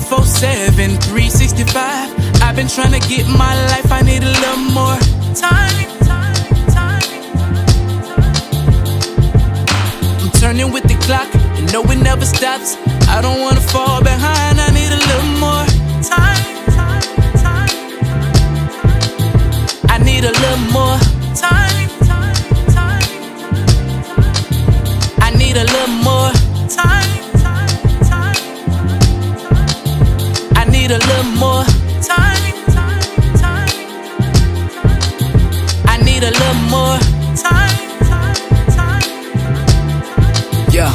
24/7, 365. I've been trying to get my life, I need a little more time. I'm turning with the clock, and no, it never stops. I don't wanna fall behind, I need a little more time. I need a little more time. I need a little more time. I need a little more time. I need a little more time. Yeah.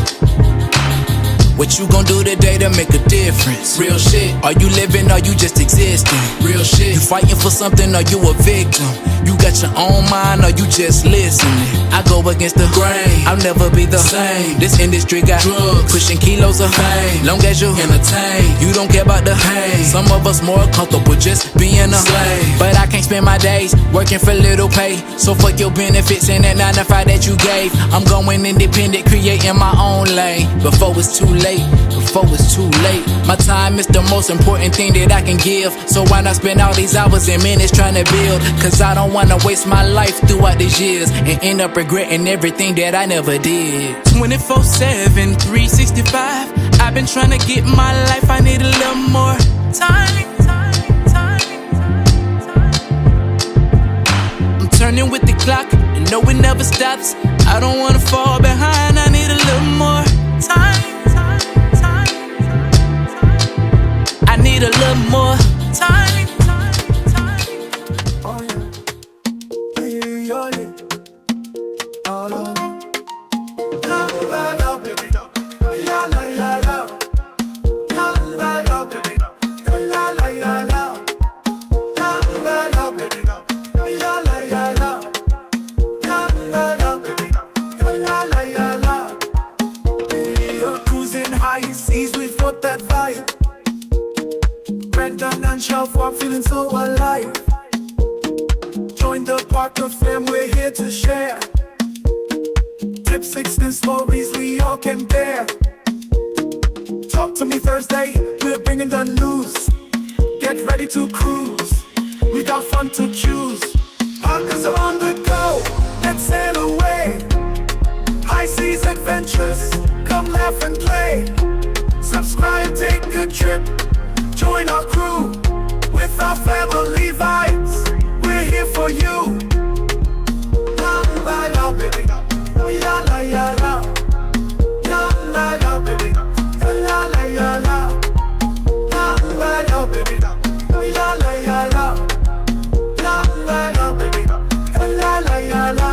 What you gon' do today to make a difference? Real shit. Are you living or you just existing? Real shit. You fighting for something or you a victim? You got your own mind or you just listening? I go against the grain, I'll never be the same. This industry got drugs, pushing kilos of fame. Long as you entertain, you don't care about the pain. Some of us more comfortable just being a slave. But I can't spend my days working for little pay. So fuck your benefits and that 9 to 5 that you gave. I'm going independent, creating my own lane. Before it's too late, before it's too late. My time is the most important thing that I can give. So why not spend all these hours and minutes trying to build? Cause I don't wanna waste my life throughout these years and end up regretting everything that I never did. 24/7, 365. I've been trying to get my life, I need a little more time. I'm turning with the clock, and no, it never stops. I don't wanna fall behind, I need a little more time. I need a little more time. Oh yeah, yeah, yeah, all over. La la la, baby, la la la la, la la la, baby, la la la la, la la la, baby, la la la la, la la la, baby, la la la la. You're cruising high seas with what that fire. Brandon and Shelf are feeling so alive. Join the Parker fam, we're here to share. Tip 6 and stories we all can bear. Talk to me Thursday, we're bringing the news. Get ready to cruise, we got fun to choose. Parkers are on the go, let's sail away. High seas adventures, come laugh and play. Subscribe, take a trip, join our crew with our family vibes. We're here for you. La la la, baby, la la la la, la la la, baby, la la la la, la la la, baby, la la la la, la la la, baby, la la la la.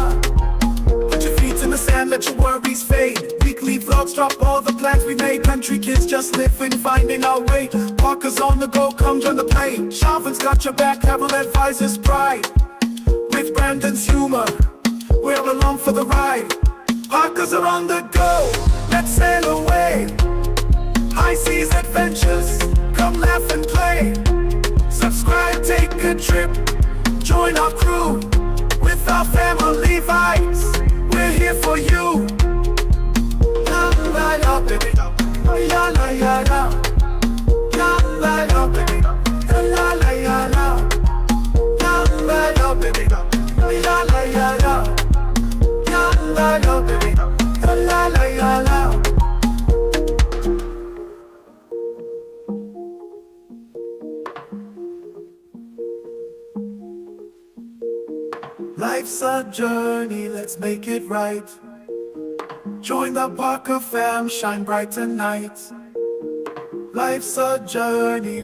Put your feet in the sand, let your worries fade. Weekly vlogs drop all the plans we made. Country kids just living, finding our way. Parkers on the go, come join the play. Sharvin's got your back, Carol advises pride. With Brandon's humor, we're along for the ride. Parkers are on the go, let's sail away. High seas adventures, come laugh and play. Subscribe, take a trip, join our crew with our family vibes. We're here for you. La la la, baby, la la la la, la la la, baby, la la la la, la la la, baby, la la la la, la la la, baby, la la la la. Life's a journey, let's make it right. Join the Parker fam, shine bright tonight. Life's a journey.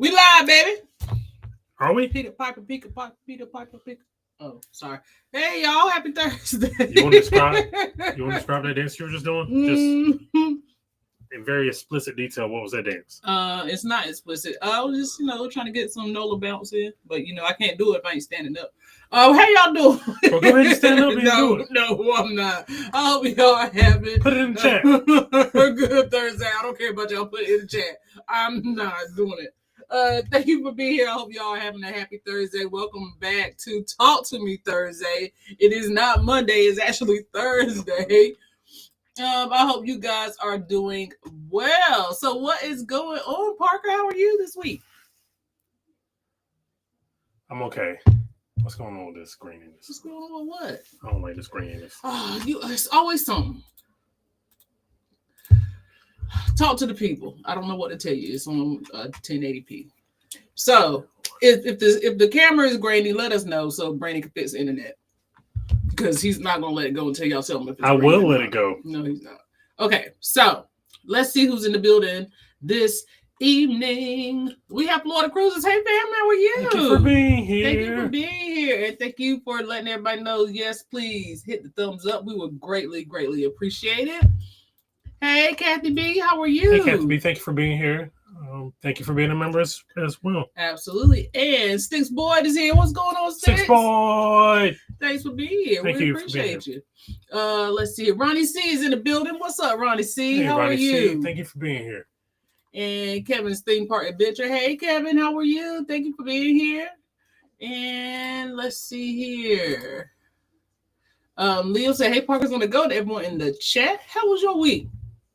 We live, baby. Are we? Peter Piper, Peter Piper, Peter Piper, Peter. Oh, sorry. Hey, y'all. Happy Thursday. You want to describe? You want to describe that dance you were just doing? Just Mhm. in very explicit detail. What was that dance? It's not explicit. I was just, trying to get some NOLA bounce in, but I can't do it if I ain't standing up. Oh, how y'all doing? Well, go ahead and stand up and no, do it. No, I'm not. I hope y'all are having. Put it in the chat. A good Thursday. I don't care about y'all. Put it in the chat. I'm not doing it. Thank you for being here. I hope y'all are having a happy Thursday. Welcome back to Talk to Me Thursday. It is not Monday. It's actually Thursday. I hope you guys are doing well. So what is going on, Parker? How are you this week? I'm okay. What's going on with this graininess? What's going on with what? I don't like this graininess. Oh, it's always something. Talk to the people. I don't know what to tell you. It's on 1080p. So if the camera is grainy, let us know so Brandon can fix the internet. Because he's not gonna let it go until y'all tell him if it's I will let it go. No, he's not. Okay, so let's see who's in the building this evening. We have Florida Cruises. Hey fam, how are you? Thank you for being here. Thank you for being here. And thank you for letting everybody know. Yes, please hit the thumbs up. We would greatly, greatly appreciate it. Hey, Kathy B, how are you? Hey, Kathy B, thank you for being here. Thank you for being a member as well. Absolutely. And Sticks Boyd is here. What's going on, Sticks? Sticks Boyd. Thanks for being here. Thank we you appreciate you. Let's see. Ronnie C is in the building. What's up, Ronnie C? Hey, how Ronnie are you? C, thank you for being here. And Kevin's theme park adventure. Hey, Kevin, how are you? Thank you for being here. And let's see here. Leo said, hey, Parker's going to go to everyone in the chat. How was your week?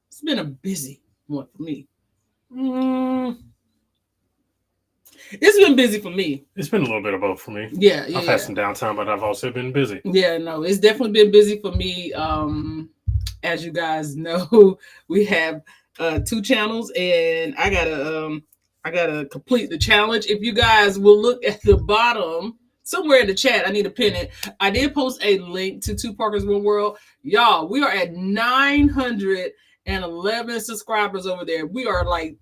It's been a busy one for me. It's been busy for me. It's been a little bit of both for me. Yeah. I've had some downtime, but I've also been busy. Yeah, no, it's definitely been busy for me. As you guys know, we have 2 channels, and I gotta complete the challenge. If you guys will look at the bottom somewhere in the chat, I need to pin it. I did post a link to 2 Parkers One World. Y'all, we are at 911 subscribers over there. We are like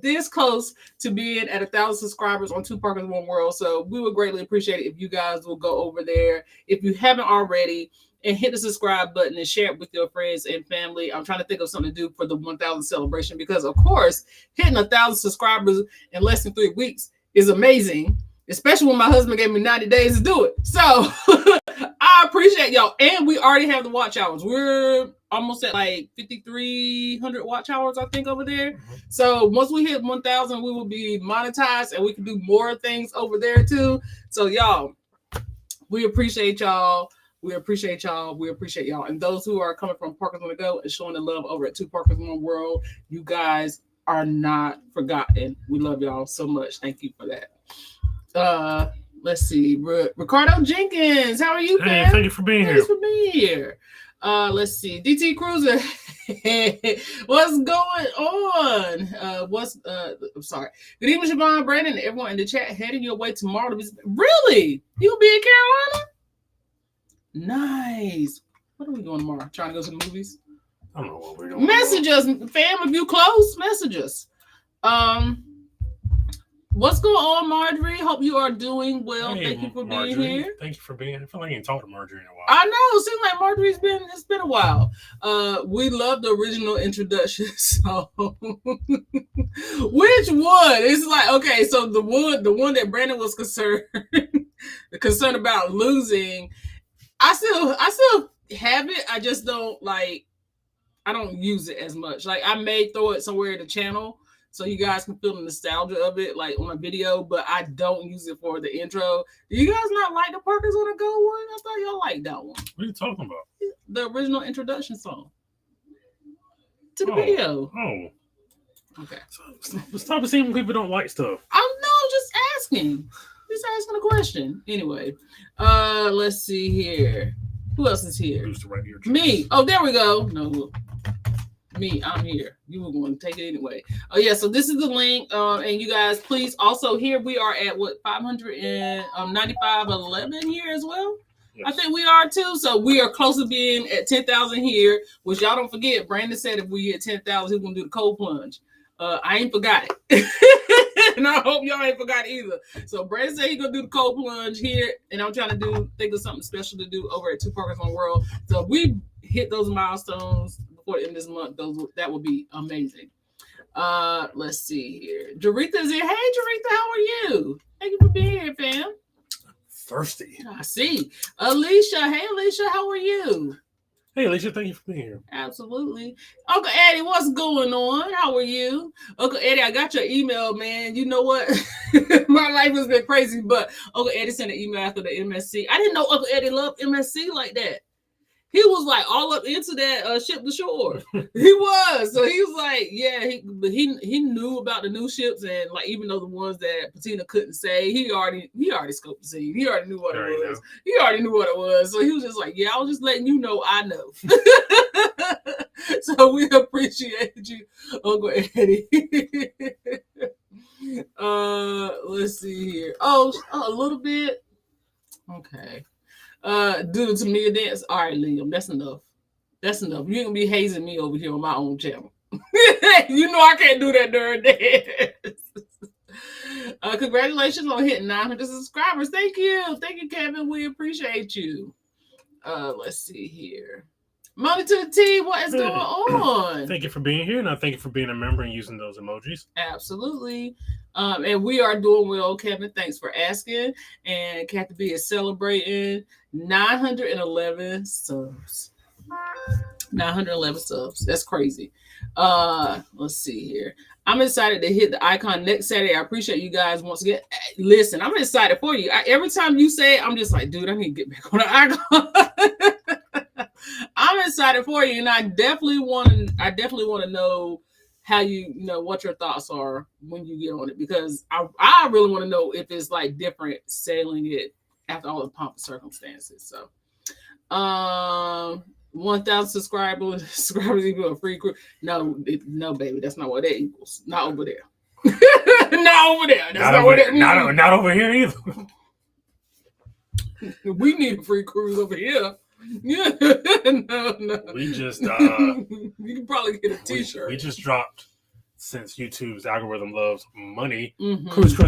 this close to being at 1,000 subscribers on 2 Parkers One World. So we would greatly appreciate it if you guys will go over there if you haven't already and hit the subscribe button and share it with your friends and family. I'm trying to think of something to do for the 1,000 celebration because, of course, hitting 1,000 subscribers in less than 3 weeks is amazing, especially when my husband gave me 90 days to do it. So I appreciate y'all. And we already have the watch hours. We're almost at like 5,300 watch hours, I think, over there. Mm-hmm. So once we hit 1,000, we will be monetized and we can do more things over there too. So y'all, we appreciate y'all. We appreciate y'all. We appreciate y'all. And those who are coming from Parkers on the Go and showing the love over at 2 Parkers One World, you guys are not forgotten. We love y'all so much. Thank you for that. Let's see. Ricardo Jenkins, how are you, Hey, man? thank you for being here. Thanks for being here. Let's see. DT Cruiser, what's going on? I'm sorry. Good evening, Siobhan, Brandon, and everyone in the chat. Heading your way tomorrow to visit. Really? You'll be in Carolina? Nice. What are we doing tomorrow? Trying to go to the movies? I don't know what we're doing. Message us, fam. If you close, message us. What's going on, Marjorie? Hope you are doing well. Hey, Thank you for Marjorie, being here. Thank you for being here. I feel like I ain't talked to Marjorie in a while. I know. It seems like it's been a while. We love the original introduction song. Which one? It's like, okay, so the one that Brandon was concerned about losing. I still have it. I just don't I don't use it as much. Like I may throw it somewhere in the channel so you guys can feel the nostalgia of it, like on a video, but I don't use it for the intro. Do you guys not like the Parkers on the Go one? I thought y'all liked that one. What are you talking about? The original introduction song to the video. Oh. Okay. Stop assuming people don't like stuff. I'm just asking. Just asking a question. Anyway, let's see here. Who else is here? Me. Oh, there we go. No, me. I'm here. You were going to take it anyway. Oh yeah. So this is the link. And you guys, please also here we are at 595.11 here as well. Yes. I think we are too. So we are close to being at 10,000 here. Which y'all don't forget. Brandon said if we hit 10,000, he's gonna do the cold plunge. I ain't forgot it. And I hope y'all ain't forgot either. So Brandon said he's gonna do the cold plunge here, and I'm trying to think of something special to do over at Two Parkers One World. So if we hit those milestones before the end of this month, that would be amazing. Let's see here. Jaretha's here. Hey Jaretha, how are you? Thank you for being here, fam. Thirsty. I see. Alicia, hey Alicia, how are you? Hey, Alicia, thank you for being here. Absolutely. Uncle Eddie, what's going on? How are you? Uncle Eddie, I got your email, man. You know what? My life has been crazy, but Uncle Eddie sent an email after the MSC. I didn't know Uncle Eddie loved MSC like that. He was like all up into that ship to shore. He was. So he was like, yeah, he knew about the new ships, and like even though the ones that Patina couldn't say, he already scoped the scene. He already knew what it was. He already knew what it was. So he was just like, yeah, I was just letting you know I know. So we appreciate you, Uncle Eddie. Let's see here. Oh, a little bit. Okay. Do to me a dance. All right, Liam, that's enough. That's enough. You're gonna be hazing me over here on my own channel. You know I can't do that during dance. Congratulations on hitting 900 subscribers. Thank you, Kevin. We appreciate you. Let's see here. Money to the T, what is going on? Thank you for being here, and I thank you for being a member and using those emojis. Absolutely. And we are doing well, Kevin. Thanks for asking. And Kathy B is celebrating 911 subs. 911 subs. That's crazy. Let's see here. I'm excited to hit the icon next Saturday. I appreciate you guys once again. Listen, I'm excited for you. Every time you say it, I'm just like, dude, I need to get back on the icon. I'm excited for you, and I definitely want to know how you know what your thoughts are when you get on it, because I really want to know if it's like different sailing it after all the pomp and circumstances. So 1,000 subscribers equal a free crew. No, baby, that's not what that equals. Not over there. Not over there. That's not what that means. Not over here either. We need a free cruise over here. Yeah, no. We just you can probably get a T-shirt. We just dropped, since YouTube's algorithm loves money. Mm-hmm. Cruise,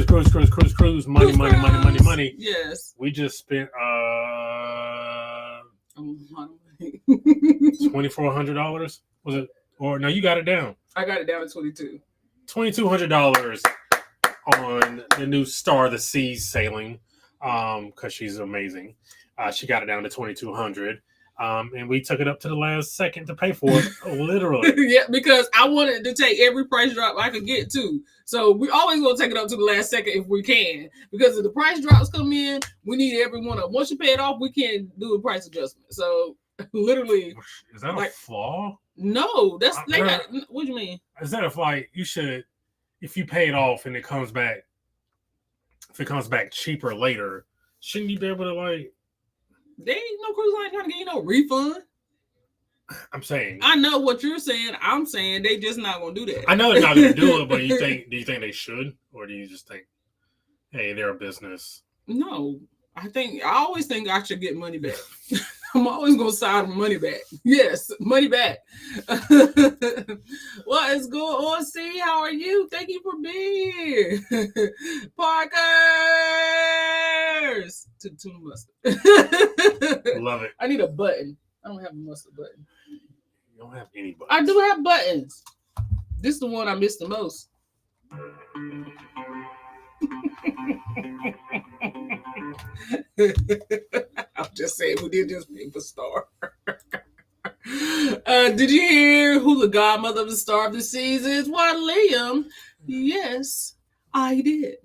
money. Yes. We just spent $2,400. Was it? Or no, you got it down. I got it down to $2,200 on the new Star of the Seas sailing, because she's amazing. She got it down to $2,200, and we took it up to the last second to pay for it, literally. Yeah, because I wanted to take every price drop I could get to. So we always going to take it up to the last second if we can, because if the price drops come in, we need every one of them. Once you pay it off, we can't do a price adjustment. So literally, is that a flaw? No, that's what do you mean? Is that you should, if you pay it off and it comes back, if it comes back cheaper later, shouldn't you be able to They ain't no cruise line trying to get you no refund. I'm saying. I know what you're saying. I'm saying they just not gonna do that. I know they're not gonna do it, but do you think they should, or do you just think, hey, they're a business? No, I always think I should get money back. I'm always gonna side with money back. Yes, money back. What is going on? C, how are you? Thank you for being here. Parkers. Tuna mustard. Love it. I need a button. I don't have a mustard button. You don't have any buttons. I do have buttons. This is the one I miss the most. I'm just saying, we did just pick the star. Did you hear who the godmother of the Star of the Seas is? Why, Liam? Yes, I did.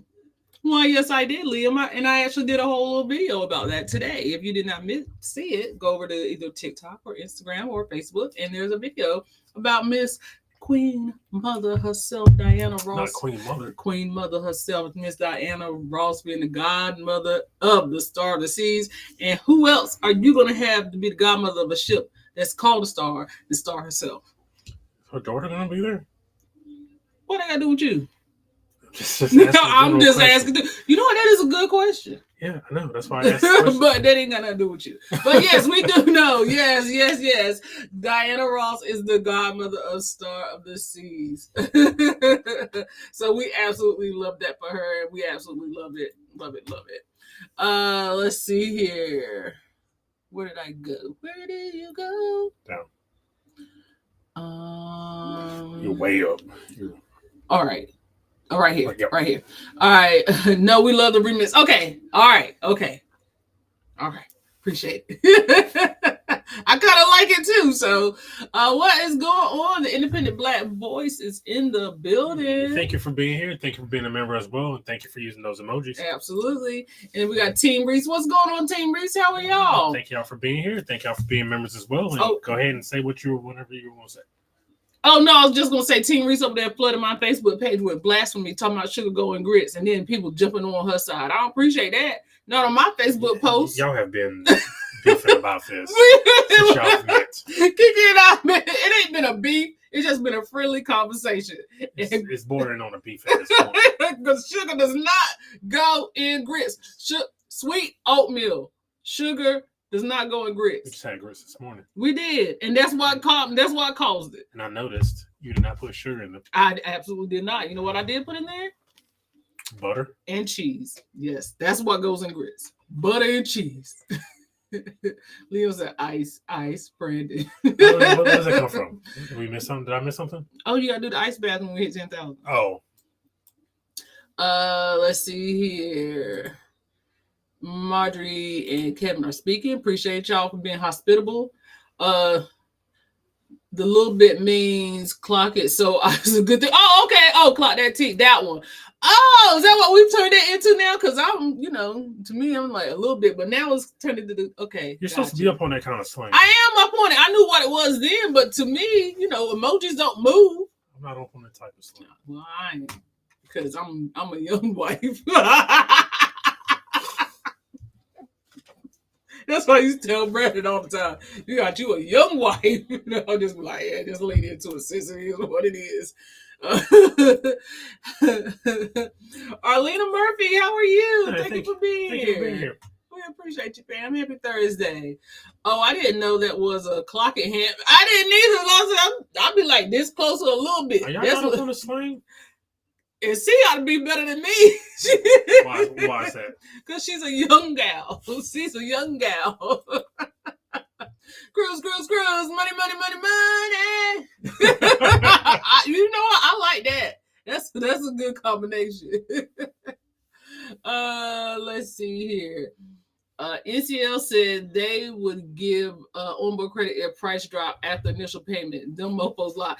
Why, yes, I did, Liam. I actually did a whole little video about that today. If you did not see it, go over to either TikTok or Instagram or Facebook, and there's a video about Miss Queen Mother herself, Diana Ross. Not Queen Mother. Queen Mother herself, Miss Diana Ross, being the godmother of the Star of the Seas. And who else are you going to have to be the godmother of a ship that's called the Star herself? Her daughter going to be there? What I got to do with you? I'm just asking. You know what? That is a good question. Yeah, I know. That's why I asked the question. But that ain't got nothing to do with you. But yes, we do know. Yes. Diana Ross is the godmother of Star of the Seas. So we absolutely love that for her. And we absolutely love it. Love it. Let's see here. Where did I go? Where did you go? Down. You're way up. All right. Oh, right here. All right. No, we love the remix. Okay. All right. Appreciate it. I kind of like it too. So, what is going on? The Independent Black Voice is in the building. Thank you for being here. Thank you for being a member as well. And thank you for using those emojis. Absolutely. And we got Team Reese. What's going on, Team Reese? How are y'all? Thank y'all for being here. Thank y'all for being members as well. And go ahead and say whatever you want to say. Oh, no, I was just going to say Team Reese over there flooded my Facebook page with blasphemy, talking about sugar going grits, and then people jumping on her side. I don't appreciate that. Not on my Facebook post. Y'all have been beefing about this. Kiki and I, man, it ain't been a beef. It's just been a friendly conversation. It's bordering on a beef at this point. Because sugar does not go in grits. Sweet oatmeal. Sugar does not go in grits. We just had grits this morning. We did, and that's what caused it. And I noticed you did not put sugar in them. I absolutely did not. You know what I did put in there? Butter and cheese. Yes, that's what goes in grits. Butter and cheese. Leo said ice, Brandon. Where does that come from? Did we miss something? Did I miss something? Oh, you gotta do the ice bath when we hit 10,000. Oh. Let's see here. Marjorie and Kevin are speaking. Appreciate y'all for being hospitable. The little bit means clock it. So it's a good thing. Oh, okay. Oh, clock that T. That one. Oh, is that what we've turned it into now? Because I'm, to me, I'm like a little bit, but now it's turned into the okay. You're supposed to be up on that kind of slang. I am up on it. I knew what it was then, but to me, emojis don't move. I'm not up on that type of slang. Well, I ain't, because I'm a young wife. That's why I used to tell Brandon all the time. You got you a young wife. I'll just be like, yeah, just lean into a sister is what it is. Arlena Murphy, how are you? Hey, Thank you for being here. We appreciate you, fam. Happy Thursday. Oh, I didn't know that was a clock at hand. I didn't either. I'll be like this closer a little bit. Are y'all not up on the slang? And she ought to be better than me. Why is that? Because she's a young gal. She's a young gal. Cruise. Money. You know what? I like that. That's a good combination. Let's see here. NCL said they would give onboard credit if price drop after initial payment. Them mofos lie.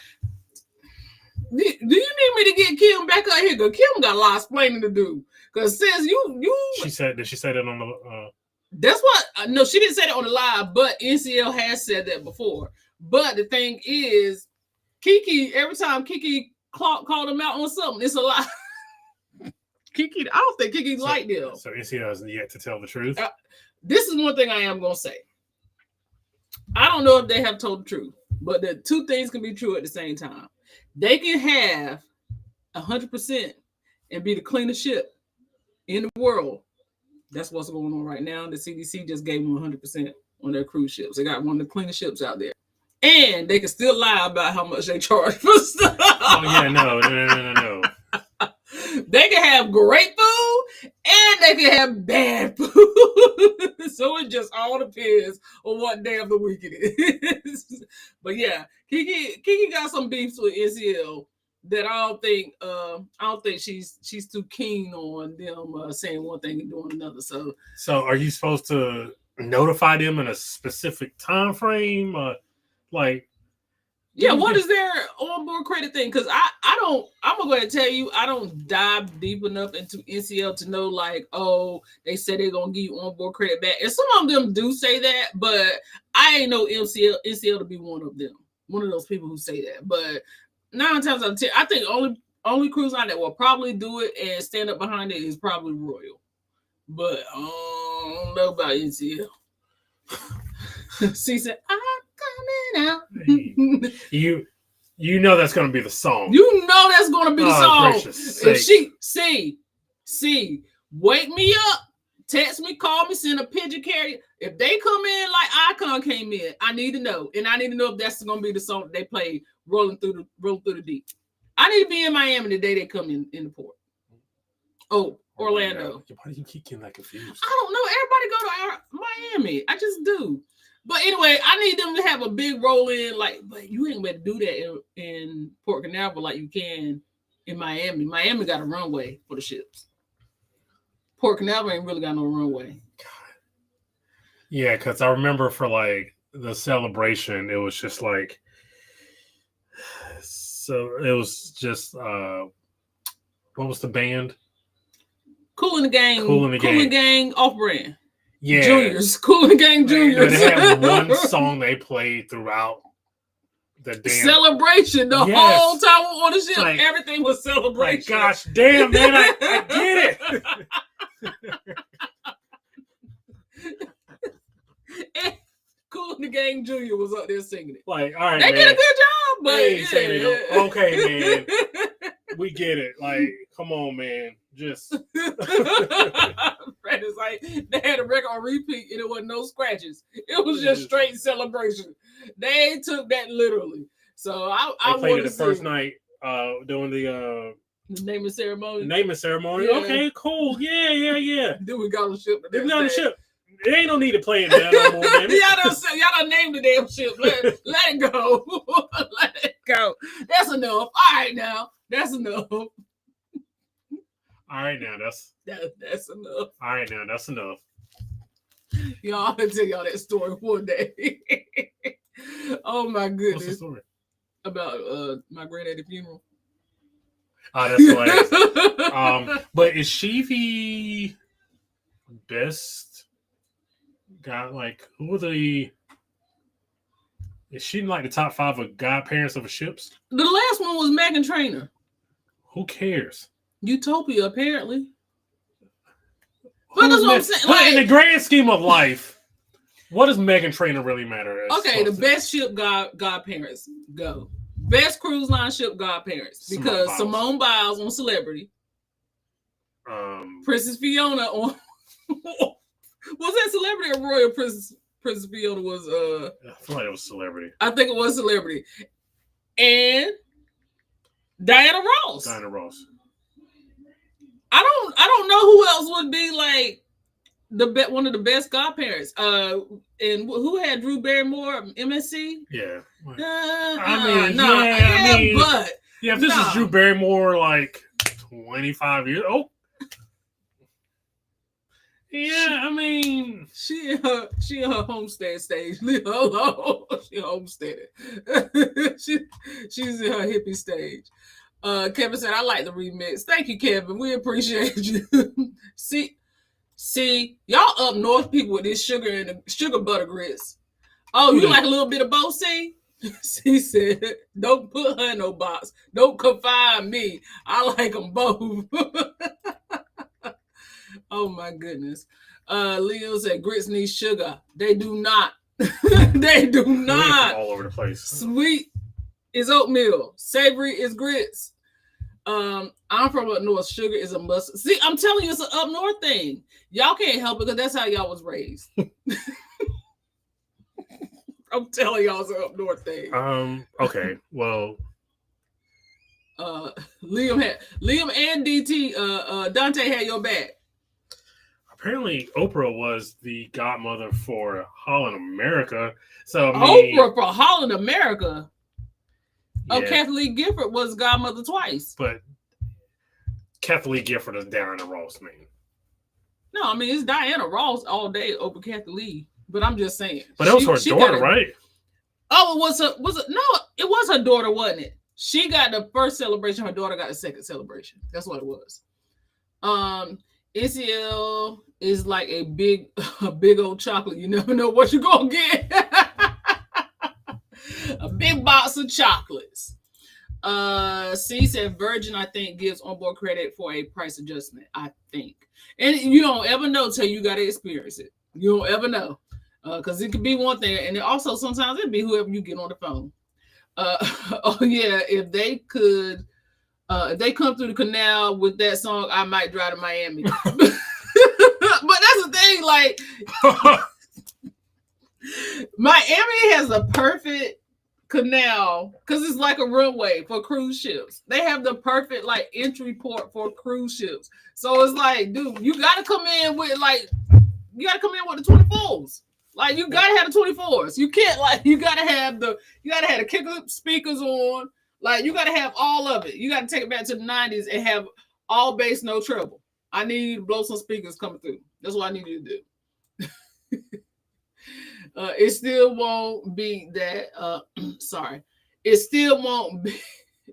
Do you need me to get Kim back out here? Because Kim got a lot of explaining to do. Because since you She said, did she say that on the that's what no, she didn't say that on the live, but NCL has said that before. But the thing is, Kiki, every time Kiki called him out on something, it's a lie. Kiki, I don't think Kiki's like them. So NCL hasn't yet to tell the truth. This is one thing I am gonna say. I don't know if they have told the truth, but the two things can be true at the same time. They can have 100% and be the cleanest ship in the world. That's what's going on right now. The CDC just gave them 100% on their cruise ships. They got one of the cleanest ships out there. And they can still lie about how much they charge for stuff. Oh, yeah, no. They can have great food and they can have bad food. So it just all depends on what day of the week it is. But yeah, Kiki got some beefs with NCL that I don't think she's too keen on them saying one thing and doing another. So are you supposed to notify them in a specific time frame? Yeah, what is their onboard credit thing? Because I'm gonna go ahead and tell you, I don't dive deep enough into NCL to know they said they're gonna give you onboard credit back. And some of them do say that, but I ain't know NCL to be one of them, one of those people who say that. But 9 times out of 10, I think only cruise line that will probably do it and stand up behind it is probably Royal. But I don't know about NCL. She said, I'm coming out. You You know that's going to be the song. You know that's going to be the song. Gracious If sake. she, wake me up, text me, call me, send a pigeon carrier. If they come in like Icon came in, I need to know. And I need to know if that's going to be the song that they play rolling through the deep. I need to be in Miami the day they come in the port. Oh, Orlando. Why do you keep getting that confused? I don't know. Everybody go to Miami. I just do. But anyway, I need them to have a big roll in. Like, but you ain't better do that in Port Canaveral like you can in Miami. Miami got a runway for the ships. Port Canaveral ain't really got no runway. Yeah, because I remember for like the celebration, it was just like, so it was just, what was the band? Cool in the Gang. Cool in the Gang off-brand. Yeah. Juniors. Cool in the Gang Juniors. They had one song they played throughout the damn celebration. The whole time on the ship, like, everything was celebration. Like, gosh damn, man, I get it. And Cool in the Gang Junior was up there singing it. Like, all right, they man. did a good job, but okay, man. We get it. Like, come on, man. Just Fred is like, they had a record on repeat and it wasn't no scratches. It was just straight celebration. They took that literally. So I played it the first night doing the naming ceremony. Yeah. Okay, cool. Yeah. Then we got on the ship. It ain't no need to play it now no more, man. y'all done named the damn ship. Let it go. Let it go. That's enough. All right now. That's enough. All right now, that's enough. All right now, that's enough. Y'all, I'll tell y'all that story one day. Oh my goodness. What's the story? About my granddaddy's funeral. Oh, that's hilarious. But is she the best guy? Like, is she in like the top 5 of godparents of ships? The last one was Meghan Trainor. Who cares? Utopia, apparently. But that's what I'm saying. Like, in the grand scheme of life, what does Meghan Trainor really matter? Okay, the best ship godparents go. Best cruise line ship godparents. Because Simone Biles on Celebrity. Princess Fiona on was that Celebrity or Royal Princess Fiona was I feel like it was Celebrity. I think it was Celebrity. And Diana Ross. I don't know who else would be like one of the best godparents. And who had Drew Barrymore, MSC? Yeah. But if this is Drew Barrymore like 25 years old. Yeah, I mean, she in her homestead stage. Leave her alone. She homesteaded. She's in her hippie stage. Kevin said, "I like the remix." Thank you, Kevin. We appreciate you. See, y'all up north people with this sugar and the sugar butter grits. Oh, you like a little bit of both? See, she said, "Don't put her in no box. Don't confine me. I like them both." Oh my goodness. Leo said grits need sugar. They do not. They do not. All over the place. Sweet is oatmeal. Savory is grits. I'm from up north. Sugar is a must. See, I'm telling you, it's an up north thing. Y'all can't help it because that's how y'all was raised. I'm telling y'all, it's an up north thing. Okay. Well. Liam and DT. Dante had your back. Apparently, Oprah was the godmother for Holland America. So I mean, Oprah for Holland America. Yeah. Oh, Kathleen Gifford was godmother twice. But Kathleen Gifford is Diana Ross, man. No, I mean it's Diana Ross all day over Kathleen. But I'm just saying. But it was her daughter, right? Oh, it was her daughter, wasn't it? She got the first celebration. Her daughter got the second celebration. That's what it was. NCL is like a big old chocolate. You never know what you're gonna get. A big box of chocolates. C said Virgin, I think, gives onboard credit for a price adjustment. I think, and you don't ever know till you gotta experience it. You don't ever know, because it could be one thing, and it also sometimes it'd be whoever you get on the phone. Oh yeah, if they could, if they come through the canal with that song, I might drive to Miami. But that's the thing, like Miami has a perfect canal because it's like a runway for cruise ships. They have the perfect like entry port for cruise ships. So it's like, dude, you gotta come in with the 24s. Like you gotta have the 24s. You can't you gotta have the kicker speakers on. Like you gotta have all of it. You gotta take it back to the 90s and have all bass, no treble. I need you to blow some speakers coming through. That's what I need you to do. It still won't be that. Sorry, it still won't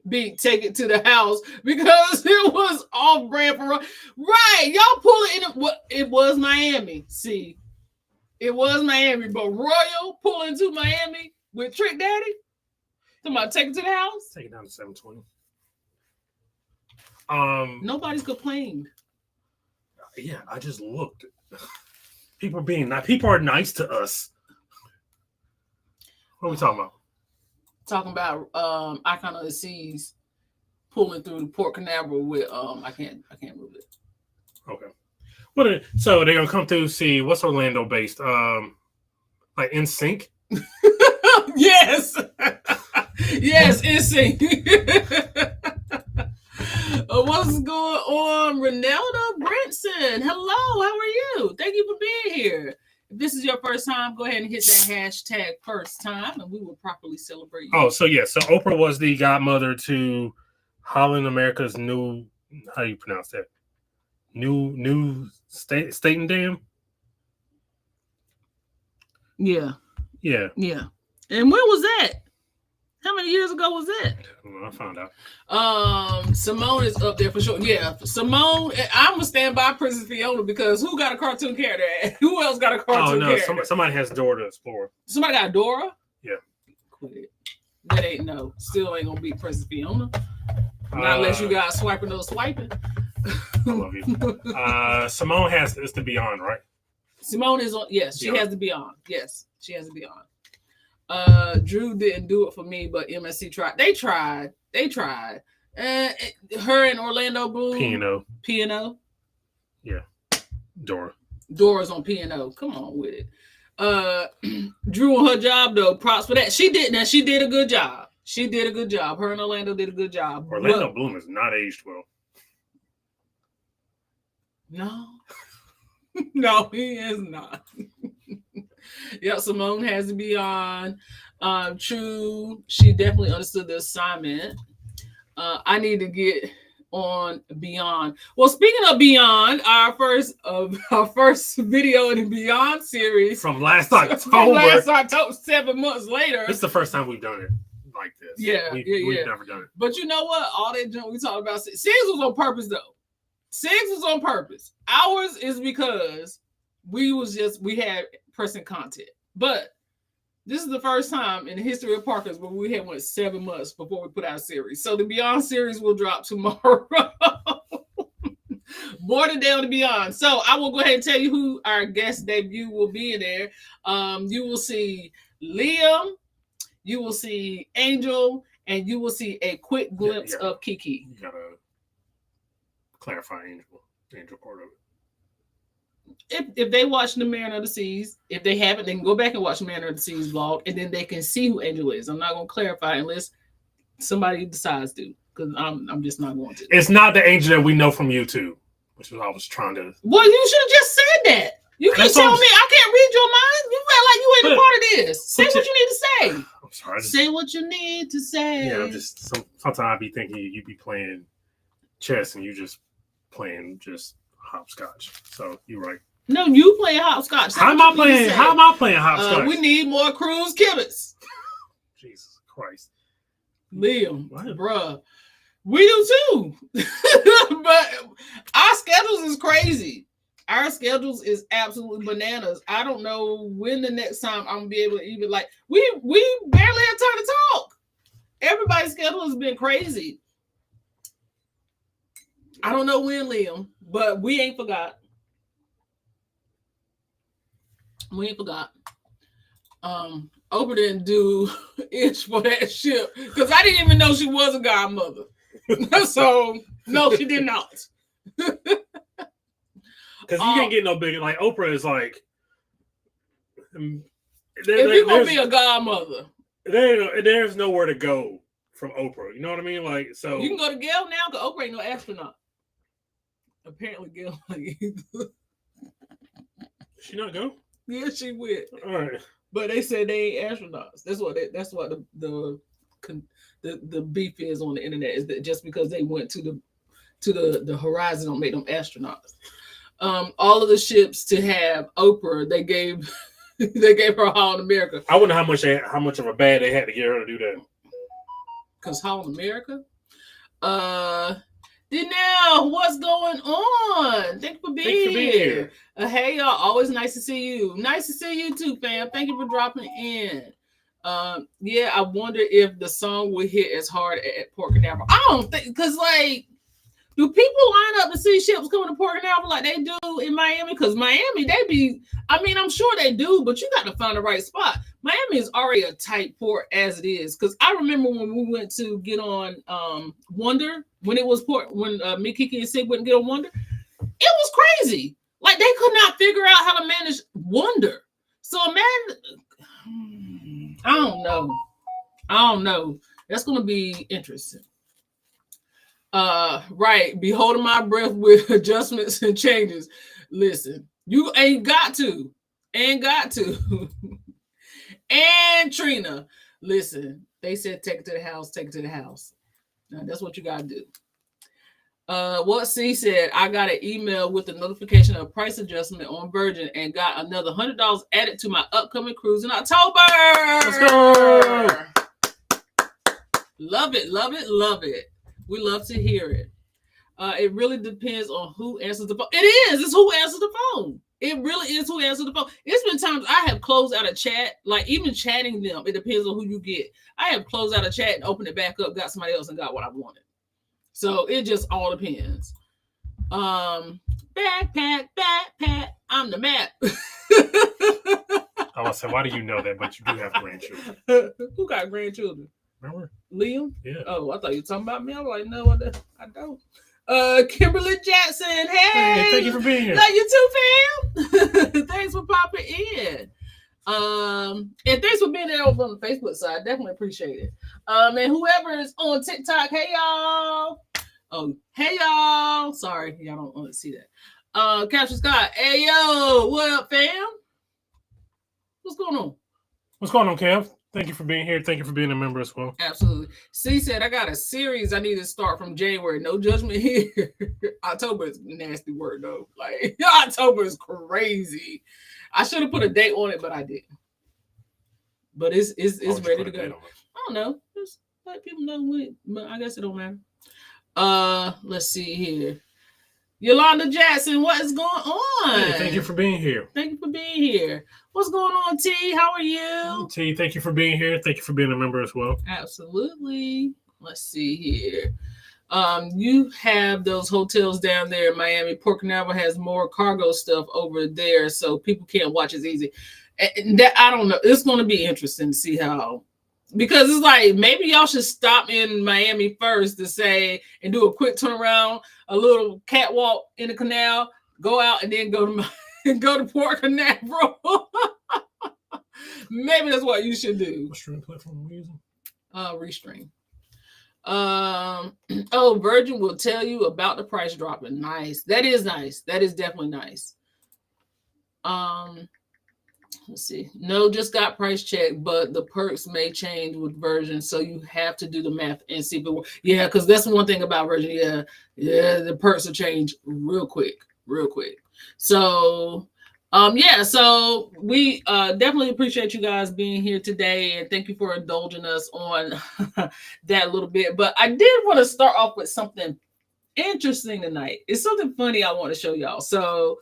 be Take It to the House because it was off brand for right. Y'all pull it in. It was Miami. See, it was Miami, but Royal pulling to Miami with Trick Daddy. Talking about Take It to the House. Take it down to 720. Nobody's complained. Yeah, I just looked. People are nice to us. What are we talking about? Talking about Icon of the Seas pulling through the Port Canaveral with I can't move it. Okay. So they're gonna come through. See what's Orlando based? Like NSYNC. Yes, yes, NSYNC. What's going on, Renelda Brinson? Hello, how are you? Thank you for being here. If this is your first time, go ahead and hit that hashtag first time, and we will properly celebrate you. Oh, so yeah, so Oprah was the godmother to Holland America's new. How do you pronounce that? New state and dam. Yeah. Yeah. And when was that? How many years ago was that? I found out. Simone is up there for sure. Yeah, Simone. I'm gonna stand by Princess Fiona because who got a cartoon character? Who else got a cartoon character? Somebody has Dora the Explorer. Somebody got Dora? Yeah. Quit it. That ain't still ain't gonna beat Princess Fiona. Not unless you guys swiping those swiping. I love you. Simone has is the Beyond, right? Simone is on. Yes, she has the Beyond. Yes, she has the Beyond. Drew didn't do it for me, but MSC tried. They tried. Her and Orlando Bloom. P&O. Yeah. Dora's on P&O. Come on with it. Drew on her job though. Props for that. She did a good job. Her and Orlando did a good job. Orlando Bloom is not aged well. No. No, he is not. Yeah, Simone has to be on. True, she definitely understood the assignment. I need to get on Beyond. Well, speaking of Beyond, our first video in the Beyond series from last October. 7 months later. This is the first time we've done it like this. Yeah, we've never done it. But you know what? All that junk we talked about, Six was on purpose though. Six was on purpose. Ours is because we had pressing content. But this is the first time in the history of Parkers where we had went 7 months before we put out a series. So the Beyond series will drop tomorrow. Boarded down to Beyond. So I will go ahead and tell you who our guest debut will be in there. You will see Liam, you will see Angel, and you will see a quick glimpse of Kiki. You gotta clarify Angel part of it. If they watch the Man of the Seas, if they haven't, they can go back and watch the Man of the Seas vlog, and then they can see who Angel is. I'm not going to clarify unless somebody decides to, because I'm just not going to. It's not the Angel that we know from YouTube, which is what I was trying to. Well, you should have just said that. You keep telling me I can't read your mind. You feel like you ain't a part of this. Say what you need to say. I'm sorry. Say what you need to say. Yeah, sometimes I be thinking you be playing chess and you just playing hopscotch. So you're right. No, you play hopscotch. How am I playing hopscotch? We need more cruise killers. Jesus Christ. Liam, bruh. We do too. But our schedules is crazy. Our schedules is absolutely bananas. I don't know when the next time I'm gonna be able to even we barely have time to talk. Everybody's schedule has been crazy. I don't know when, Liam, but we ain't forgot. Oprah didn't do ish for that ship because I didn't even know she was a godmother. So no, she did not. Because you can't get no bigger. Like Oprah is like, if you're gonna be a godmother, there's nowhere to go from Oprah. You know what I mean? Like, so you can go to Gail now because Oprah ain't no astronaut. Apparently, Gail like either. She not go? Yeah, she went. All right. But they said they ain't astronauts. That's what the beef is on the internet, is that just because they went to the horizon don't make them astronauts. All of the ships to have Oprah, they gave her Hall in America. I wonder how much of a bad they had to get her to do that. Because Hall in America? Danelle, what's going on? Thank you for being here. Hey, y'all. Always nice to see you. Nice to see you too, fam. Thank you for dropping in. Yeah, I wonder if the song will hit as hard at Port Canaveral. I don't think, because, like, do people line up to see ships coming to Port Canaveral like they do in Miami? Because Miami, I'm sure they do, but you got to find the right spot. Miami is already a tight port as it is. Because I remember when we went to get on Wonder, when it was when me, Kiki, and Sid wouldn't get on Wonder, it was crazy. Like, they could not figure out how to manage Wonder. So, man, I don't know. That's going to be interesting. Right. Be holding my breath with adjustments and changes. Listen, you ain't got to. And Trina, listen, they said take it to the house. Now, that's what you got to do. What C said, I got an email with a notification of price adjustment on Virgin and got another $100 added to my upcoming cruise in October. Let's go. Love it. We love to hear it. It really depends on who answers the phone. It's who answers the phone. It really is who answers the phone. It's been times I have closed out a chat, like even chatting them, it depends on who you get. I have closed out a chat and opened it back up, got somebody else and got what I wanted. So it just all depends. Backpack, I'm the map. I was saying, why do you know that? But you do have grandchildren. Who got grandchildren? Remember? Liam? Yeah. Oh, I thought you were talking about me. I was like, no, I don't. Kimberly Jackson, hey, thank you for being here. Love you too, fam. Thanks for popping in. And thanks for being there over on the Facebook side. Definitely appreciate it. And whoever is on TikTok, hey y'all. Oh, hey y'all. Sorry, y'all don't want to see that. Captain Scott, hey yo, what up, fam? What's going on? What's going on, Kev? Thank you for being here. Thank you for being a member as well. Absolutely. C said, I got a series I need to start from January. No judgment here. October is a nasty word, though. Like, October is crazy. I should have put a date on it, but I didn't. But it's ready to go. I don't know. Just let people know when it, but I guess it don't matter. Let's see here. Yolanda Jackson, what is going on? Hey, thank you for being here. Thank you for being here. What's going on, T? How are you? T, thank you for being here. Thank you for being a member as well. Absolutely. Let's see here. You have those hotels down there in Miami. Port Canaveral has more cargo stuff over there, so people can't watch as easy. And that, I don't know. It's going to be interesting to see how. Because it's like, maybe y'all should stop in Miami first to say, and do a quick turnaround, a little catwalk in the canal, go out, and then go to Port Canaveral. Maybe that's what you should do. What stream platform are we using? Restream. Oh, Virgin will tell you about the price dropping. Nice. That is nice. That is definitely nice. Let's see. No, just got price checked, but the perks may change with Virgin, so you have to do the math and see if it works. Yeah, because that's one thing about Virgin. Yeah, the perks will change real quick. So, so we definitely appreciate you guys being here today, and thank you for indulging us on that little bit. But I did want to start off with something interesting tonight. It's something funny I want to show y'all. So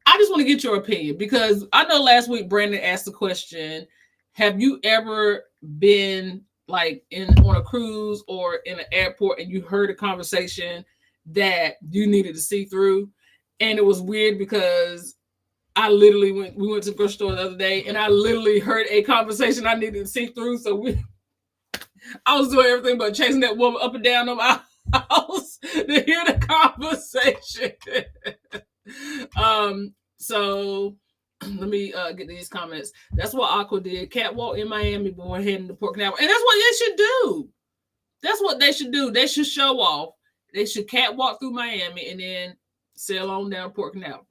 I just want to get your opinion, because I know last week Brandon asked the question, have you ever been like on a cruise or in an airport and you heard a conversation that you needed to see through? And it was weird because we went to the grocery store the other day, and I literally heard a conversation I needed to see through. So I was doing everything but chasing that woman up and down on my house to hear the conversation. So let me get these comments. That's what Aqua did. Catwalk in Miami, boy, heading to Port Canaveral. And that's what they should do. That's what they should do. They should show off. They should catwalk through Miami and then sail on down Port Canaveral.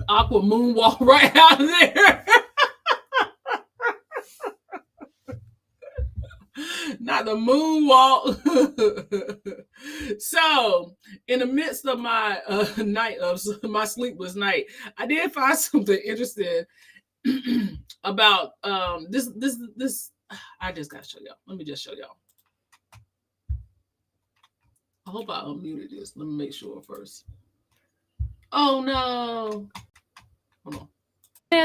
Aqua moonwalk right out of there. Not the moonwalk. So, in the midst of my my sleepless night, I did find something interesting about this. I just gotta show y'all. Let me just show y'all. I hope I unmuted this. Let me make sure first. Oh no. Hold on.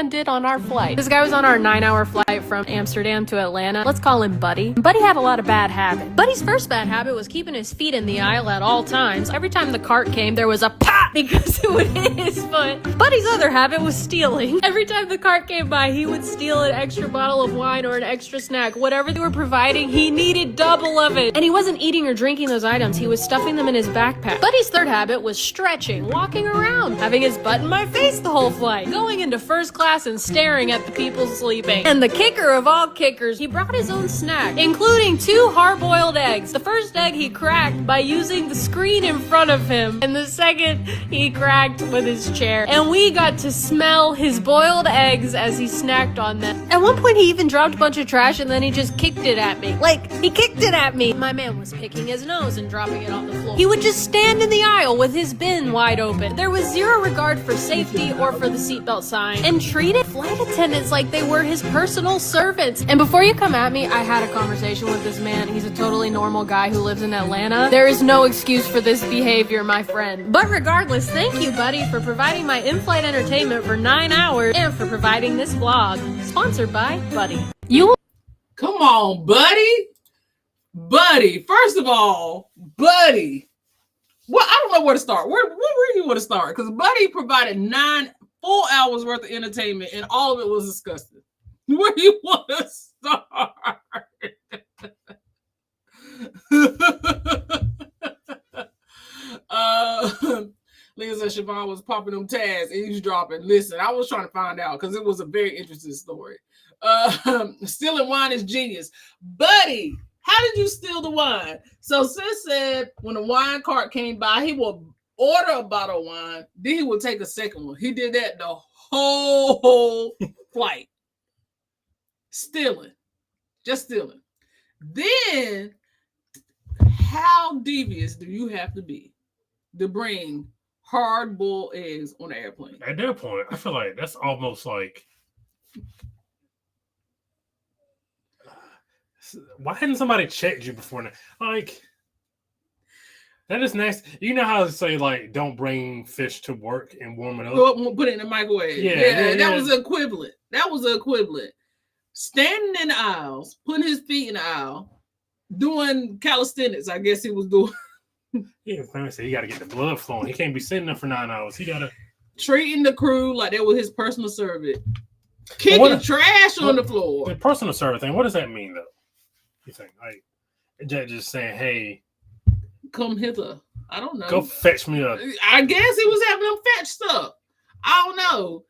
Did on our flight. This guy was on our 9-hour flight from Amsterdam to Atlanta. Let's call him Buddy. Buddy had a lot of bad habits. Buddy's first bad habit was keeping his feet in the aisle at all times. Every time the cart came, there was a pop because it would hit his foot. Buddy's other habit was stealing. Every time the cart came by, he would steal an extra bottle of wine or an extra snack. Whatever they were providing, he needed double of it. And he wasn't eating or drinking those items. He was stuffing them in his backpack. Buddy's third habit was stretching, walking around, having his butt in my face the whole flight, going into first class and staring at the people sleeping. And the kicker of all kickers, he brought his own snack, including 2 hard-boiled eggs. The first egg he cracked by using the screen in front of him, and the second he cracked with his chair. And we got to smell his boiled eggs as he snacked on them. At one point, he even dropped a bunch of trash and then he just kicked it at me. Like, he kicked it at me. My man was picking his nose and dropping it on the floor. He would just stand in the aisle with his bin wide open. There was zero regard for safety or for the seatbelt sign, and treated flight attendants like they were his personal servants. And before you come at me, I had a conversation with this man. He's a totally normal guy who lives in Atlanta. There is no excuse for this behavior, my friend. But regardless, thank you, Buddy, for providing my in-flight entertainment for 9 hours and for providing this vlog. Sponsored by Buddy. Come on, Buddy. Buddy, first of all, Buddy. Well, I don't know where to start. Where you want to start? Because Buddy provided 9 full hours worth of entertainment, and all of it was disgusting. Where do you want to start? Lisa said Siobhan was popping them tags, eavesdropping. Listen, I was trying to find out because it was a very interesting story. Stealing wine is genius. Buddy, how did you steal the wine? So Sis said when the wine cart came by, he would order a bottle of wine, then he would take a second one. He did that the whole flight. Stealing. Just stealing. Then, how devious do you have to be to bring hard-boiled eggs on an airplane? At that point, I feel like that's almost like, why hadn't somebody checked you before now? Like, that is nasty. You know how to say, like, don't bring fish to work and warm it up? Put it in the microwave. Yeah. That was equivalent. That was equivalent. Standing in the aisles, putting his feet in the aisle, doing calisthenics, I guess he was doing. Yeah, so he got to get the blood flowing. He can't be sitting there for 9 hours. He got to... Treating the crew like they were his personal servant. Kicking trash on the floor. The personal servant thing, what does that mean, though? You think? Like, just saying, hey... Come hither. I don't know. Go fetch me up. I guess he was having them fetch stuff. I don't know.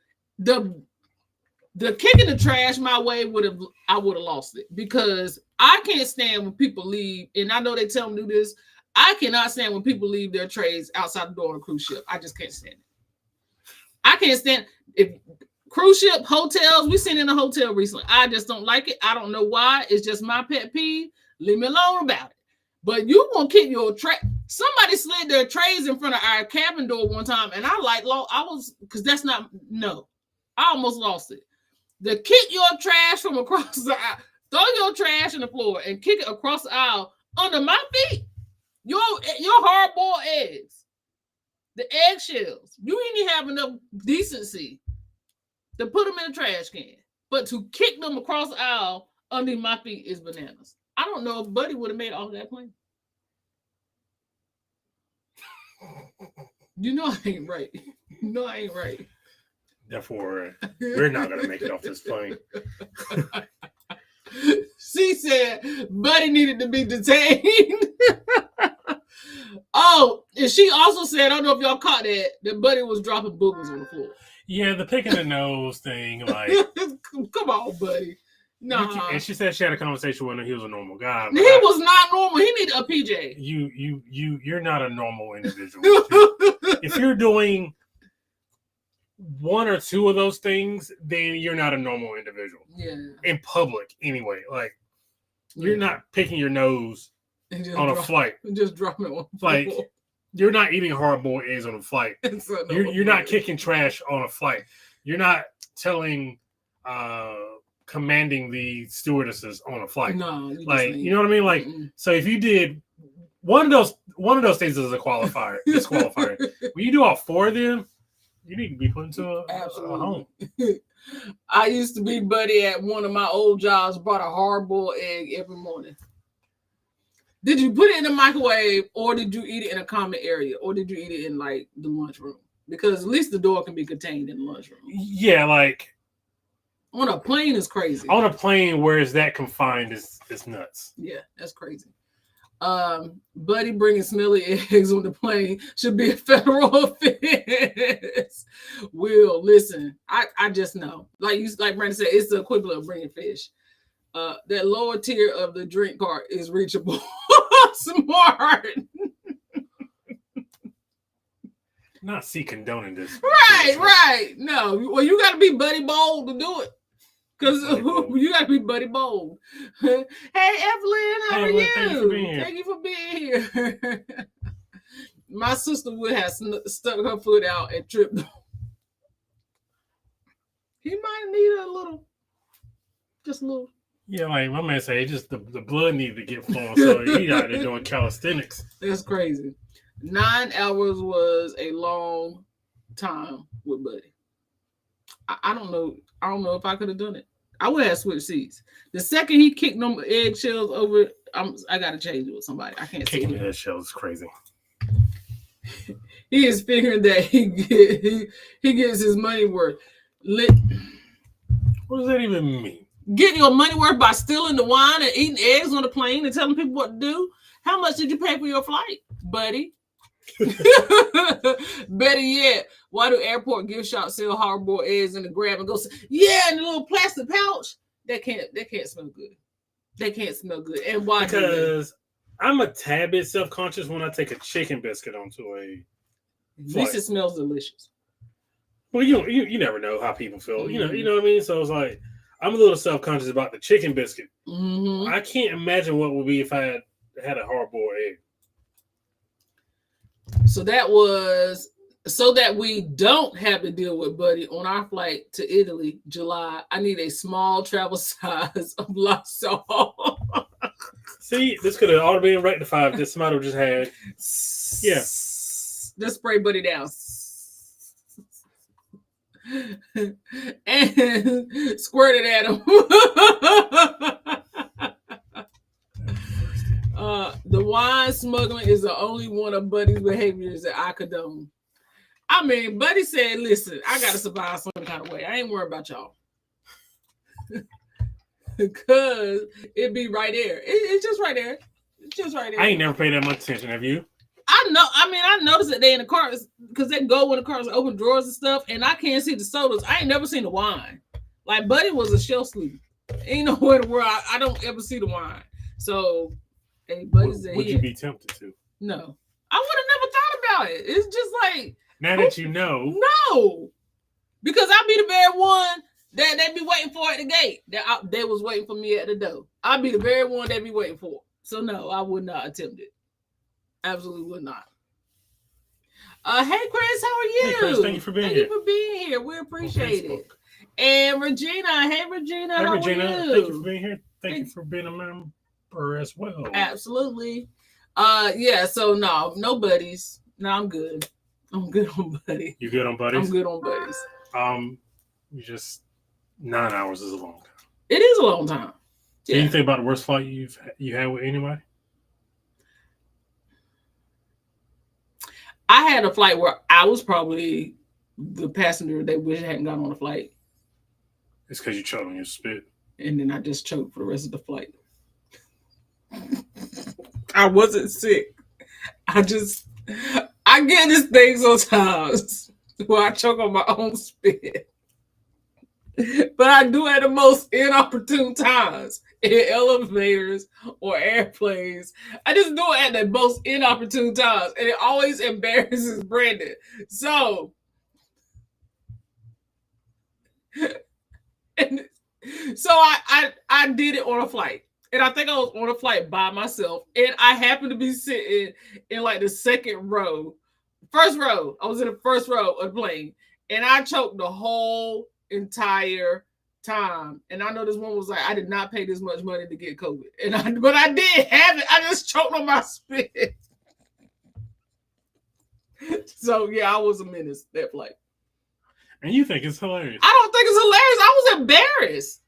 The kicking the trash my way I would have lost it because I can't stand when people leave, and I know they tell them to do this. I cannot stand when people leave their trays outside the door on a cruise ship. I just can't stand it. I can't stand if cruise ship, hotels, we seen in a hotel recently. I just don't like it. I don't know why. It's just my pet peeve. Leave me alone about it. But you gonna kick your tray. Somebody slid their trays in front of our cabin door one time, and I was because that's not no. I almost lost it. To kick your trash from across the aisle, throw your trash in the floor and kick it across the aisle under my feet. Your hard-boiled eggs, the eggshells. You ain't even have enough decency to put them in the trash can, but to kick them across the aisle under my feet is bananas. I don't know if Buddy would have made all that plane. You know I ain't right. You know I ain't right. Therefore, we're not going to make it off this plane. She said Buddy needed to be detained. Oh, and she also said, I don't know if y'all caught that Buddy was dropping boogers on the floor. Yeah, the picking the nose thing, like, come on, Buddy. No. And she said she had a conversation with him. He was a normal guy. He was not normal. He needed a PJ. You're not a normal individual. If you're doing one or two of those things, then you're not a normal individual. Yeah. In public, anyway. Like, you're not picking your nose on a flight. Just dropping it on the floor. Like, you're not eating hard-boiled eggs on a flight. You're not kicking trash on a flight. You're not commanding the stewardesses on a flight. No. You know what I mean? Like, so if you did one of those things is a disqualifier. When you do all four of them, you need to be put into a home. I used to be Buddy at one of my old jobs, brought a hard-boiled egg every morning. Did you put it in the microwave, or did you eat it in a common area, or did you eat it in like the lunchroom? Because at least the door can be contained in the lunchroom. Yeah, like on a plane is crazy. On a plane where is that confined is nuts. Yeah, that's crazy. Buddy bringing smelly eggs on the plane should be a federal offense. Will, listen, I just know. Like Brandon said, it's the equivalent of bringing fish. That lower tier of the drink cart is reachable. Smart. Not condoning this. Right. No, well, you got to be Buddy bold to do it. Because you got to be Buddy bold. Hey, Evelyn, how are you? Thank you for being here. My sister would have stuck her foot out and tripped. He might need just a little. Yeah, like my man said, just the blood needed to get flowing, so he out there doing calisthenics. That's crazy. 9 hours was a long time with Buddy. I don't know. I don't know if I could have done it. I would have switched seats. The second he kicked them eggshells over, I got to change it with somebody. I can't see kicking eggshells is crazy. He is figuring that he gets his money worth. What does that even mean? Getting your money worth by stealing the wine and eating eggs on the plane and telling people what to do? How much did you pay for your flight, buddy? Better yet, why do airport gift shops sell hard-boiled eggs in the grab and go? Yeah, in a little plastic pouch. That can't smell good. They can't smell good. And why? Because I'm a tad bit self-conscious when I take a chicken biscuit onto a flight. At least it smells delicious. Well, you never know how people feel. Mm-hmm. You know what I mean. So it's like I'm a little self-conscious about the chicken biscuit. Mm-hmm. I can't imagine what would be if I had a hard-boiled egg. So that was so that we don't have to deal with Buddy on our flight to Italy, July. I need a small travel size of Lysol. See, this could have all been rectified if this somebody just had. Yeah. Just spray Buddy down. And squirt it at him. The wine smuggling is the only one of Buddy's behaviors that I condone. I mean, Buddy said, listen, I got to survive some kind of way. I ain't worried about y'all. Because it be right there. It's just right there. It's just right there. I ain't never paid that much attention, have you? I know. I mean, I noticed that they in the cars because they go when the cars open drawers and stuff, and I can't see the sodas. I ain't never seen the wine. Like, Buddy was a shelf sleeper. Ain't nowhere in the world I don't ever see the wine. So, hey, Buddy said, would you be tempted to? No. I would have never thought about it. It's just like, now that you know. No. Because I'll be the very one that they be waiting for at the gate. They was waiting for me at the door. I'll be the very one they be waiting for. So, no, I would not attempt it. Absolutely would not. Hey, Chris, how are you? Hey, Chris, thank you for being here. Thank you for being here. We appreciate it. And Regina, hey, Regina, how Regina, are you? thank you for being here. Thank you for being a member as well. Absolutely. Yeah, so no buddies. No, I'm good. I'm good on Buddy. You good on buddies? I'm good on buddies. You just 9 hours is a long time. It is a long time. Yeah. Do you think about the worst flight you had with anybody? I had a flight where I was probably the passenger they wish hadn't got on the flight. It's because you choked on your spit. And then I just choked for the rest of the flight. I wasn't sick. I get this thing sometimes where I choke on my own spit. But I do at the most inopportune times in elevators or airplanes. I just do it at the most inopportune times, and it always embarrasses Brandon. So, I did it on a flight, and I think I was on a flight by myself, and I happened to be sitting in like the first row. I was in the first row of the plane, and I choked the whole entire time. And I know this one was like, I did not pay this much money to get COVID, but I did have it. I just choked on my spit. So yeah, I was a menace that flight. And you think it's hilarious? I don't think it's hilarious. I was embarrassed.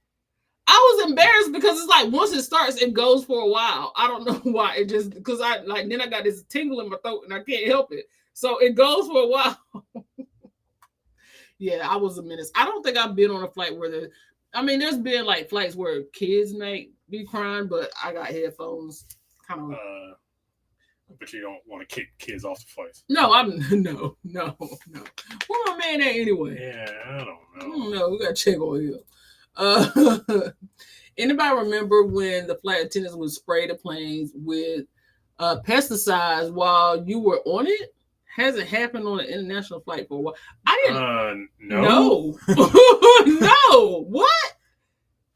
I was embarrassed because it's like once it starts, it goes for a while. I don't know why. It just because then I got this tingle in my throat and I can't help it. So it goes for a while. Yeah, I was a menace. I don't think I've been on a flight where there's been like flights where kids may be crying, but I got headphones. Kind of. But you don't want to kick kids off the flights. No, no. Where my man at anyway? Yeah, I don't know. I don't know. We got to check on him. Anybody remember when the flight attendants would spray the planes with pesticides while you were on it? Hasn't happened on an international flight for a while. I didn't. No. No. What?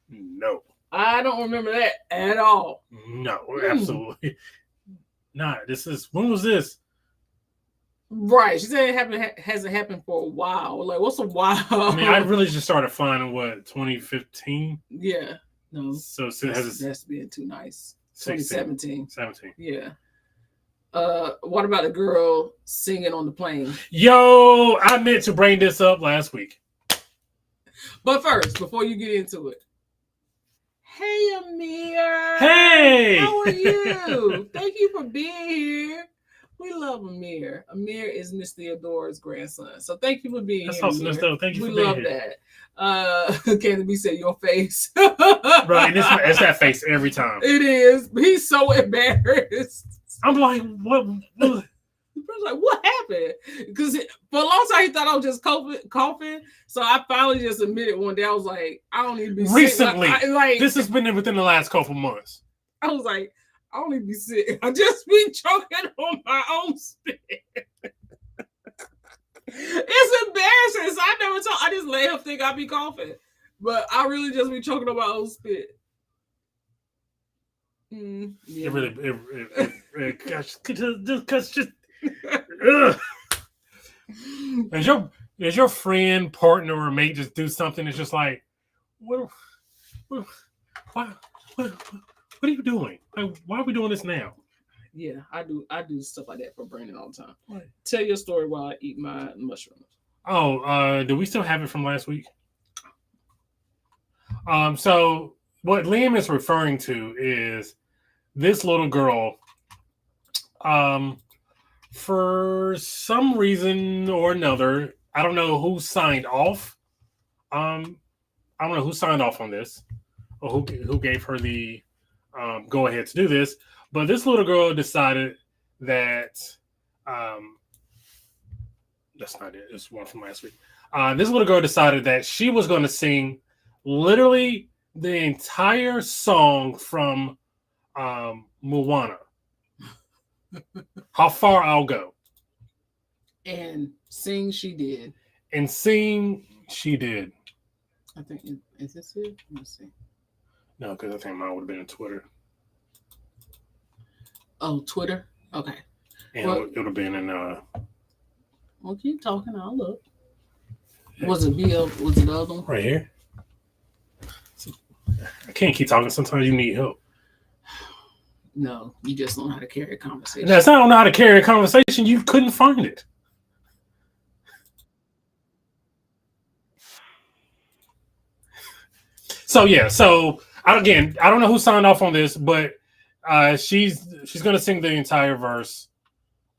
No. I don't remember that at all. No, absolutely not. When was this? Right. She said it hasn't happened for a while. Like, what's a while? I mean, I really just started flying in 2015? Yeah. No. So that's being too nice. 2017. 17. Yeah. What about the girl singing on the plane? Yo, I meant to bring this up last week. But first, before you get into it, hey Amir. Hey. How are you? Thank you for being here. We love Amir. Amir is Miss Theodora's grandson. So thank you for being That's here. awesome. Amir. Thank you for being here. We love that. Can't be said your face. Right, and it's that face every time. It is. He's so embarrassed. I'm like, what? Like, what happened? Because for a long time he thought I was just coughing. So I finally just admitted one day. I was like, I don't need to be recently. Sick. This has been within the last couple months. I was like, I don't need to be sick. I just be choking on my own spit. It's embarrassing. So I never talk. I just let him think I be coughing, but I really just be choking on my own spit. Yeah. It really, gosh, just. Does your friend, partner, or mate just do something that's just like, what are you doing? Like, why are we doing this now? Yeah, I do stuff like that for Brandon all the time. What? Tell your story while I eat my mushrooms. Oh, do we still have it from last week? So what Liam is referring to is this little girl, for some reason or another, I don't know who signed off. I don't know who signed off on this or who gave her the go ahead to do this. But this little girl decided that that's not it. It's one from last week. This little girl decided that she was going to sing literally the entire song from Moana. How Far I'll Go. And sing she did. And sing she did. I think, is this it? Let me see. No, because I think mine would have been on Twitter. Oh, Twitter? Okay. And it would have been in... Well, keep talking. I'll look. Was it the other one? Right here. I can't keep talking. Sometimes you need help. No, you just don't know how to carry a conversation. That's not know how to carry a conversation. You couldn't find it. So yeah. So again, I don't know who signed off on this, but she's gonna sing the entire verse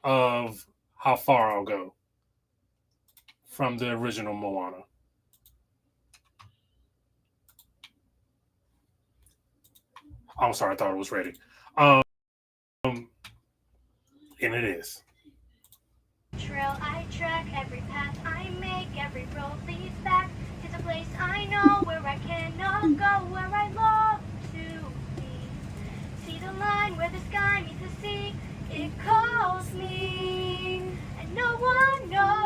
of How Far I'll Go from the original Moana. I'm sorry, I thought it was ready. And it is. Trail I track, every path I make, every road leads back to the place I know where I cannot go, where I love to be. See the line where the sky meets the sea, it calls me, and no one knows.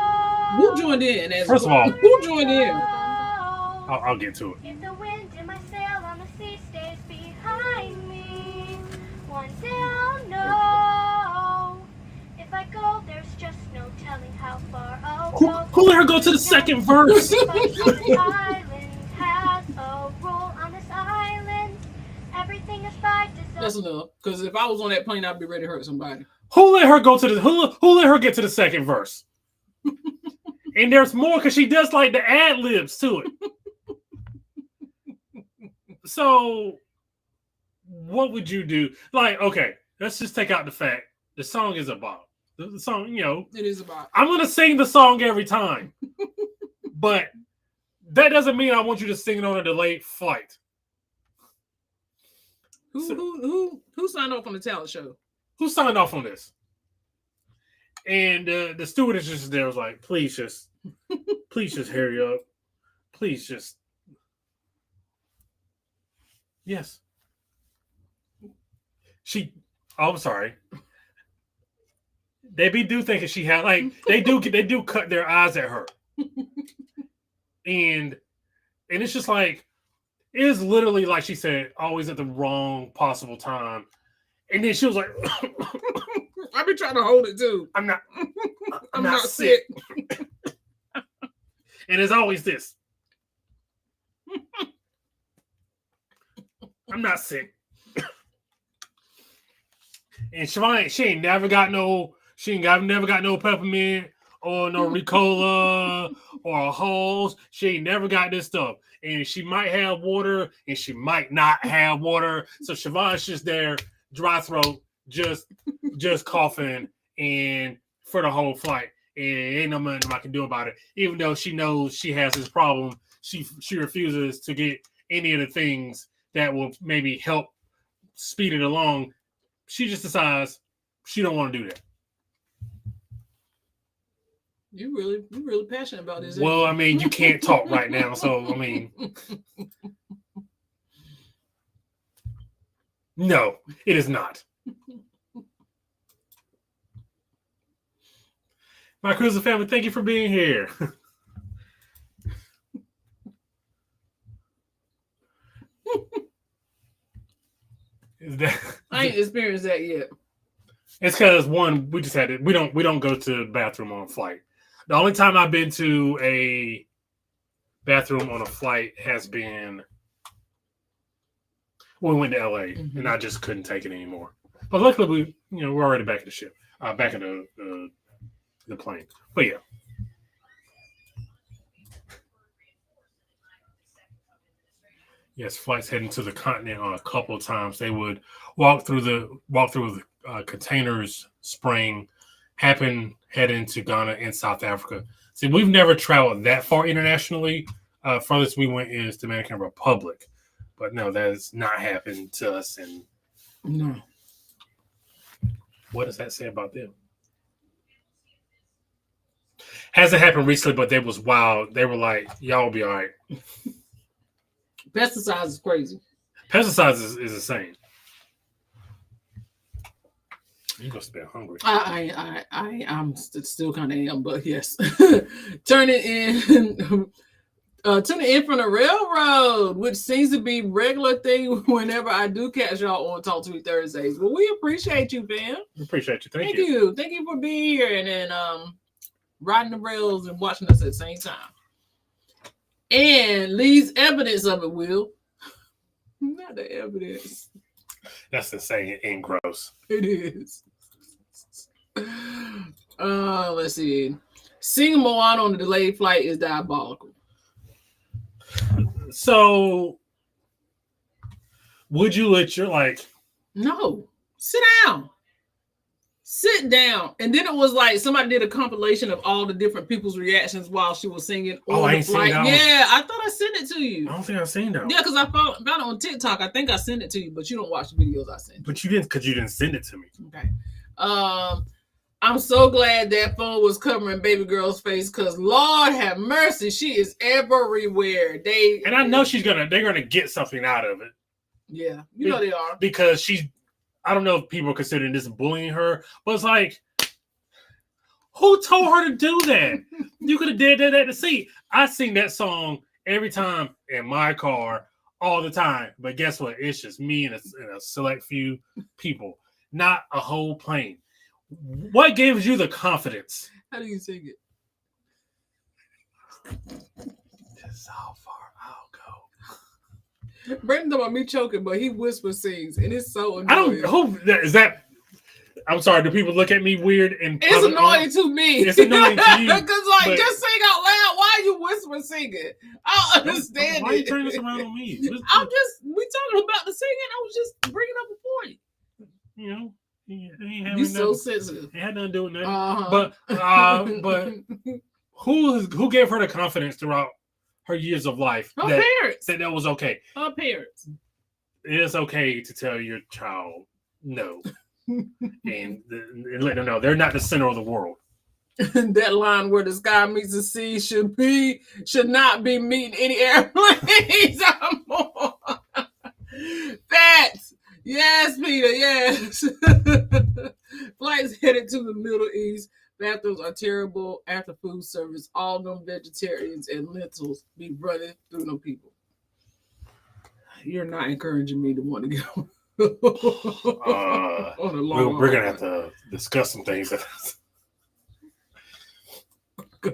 Who joined in? First of all, who joined in? I'll get to it. If the wind in my sail on the sea stays behind me, one day I'll know. If I go, there's just no telling how far I'll go. Who let her go to the second verse? This island has a rule on this island. Everything is by design. That's enough. Because if I was on that plane, I'd be ready to hurt somebody. Who let her go to the who let her get to the second verse? And there's more because she does like the ad libs to it. So what would you do? Like, okay, let's just take out the fact the song is about. The song, you know. It is about. I'm gonna sing the song every time. But that doesn't mean I want you to sing it on a delayed flight. Who signed off on the talent show? Who signed off on this? And the stewardess just there was like, please just hurry up. Please just. Yes. I'm sorry. They do thinking she had like they do cut their eyes at her. And it's just like it is literally like she said, always at the wrong possible time. And then she was like, I've been trying to hold it too. I'm not sick. And it's always this. I'm not sick. And Siobhan, she ain't never got no peppermint or no Ricola or a hose. She ain't never got this stuff. And she might have water and she might not have water. So Siobhan's just there, dry throat, just coughing and for the whole flight. And ain't nothing I can do about it. Even though she knows she has this problem, she refuses to get any of the things that will maybe help speed it along. She just decides she don't want to do that. You really passionate about this. Well, I mean, you can't talk right now, so I mean, no, it is not. My cruiser family, thank you for being here. I ain't experienced that yet. It's because one, we just had it. We don't go to the bathroom on a flight. The only time I've been to a bathroom on a flight has been when we went to LA, and I just couldn't take it anymore. But luckily, we're already back at the ship, back at the plane. But yeah. Yes, flights heading to the continent a couple of times. They would walk through the containers, spraying, heading to Ghana and South Africa. See, we've never traveled that far internationally. Furthest we went is Dominican Republic, but no, that has not happened to us. And no, what does that say about them? Hasn't happened recently, but they was wild. They were like, "Y'all will be all right." Pesticides is crazy. Pesticides is insane. You must be hungry. I'm still kind of am, but yes. Tuning in from the railroad, which seems to be regular thing whenever I do catch y'all on Talk to Me Thursdays. Well, we appreciate you, fam. We appreciate you. Thank you. Thank you for being here and then riding the rails and watching us at the same time. And leaves evidence of it, Will. Not the evidence. That's insane and gross. It is. Let's see. Seeing Moana on the delayed flight is diabolical. So, would you let your No. Sit down. Sit down. And then it was like somebody did a compilation of all the different people's reactions while she was singing. I ain't seen that one. Yeah, I thought I sent it to you. I don't think I've seen that one. Yeah, because I found it on TikTok. I think I sent it to you, but you don't watch the videos I sent. But you didn't, because you didn't send it to me. Okay. I'm so glad that phone was covering baby girl's face, because Lord have mercy, she is everywhere. And I know they're gonna get something out of it. Yeah, you know they are. Because I don't know if people are considering this bullying her, but it's like, who told her to do that? You could have did that to see. I sing that song every time in my car all the time. But guess what? It's just me and a select few people, not a whole plane. What gives you the confidence? How do you sing it? This is how far I'll go. Brandon talking about me choking, but he whisper sings, and it's so annoying. I don't. Who is that? I'm sorry. Do people look at me weird? And it's annoying to me. It's annoying to you. Because just sing out loud. Why are you whispering singing? I don't understand. Why are you turning this around on me? We talking about the singing. I was just bringing up a point. You know. You so sensitive. It had nothing to do with that. But who gave her the confidence throughout her years of life? Her parents. That was okay. Her parents. It is okay to tell your child no, and let them know they're not the center of the world. That line where the sky meets the sea should not be meeting any airplanes. Facts. Yes, Peter, yes. Flights headed to the Middle East. Bathrooms are terrible after food service. All them vegetarians and lentils be running through them people. You're not encouraging me to want to go. We're going to have to discuss some things.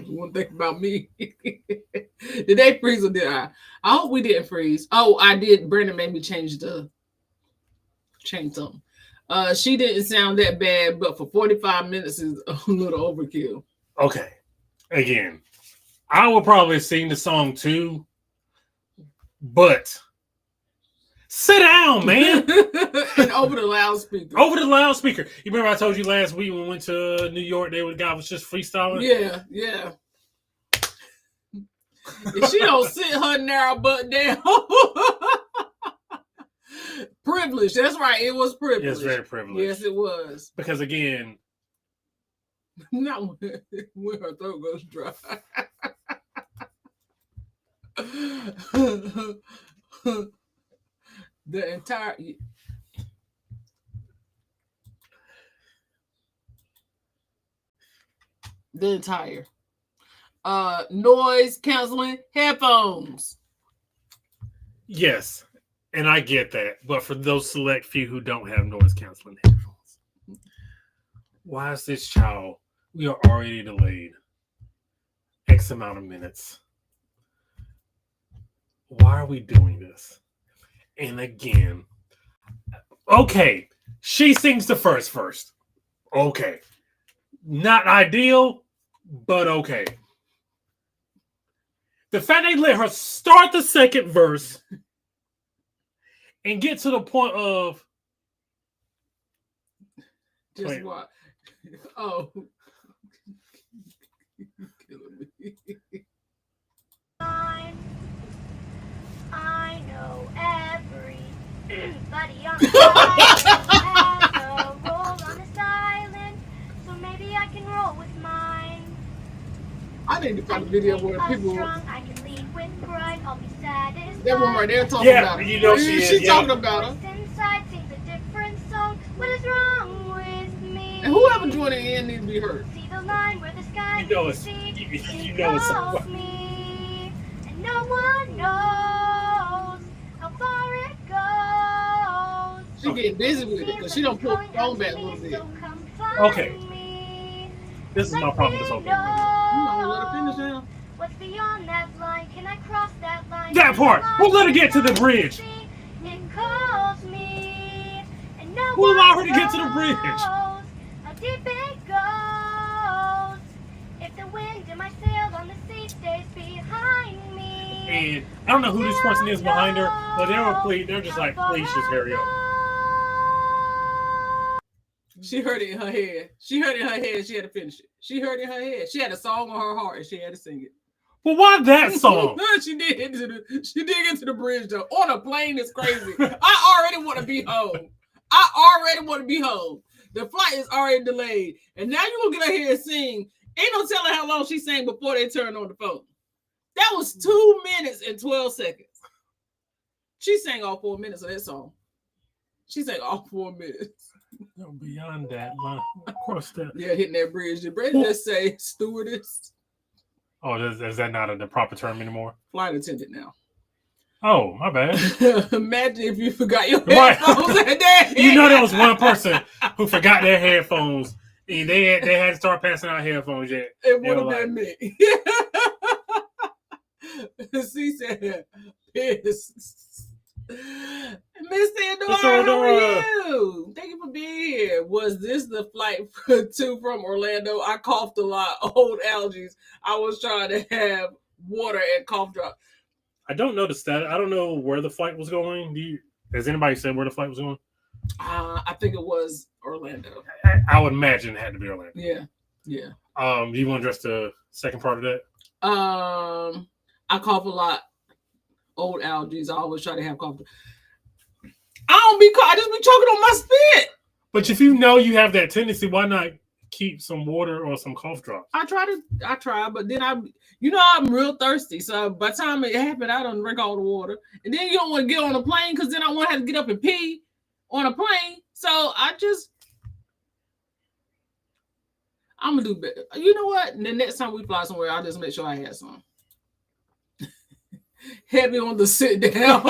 One thing about me. Did they freeze or did I? I hope we didn't freeze. Oh, I did. Brandon made me change something. She didn't sound that bad, but for 45 minutes is a little overkill. Okay. Again, I will probably sing the song too, but sit down, man. And over the loudspeaker. Over the loudspeaker. You remember I told you last week when we went to New York, the guy was just freestyling? Yeah. If she don't sit her narrow butt down. Privilege. That's right. It was privilege. It's very privileged. Yes, it was. Because again, not when her throat goes dry. The entire noise canceling headphones. Yes. And I get that, but for those select few who don't have noise canceling headphones, why is this child? We are already delayed X amount of minutes. Why are we doing this? And again, okay, she sings the first. Okay, not ideal, but okay. The fact they let her start the second verse. And get to the point of just what? Oh, killing me. I know everybody on the island has a role on this island, so maybe I can roll with mine. I need to find a video where people. Strong, I can lead with pride. I'll be satisfied. That one right there talking about it. You know she talking about her. Inside sings a different song. What is wrong with me? And whoever joined the end needs to be heard. See the line where the sky You know meets the it's- sea. you It know it's- calls me, and no one knows how far it goes. She getting busy with it because she don't pull the phone back a little bit. Okay. This is my problem this whole thing. You want to let her finish now? What's beyond that line? Can I cross that line? That part. Who let her get to the bridge? It calls me, and no Who one allowed her to get to the bridge? knows how deep it goes. If the wind in my sails on the sea stays behind me. And I don't know who this person is behind her, but they're just like, please just hurry up. She heard it in her head. She heard it in her head. She had to finish it. She heard it in her head. She had a song on her heart and she had to sing it. Well, why that song? She did get to the bridge though. On a plane is crazy. I already want to be home. The flight is already delayed. And now you gonna get her here and sing. Ain't no telling how long she sang before they turned on the phone. That was 2 minutes and 12 seconds. She sang all 4 minutes of that song. She sang all 4 minutes. No, beyond that line. Of course that. Yeah, hitting that bridge. The bridge just say stewardess. Oh, is that not the proper term anymore? Flight attendant now. Oh, my bad. Imagine if you forgot your headphones at that. You know there was one person who forgot their headphones and they had to start passing out headphones yet. It would have been me. She said, pissed. Miss Theodora, how are you? Thank you for being here. Was this the flight to from Orlando? I coughed a lot. Old allergies. I was trying to have water and cough drop. I don't know the status. I don't know where the flight was going. Has anybody said where the flight was going? I think it was Orlando. I would imagine it had to be Orlando. Yeah. Do you want to address the second part of that? I cough a lot. Old allergies. I always try to have cough. I just be choking on my spit. But if you know you have that tendency, why not keep some water or some cough drops? I try, but then I'm real thirsty. So by the time it happened, I don't drink all the water. And then you don't want to get on a plane because then I want to have to get up and pee on a plane. So I'm gonna do better. You know what? The next time we fly somewhere, I'll just make sure I have some. Heavy on the sit down.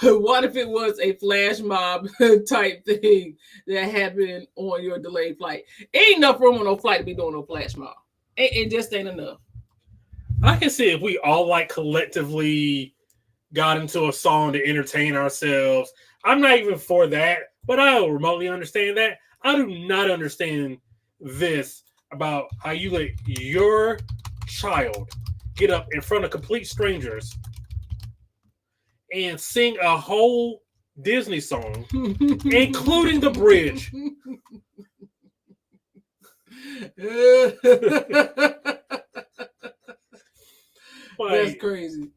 What if it was a flash mob type thing that happened on your delayed flight? Ain't enough room on no flight to be doing no flash mob. It just ain't enough. I can see if we all collectively got into a song to entertain ourselves. I'm not even for that, but I remotely understand that. I do not understand this about how you let your child get up in front of complete strangers and sing a whole Disney song, including the bridge. That's crazy.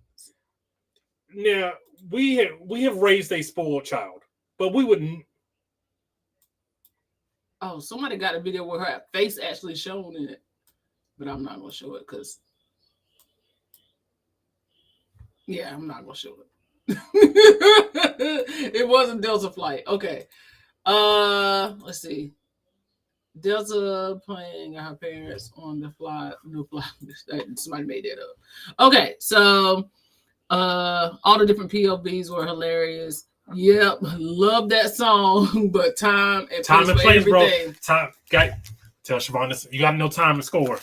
Now we have raised a spoiled child, but we wouldn't. Oh, somebody got a video where her face actually shown in it, but I'm not gonna show it because. Yeah, I'm not gonna show it. It wasn't Delta flight. Okay. Let's see. Delta playing her parents on the fly. No fly. Somebody made that up. Okay, so all the different POVs were hilarious. Yep, love that song, but time and place, bro. Tell Siobhan this. You got to know time and score.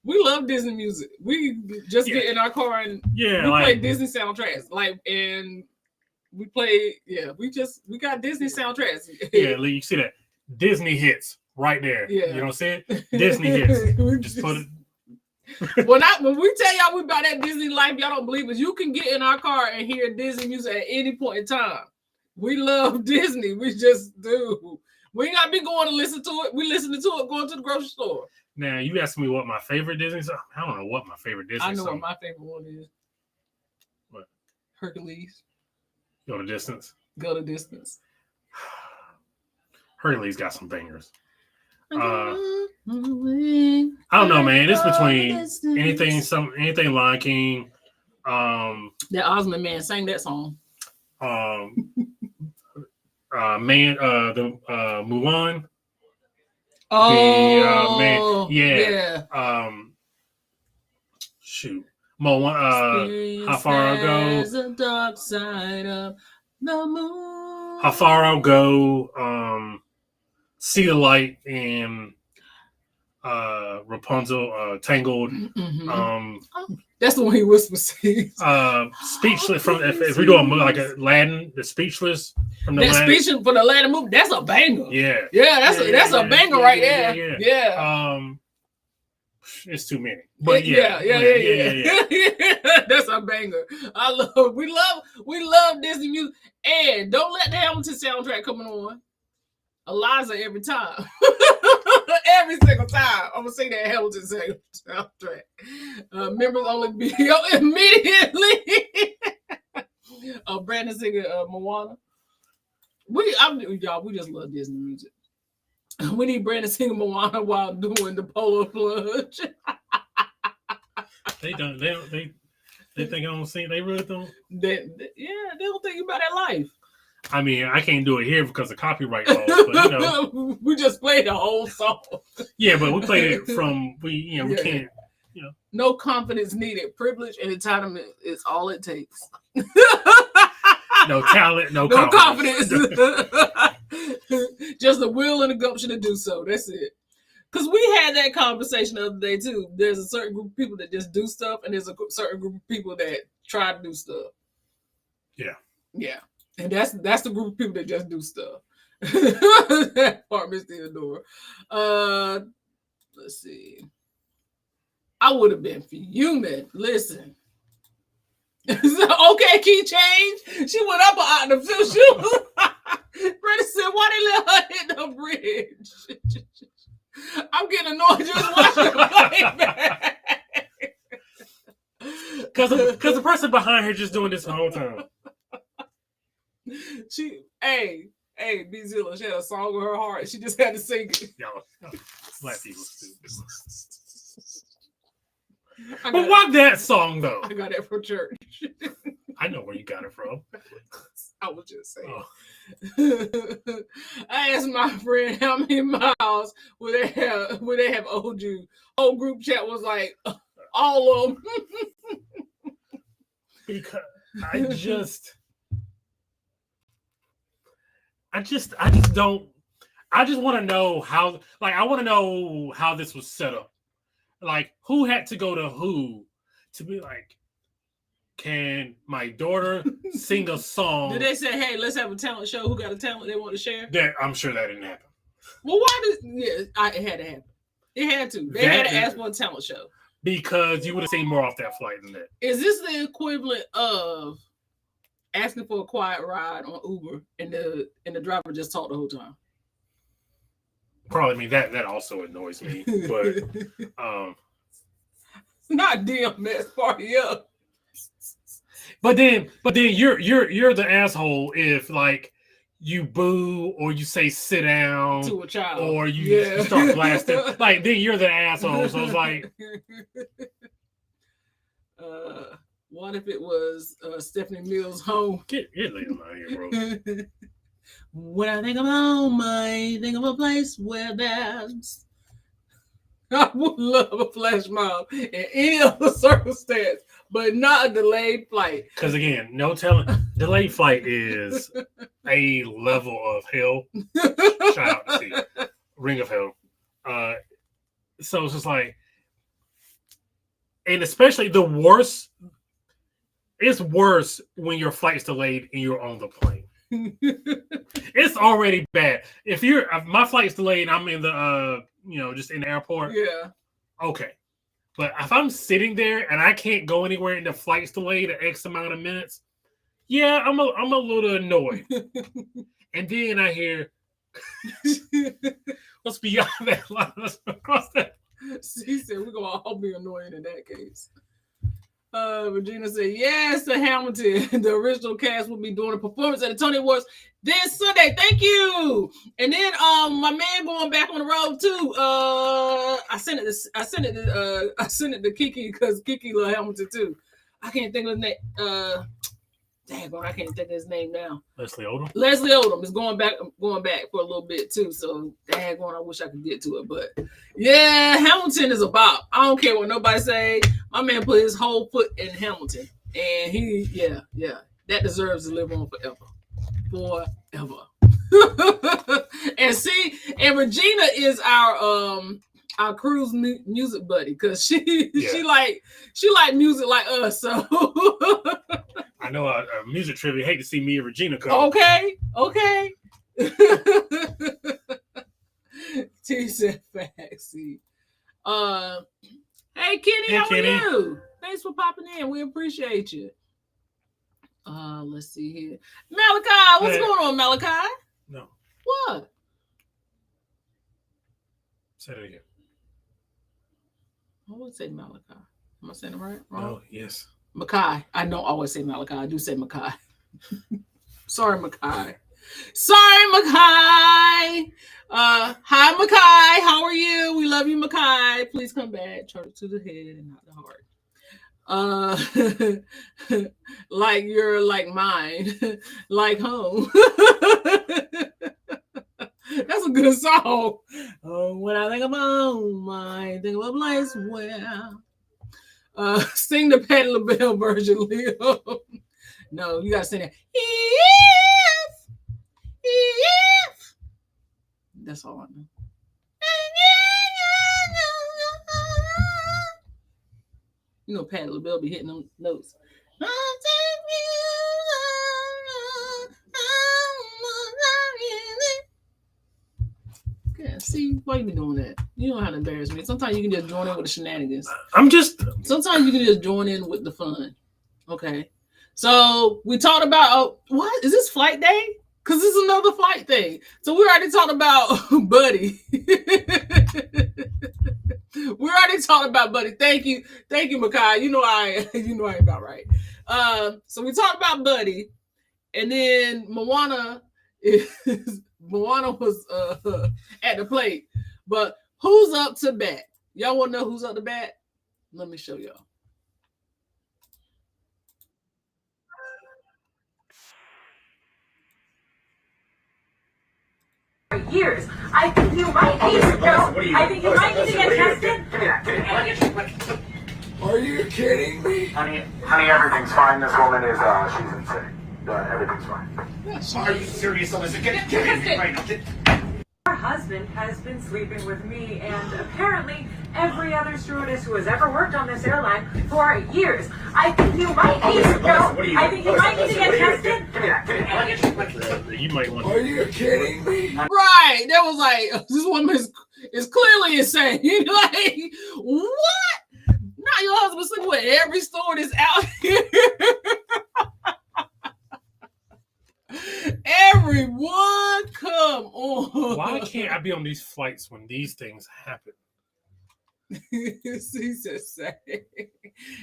We love Disney music. We just get in our car and we play Disney soundtracks. And we play, we got Disney soundtracks. Yeah, you see that Disney hits right there. Yeah. You know what I'm saying? Disney hits. Just put it. When we tell y'all we about that Disney life, y'all don't believe us. You can get in our car and hear Disney music at any point in time. We love Disney. We just do. We ain't got to be going to listen to it. We listening to it going to the grocery store. Now, you asked me what my favorite Disney song. I don't know what my favorite Disney song. I know what my favorite one is. What? Hercules. Go the distance. Hercules got some bangers. I don't know, man. It's between anything Lion King. That Osmond man sang that song. Mulan. Oh, man, yeah. Shoot. How Far I'll Go. The dark side of the moon. How Far I'll Go. See the Light and Rapunzel, Tangled. Mm-hmm. That's the one he whispers. Speechless from if we do a movie like Aladdin, the Speechless from the Speechless for the Aladdin movie. That's a banger. Yeah, that's a banger right there. Yeah. It's too many. But yeah. That's a banger. We love Disney music. And don't let the Hamilton soundtrack coming on. Eliza every time. Every single time. I'm gonna sing that Hamilton soundtrack. Members only be immediately. Brandon singing Moana. We just love Disney music. We need Brandon singing Moana while doing the polo plunge. They think I don't sing. They really don't. They don't think about that life. I mean, I can't do it here because of copyright laws, but we just played the whole song. Yeah, but we played it from we can't. No confidence needed. Privilege and entitlement is all it takes. No talent, no confidence. Just the will and the gumption to do so. That's it. Because we had that conversation the other day too. There's a certain group of people that just do stuff, and there's a certain group of people that try to do stuff. Yeah. And that's the group of people that just do stuff. That part, Miss Theodore. Let's see. I would have been fuming. Listen. Okay, key change. She went up an octave too. She was Brenda said, why they let her hit the bridge? I'm getting annoyed just watching the playback. Because the person behind her just doing this the whole time. Hey, B Zilla, she had a song with her heart. She just had to sing it. Yo, black people stupid. But why that song though? I got that from church. I know where you got it from. I was just saying. I asked my friend how many miles would they have owed you. Whole group chat was like, all of them. Because I just want to know how. Like, I want to know how this was set up. Like, who had to go to who to be like, can my daughter sing a song? Did they say, hey, let's have a talent show? Who got a talent they want to share? I'm sure that didn't happen. Well, it had to happen. It had to. They had to ask for a talent show. Because you would have seen more off that flight than that. Is this the equivalent of asking for a quiet ride on Uber and the driver just talked the whole time? Probably. I mean, that also annoys me. But not DMS party up. But then you're the asshole if like you boo or you say sit down to a child or you start blasting. Like, then you're the asshole. So it's like, what if it was Stephanie Mills' home? Get Liam out of here, bro. When I think of home, I think of a place where there's. I would love a flash mob in any other circumstance, but not a delayed flight. Because again, no telling, delayed flight is a level of hell. Shout out to see Ring of Hell. So it's just like, and especially the worst. It's worse when your flight's delayed and you're on the plane. It's already bad. If my flight's delayed and I'm in the just in the airport. Yeah. Okay. But if I'm sitting there and I can't go anywhere and the flight's delayed an X amount of minutes, yeah, I'm a little annoyed. And then I hear what's beyond that line? Let's cross that. She said we're gonna all be annoying in that case. Regina said, yes, the Hamilton. The original cast will be doing a performance at the Tony Awards this Sunday. Thank you. And then my man going back on the road too. I sent it to Kiki because Kiki love Hamilton too. I can't think of his name. Dang, I can't think of his name now. Leslie Odom. Leslie Odom is going back for a little bit too. So dang, I wish I could get to it, but yeah, Hamilton is a bop. I don't care what nobody say. My man put his whole foot in Hamilton, and that deserves to live on forever. And Regina is our cruise music buddy because she like music like us. So I know a music trivia. Hate to see me and Regina come. Okay. T said facts. Hey Kenny, Hey, how Kenny. are you? Thanks for popping in. We appreciate you. Let's see here. Malachi, what's Hey. going on, Malachi? No. What? Say it again. I would say Malachi. Am I saying it right? Wrong? No. Yes. Makai. I don't always say Malachi. I do say Makai. Sorry, Makai. Sorry, Makai. Hi, Makai. How are you? We love you, Makai. Please come back. Charge to the head and not the heart. Like you're like mine, like home. That's a good song. Oh, when I think of home, I think of a place where. Sing the Patti LaBelle version, Leo. No, you gotta sing that. If. That's all I know. You know, Patti LaBelle be hitting them notes. Yeah, see, why you be doing that? You don't have to embarrass me. Sometimes you can just join in with the shenanigans. Sometimes you can just join in with the fun. Okay. So we talked about what is this flight day? Because this is another flight thing. So we already talked about Buddy. We already talked about Buddy. Thank you, Makai. You know I ain't about right. So we talked about Buddy, and then Moana was at the plate. But who's up to bat? Y'all want to know who's up to bat? Let me show y'all. Years. I think you might need to go. I think you might need to get tested. Are you kidding me? Honey, everything's fine. This woman is, she's insane. Everything's fine. Are you serious, Alyssa? Get me right now. Her husband has been sleeping with me and apparently every other stewardess who has ever worked on this airline for years. I think you might need to go. I think you might need to get tested. You might want. Are you kidding me? Right. That was like, this woman is clearly insane. You're like, what? Now your husband's sleeping with every stewardess out here. Everyone, come on. Why can't I be on these flights when these things happen? She just say,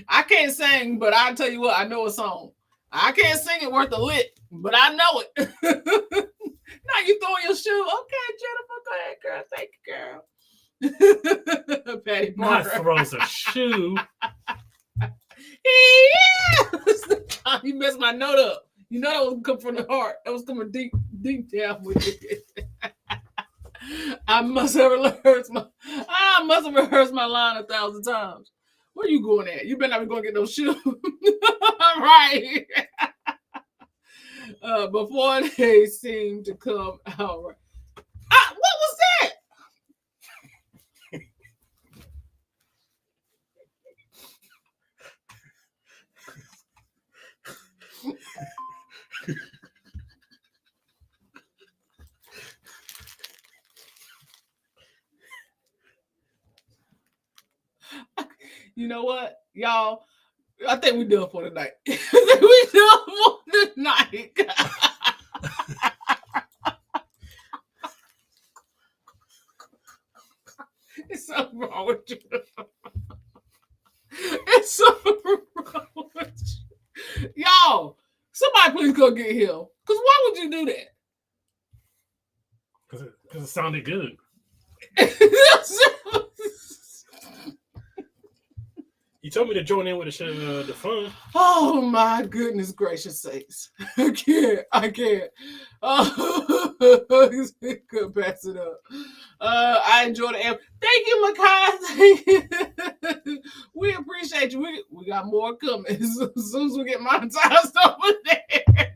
I can't sing, but I'll tell you what, I know a song. I can't sing it worth a lick, but I know it. Now you throwing your shoe. Okay, Jennifer, go ahead, girl. Thank you, girl. Patty Not Parker. throws a shoe. Yeah. You messed my note up. You know that was coming from the heart. That was coming deep down with it. I must have rehearsed my line 1,000 times. Where you going at? You better not be going to get those shoes. Right. Before they seem to come out right. What was that? You know what, y'all? I think we're done for tonight. It's something wrong with you. It's something wrong with you. Y'all, somebody please go get him. Because why would you do that? Because it sounded good. You told me to join in with the fun. Oh my goodness gracious sakes. I can't. Oh, could pass it up. I enjoy the app. Thank you, Makai. We appreciate you. We got more coming as soon as we get monetized over there.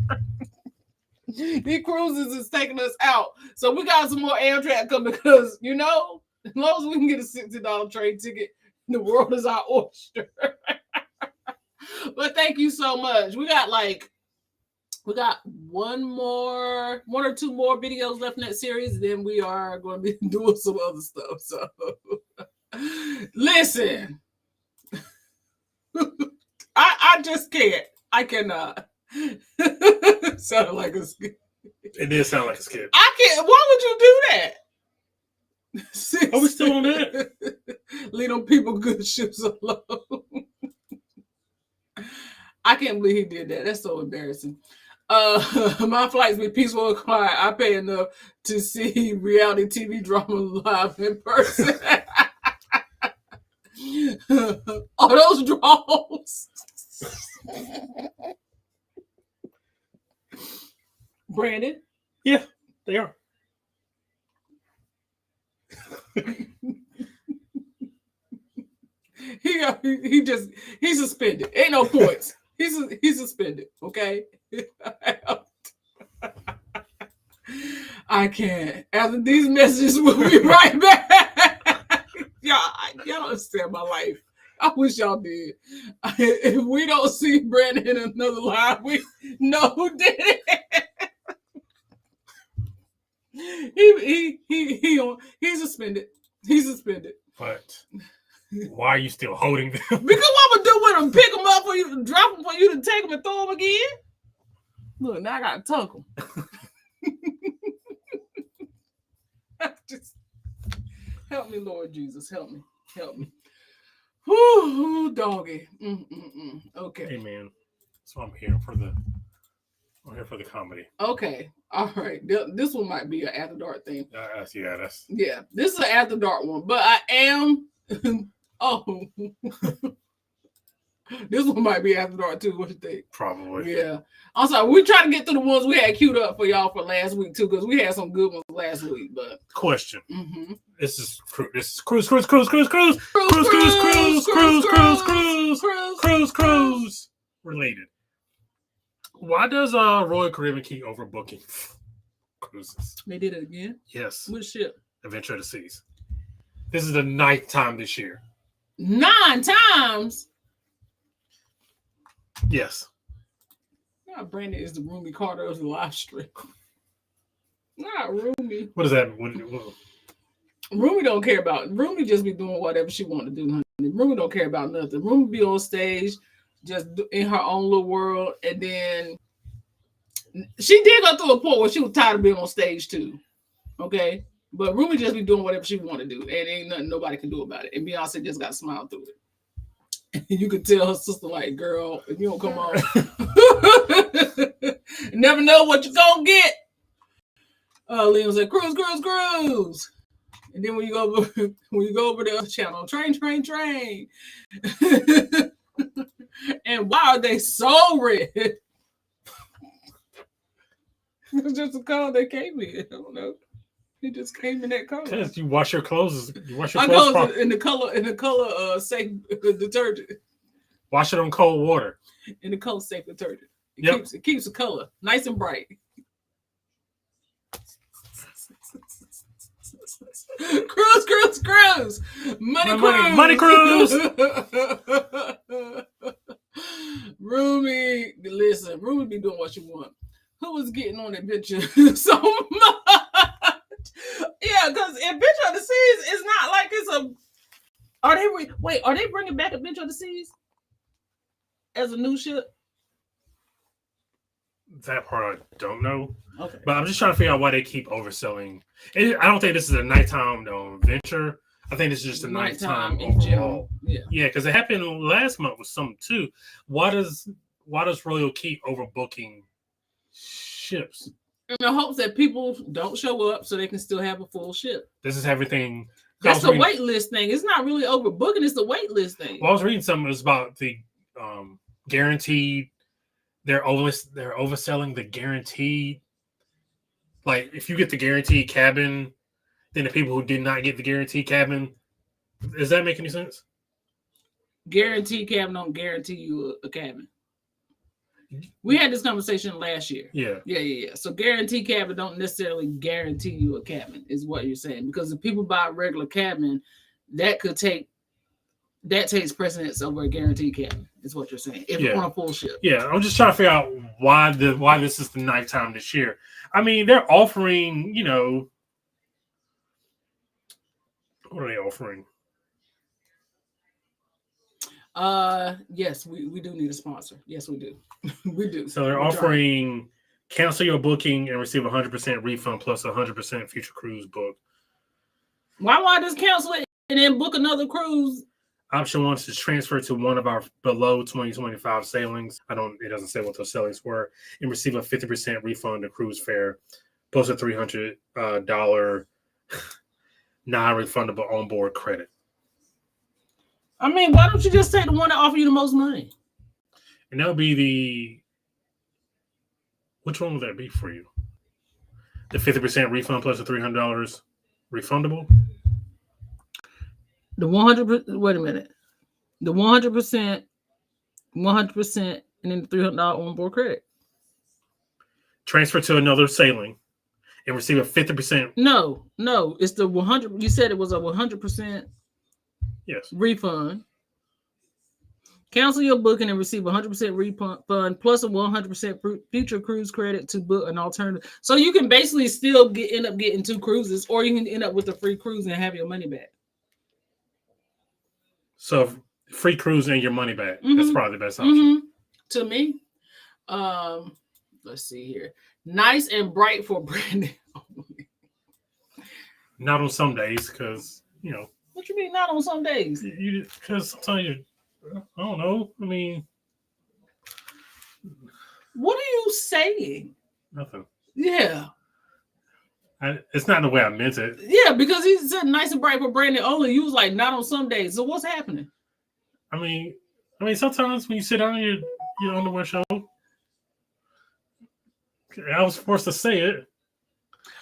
These cruises is taking us out. So we got some more Amtrak coming because, as long as we can get a $60 train ticket, the world is our oyster. But thank you so much. We got one or two more videos left in that series. Then we are going to be doing some other stuff. So Listen, I just can't. I cannot. Sounded like a skit. It did sound like a skit. I can't. Why would you do that? Are we still on that? Leave them people good ships alone. I can't believe he did that. That's so embarrassing. My flights be peaceful and quiet. I pay enough to see reality TV drama live in person. Are those draws? Brandon? Yeah, they are. He's suspended. Ain't no points. He's suspended. Okay. I can't. After these messages, we'll be right back. y'all don't understand my life. I wish y'all did. If we don't see Brandon in another live, we know who did it. He's suspended. He's suspended. But why are you still holding them? Because what I'm gonna do with them? Pick them up for you, drop them for you to take them and throw them again. Look, now I gotta tuck them. Just help me, Lord Jesus. Help me. Whoo, doggy. Okay. Hey man, so I'm here for the comedy. Okay. All right. This one might be an after dark thing. Yeah, This is an after dark one, but I am. Oh, this one might be after dark too. What you think? Probably. Yeah. I'm sorry. We're trying to get through the ones we had queued up for y'all for last week too, because we had some good ones last week. But question. Mm-hmm. This is cruise related. Why does Royal Caribbean keep overbooking cruises? They did it again. Yes. Which ship? Adventure of the Seas. This is the 9th time this year. 9 times. Yes. Now Brandon is the Roomy Carter of the live stream. Not Roomy. What is that? Roomy don't care about. Roomy just be doing whatever she want to do. Honey. Roomy don't care about nothing. Roomy be on stage, just in her own little world, and then she did go through a point where she was tired of being on stage too. Okay, but Roomy just be doing whatever she want to do, and ain't nothing nobody can do about it. And Beyonce just got to smile through it. And you can tell her sister like, "Girl, if you don't come on, you never know what you're gonna get." Liam said, "Cruise." And then when you go over the other channel, train. And why are they so red? It's just the color they came in. I don't know. It just came in that color. Because you wash your clothes. My clothes in the color safe detergent. Wash it on cold water. In the color safe detergent. It keeps the color nice and bright. Cruise. Money cruise. Roomy, listen, Roomy be doing what she want. Who was getting on adventure so much? Yeah, because Adventure of the Seas is not like it's a. Are they bringing back Adventure of the Seas as a new ship? That part I don't know. Okay. But I'm just trying to figure out why they keep overselling. I don't think this is a nighttime venture. I think this is just a nighttime overall. Yeah, because it happened last month with something too. Why does Royal keep overbooking ships? In the hopes that people don't show up so they can still have a full ship. This is everything. That's the wait list thing. It's not really overbooking. It's the wait list thing. Well, I was reading something. It was about the guaranteed. They're overselling the guaranteed. Like, if you get the guaranteed cabin, then the people who did not get the guaranteed cabin, does that make any sense? Guaranteed cabin don't guarantee you a cabin. We had this conversation last year. Yeah. So guaranteed cabin don't necessarily guarantee you a cabin, is what you're saying. Because if people buy a regular cabin, that takes precedence over a guaranteed cabin, is what you're saying. If you're on a full ship. Yeah, I'm just trying to figure out why this is the nighttime this year. I mean, they're offering, what are they offering? Yes, we do need a sponsor. Yes, we do. We do. So they're offering cancel your booking and receive 100% refund plus 100% future cruise book. Why don't I just cancel it and then book another cruise? Option 1 is transfer to one of our below 2025 sailings. It doesn't say what those sailings were, and receive a 50% refund of cruise fare plus a $300 non-refundable onboard credit. I mean, why don't you just take the one that offer you the most money? And that'll be which one would that be for you? The 50% refund plus the $300 refundable? The 100%, wait a minute. The 100%, and then the $300 onboard credit. Transfer to another sailing and receive a 50%. No, it's the 100. You said it was a 100% refund. Cancel your booking and receive 100% refund plus a 100% future cruise credit to book an alternative. So you can basically still end up getting 2 cruises, or you can end up with a free cruise and have your money back. So free cruise and your money back. Mm-hmm. That's probably the best option. Mm-hmm. To me. Let's see here. Nice and bright for Brandon. Not on some days, because What you mean not on some days? Because sometimes I don't know. I mean, what are you saying? Nothing. Yeah. It's not the way I meant it. Yeah, because he said nice and bright for Brandon only. You was like, not on some days. So what's happening? I mean, sometimes when you sit down in your underwear show, I was forced to say it.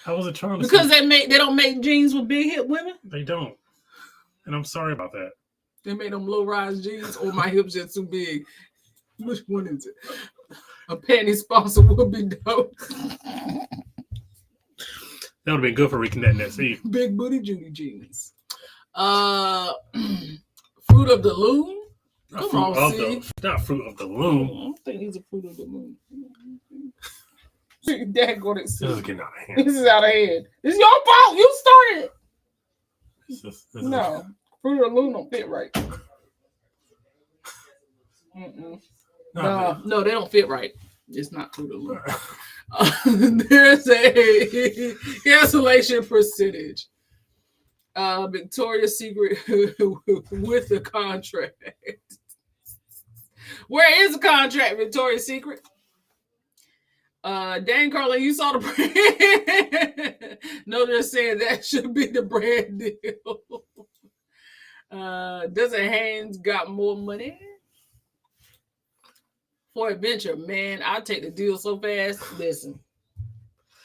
I wasn't trying to. Because they don't make jeans with big hip women. They don't, and I'm sorry about that. They made them low rise jeans, or my hips are too big. Which one is it? A panty sponsor would be dope. That would have been good for reconnecting that seed. Big booty Judy jeans. Fruit of the Loom. Not fruit of the Loom. I don't think these are Fruit of the Loom. Dad got it. This is getting out of hand. This is out of hand. It's your fault. You started it. No. Fruit of the Loom don't fit right. No, they don't fit right. It's not Fruit of the Loom. There's a cancellation percentage. Victoria's Secret with the contract. Where is the contract, Victoria's Secret? Dan Carlin, you saw the brand. No, they're saying that should be the brand deal. Doesn't Haynes got more money? For Adventure, man, I'll take the deal so fast. Listen.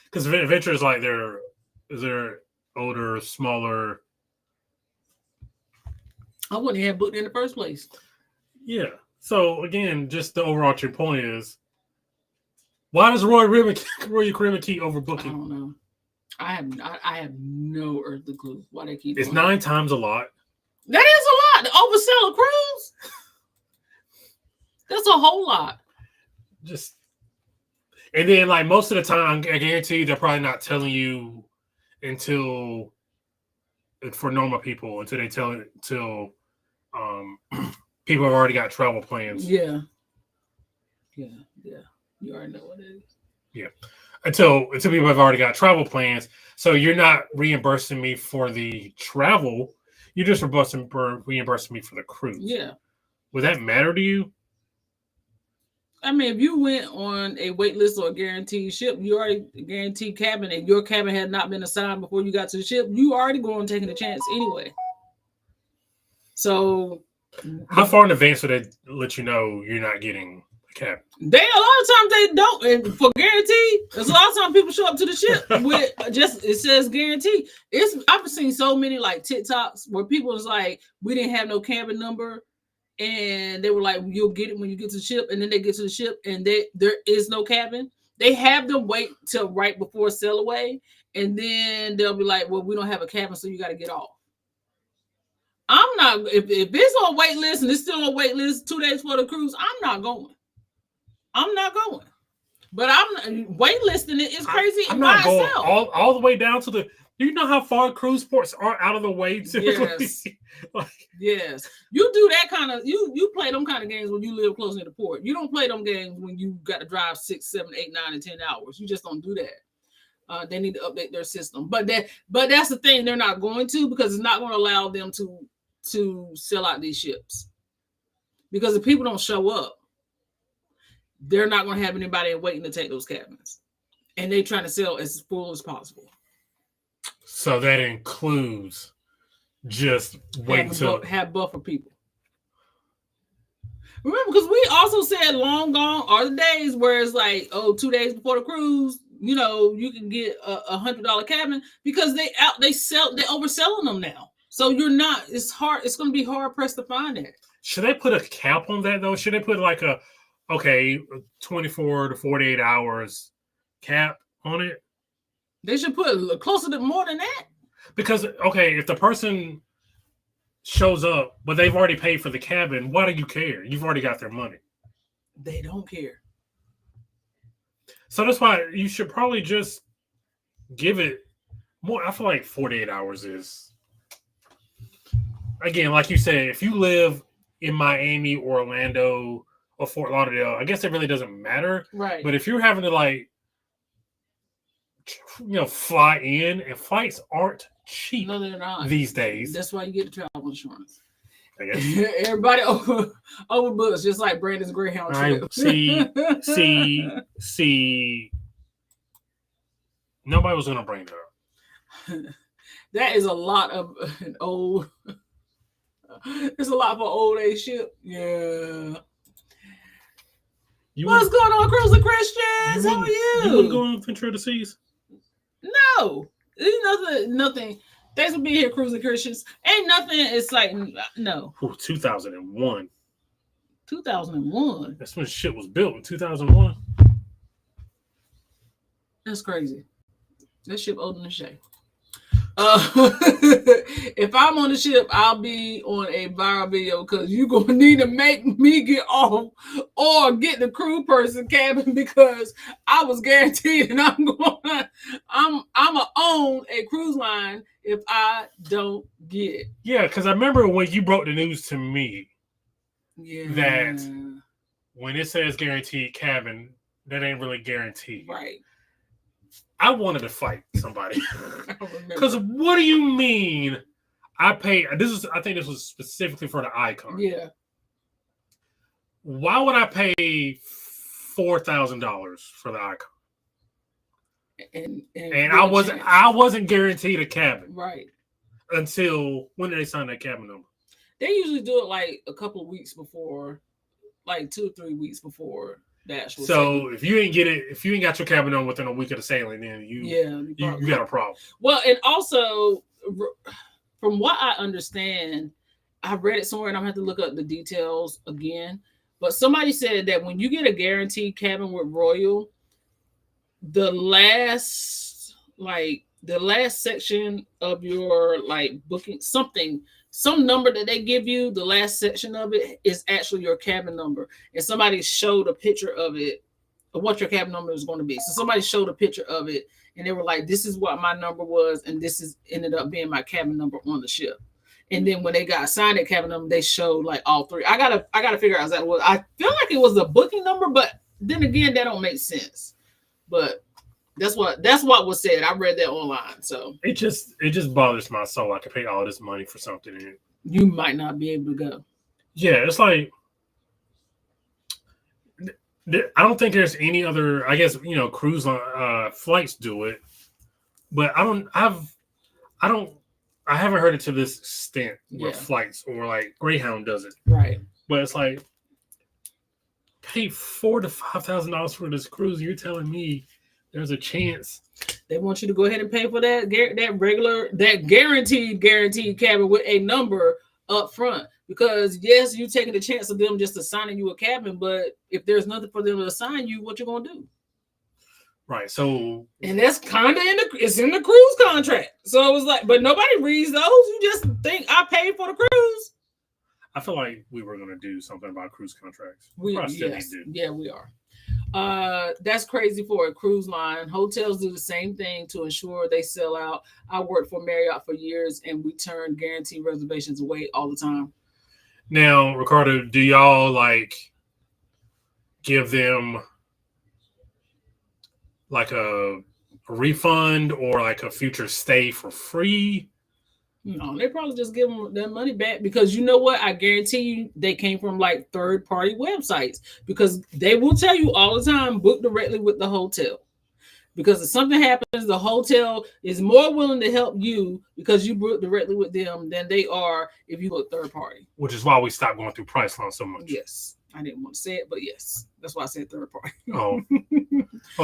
Because Adventure is like they're older, smaller. I wouldn't have booked in the first place. Yeah. So again, just the overarching point is, why does Royal Caribbean keep overbooking? I don't know. I have no earthly clue why they keep. It's 9 times a lot. That is a lot to oversell a cruise. That's a whole lot. And then like most of the time, I guarantee they're probably not telling you until for normal people until they tell it until people have already got travel plans. Yeah. You already know what it is. Yeah. Until people have already got travel plans. So you're not reimbursing me for the travel. You're just reimbursing me for the cruise. Yeah. Would that matter to you? I mean, if you went on a wait list or a guaranteed ship, you already guaranteed cabin, and your cabin had not been assigned before you got to the ship, you already going taking a chance anyway. So, how far in advance would they let you know you're not getting a cabin? A lot of times they don't, and for guarantee, there's a lot of times people show up to the ship with just it says guarantee. I've seen so many like TikToks where people was like, we didn't have no cabin number. And they were like, you'll get it when you get to the ship. And then they get to the ship and there is no cabin. They have them wait till right before sail away. And then they'll be like, well, we don't have a cabin, so you got to get off. I'm not, if it's on wait list and it's still on wait list 2 days for the cruise, I'm not going. But I'm wait listing it is crazy. I'm not going all the way down to Do you know how far cruise ports are out of the way? Yes. Like, Yes. You do that kind of you play them kind of games when you live close near the port. You don't play them games when you got to drive 6, 7, 8, 9, and 10 hours. You just don't do that. They need to update their system. But that's the thing, they're not going to, because it's not going to allow them to sell out these ships. Because if people don't show up, they're not going to have anybody waiting to take those cabins. And they're trying to sell as full as possible. So that includes just waiting to have buffer people. Remember, because we also said long gone are the days where it's like, 2 days before the cruise, you can get a $100 cabin, because they overselling them now. So it's hard. It's going to be hard pressed to find that. Should they put a cap on that though? Should they put like 24 to 48 hours cap on it? They should put closer to more than that. Because, if the person shows up, but they've already paid for the cabin, why do you care? You've already got their money. They don't care. So that's why you should probably just give it more. I feel like 48 hours is, again, like you said, if you live in Miami or Orlando or Fort Lauderdale, I guess it really doesn't matter. Right. But if you're having to fly in, and flights aren't cheap. No, they're not these days. That's why you get the travel insurance. I guess. Everybody overbooks, just like Brandon's Greyhound trip. See. Nobody was gonna bring that up. That is a lot of an old. It's a lot for old age ship. Yeah. What's going on, Cruising Christians? How are you? You wouldn't go on Venture the Seas? No, nothing. Thanks for being here, Cruising Christians. Ain't nothing. It's like no. 2001. 2001. That's when shit was built, in 2001. That's crazy. That ship older than Shay. If I'm on the ship, I'll be on a viral video, because you're gonna need to make me get off or get the crew person cabin, because I was guaranteed, and I'm gonna own a cruise line if I don't get it. Yeah, because I remember when you broke the news to me that when it says guaranteed cabin, that ain't really guaranteed. Right. I wanted to fight somebody. Because what do you mean I paid? I think this was specifically for the Icon. Yeah. Why would I pay $4,000 for the Icon? And I wasn't guaranteed a cabin. Right. Until when did they sign that cabin number? They usually do it like a couple of weeks before, like 2 or 3 weeks before. So if you ain't got your cabin on within a week of the sailing, then you got a problem. Well, and also from what I understand, I read it somewhere, and I'm gonna have to look up the details again. But somebody said that when you get a guaranteed cabin with Royal, the last section of your booking, some number that they give you, the last section of it is actually your cabin number. And somebody showed a picture of it, of what your cabin number is going to be. So somebody showed a picture of it, and they were like, this is what my number was, and ended up being my cabin number on the ship. And then when they got assigned that cabin number, they showed all three. I gotta figure out exactly what. I feel like it was the booking number, but then again, that don't make sense. But that's what was said. I read that online. So it just bothers my soul. I could pay all this money for something, and you might not be able to go. Yeah, it's like I don't think there's any other. I guess cruise flights do it, but I haven't heard it to this extent where flights or Greyhound does it. Right. But it's like pay $4,000 to $5,000 for this cruise. You're telling me there's a chance they want you to go ahead and pay for that guaranteed cabin with a number up front, because yes, you're taking the chance of them just assigning you a cabin, but if there's nothing for them to assign you, what you gonna do? Right. So, and that's kind of it's in the cruise contract. So it was like, but nobody reads those. You just think I paid for the cruise. I feel like we were gonna do something about cruise contracts. We probably still need to do. Yeah, we are. That's crazy for a cruise line. Hotels do the same thing to ensure they sell out. I worked for Marriott for years, and we turn guaranteed reservations away all the time. Now, Ricardo, do y'all like give them like a refund or like a future stay for free? No, they probably just give them their money back because you know what? I guarantee you they came from like third party websites because they will tell you all the time book directly with the hotel. Because if something happens, the hotel is more willing to help you because you book directly with them than they are if you book third party. Which is why we stopped going through Priceline so much. Yes. I didn't want to say it, but yes. That's why I said third party. Oh,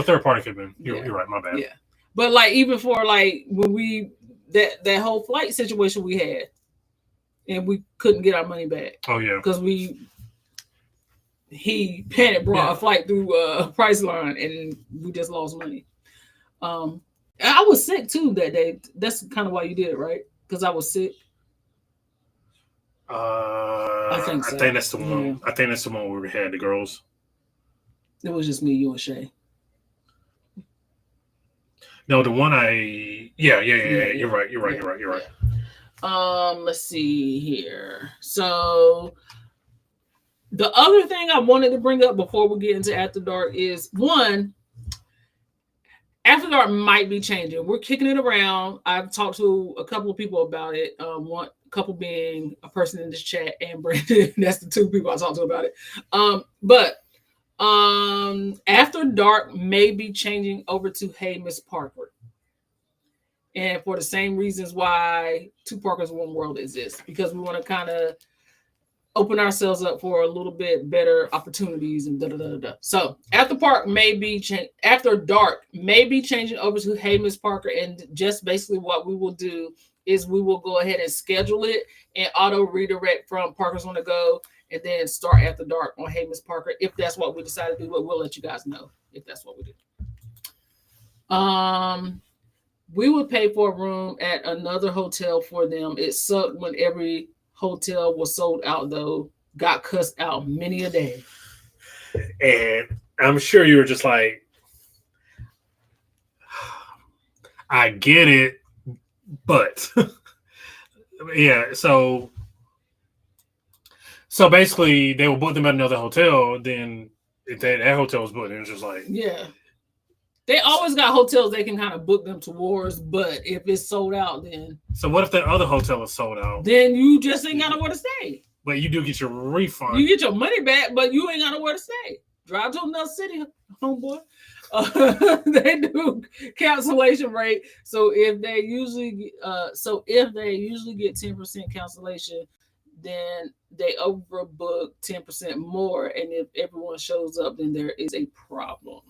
third party could have been. You're right. My bad. Yeah. But like even for like when we that whole flight situation we had and we couldn't get our money back. Oh yeah. Because he panic brought a flight through Priceline and we just lost money. I was sick too that day. That's kind of why you did it, right? Because I was sick. I think so. I think that's the one. Yeah. I think that's the one where we had the girls. It was just me, you, and Shay. No, the one yeah. You're right. Let's see here. So the other thing I wanted to bring up before we get into After Dark is one, After Dark might be changing. We're kicking it around. I've talked to a couple of people about it. One couple being a person in this chat and Brandon. That's the two people I talked to about it. But After Dark may be changing over to Hey Miss Parker. And for the same reasons why Two Parkers, One World exists. Because we want to kind of open ourselves up for a little bit better opportunities and da-da-da-da. So After Dark may be changing over to Hey Miss Parker. And just basically what we will do is we will go ahead and schedule it and auto redirect from Parkers on the Go and then start After Dark on Hey Miss Parker if that's what we decide to do. But we'll let you guys know if that's what we do. We would pay for a room at another hotel for them. It sucked when every hotel was sold out, though. Got cussed out many a day. And I'm sure you were just like, I get it, but yeah. So basically, they will book them at another hotel. Then if that hotel was booked, it was just like, yeah. They always got hotels they can kind of book them towards, but if it's sold out, then... So what if that other hotel is sold out? Then you just ain't got nowhere to stay. But you do get your refund. You get your money back, but you ain't got nowhere to stay. Drive to another city, homeboy. They do cancellation rate. So if they usually get 10% cancellation, then they overbook 10% more. And if everyone shows up, then there is a problem.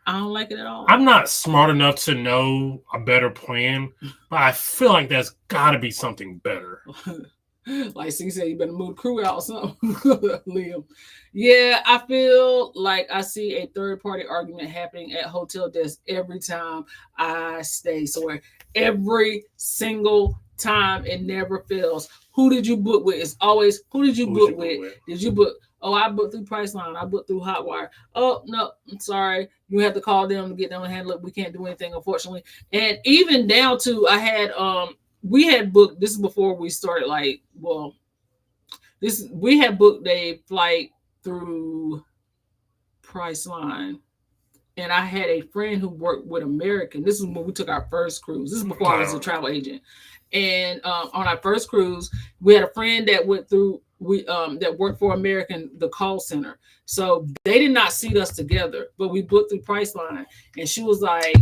I don't like it at all. I'm not smart enough to know a better plan, but I feel like there's got to be something better. Like C said, you better move the crew out or something, Liam. Yeah, I feel like I see a third-party argument happening at hotel desks every time I stay somewhere. Every single time, it never fails. Who did you book with? It's always, who did you book with? Did you book? Oh, I booked through Priceline. I booked through Hotwire. Oh, no, I'm sorry. You have to call them to get them to handle it. We can't do anything, unfortunately. And even down to, we had booked, this is before we started, we had booked a flight through Priceline. And I had a friend who worked with American. This is when we took our first cruise. This is before I was a travel agent. And on our first cruise, we had a friend that went through, that worked for American, the call center. So they did not seat us together, but we booked through Priceline. And she was like,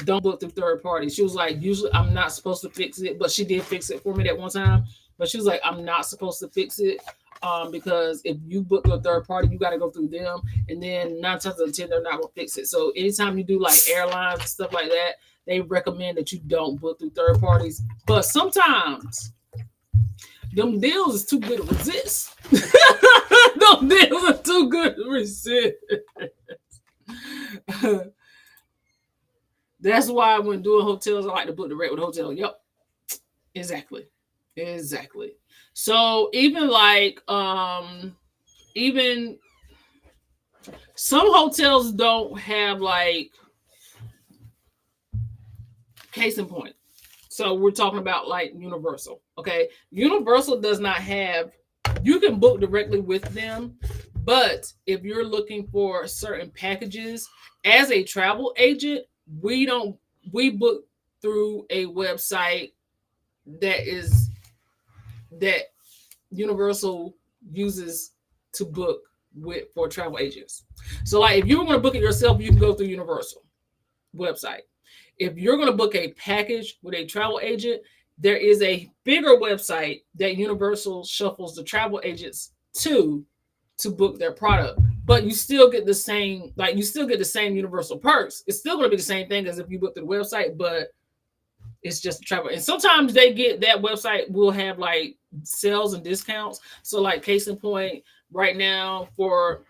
don't book through third party. She was like, usually I'm not supposed to fix it, but she did fix it for me that one time. But she was like, I'm not supposed to fix it because if you book through a third party, you got to go through them. And then 9 times out of 10, they're not going to fix it. So anytime you do like airlines and stuff like that, they recommend that you don't book through third parties. But sometimes them deals is too good to resist. Them deals are too good to resist. That's why when doing hotels, I like to book direct with hotel. Yep. Exactly. So even like, even Some hotels don't have like case in point. So we're talking about like Universal. Okay. Universal does not have, you can book directly with them, but if you're looking for certain packages as a travel agent, we book through a website that Universal uses to book for travel agents. So like if you were going to book it yourself, you can go through Universal website. If you're going to book a package with a travel agent, there is a bigger website that Universal shuffles the travel agents to book their product. But you still get the same, Universal perks. It's still going to be the same thing as if you book the website, but it's just travel. And sometimes that website will have like sales and discounts. So like case in point, right now, for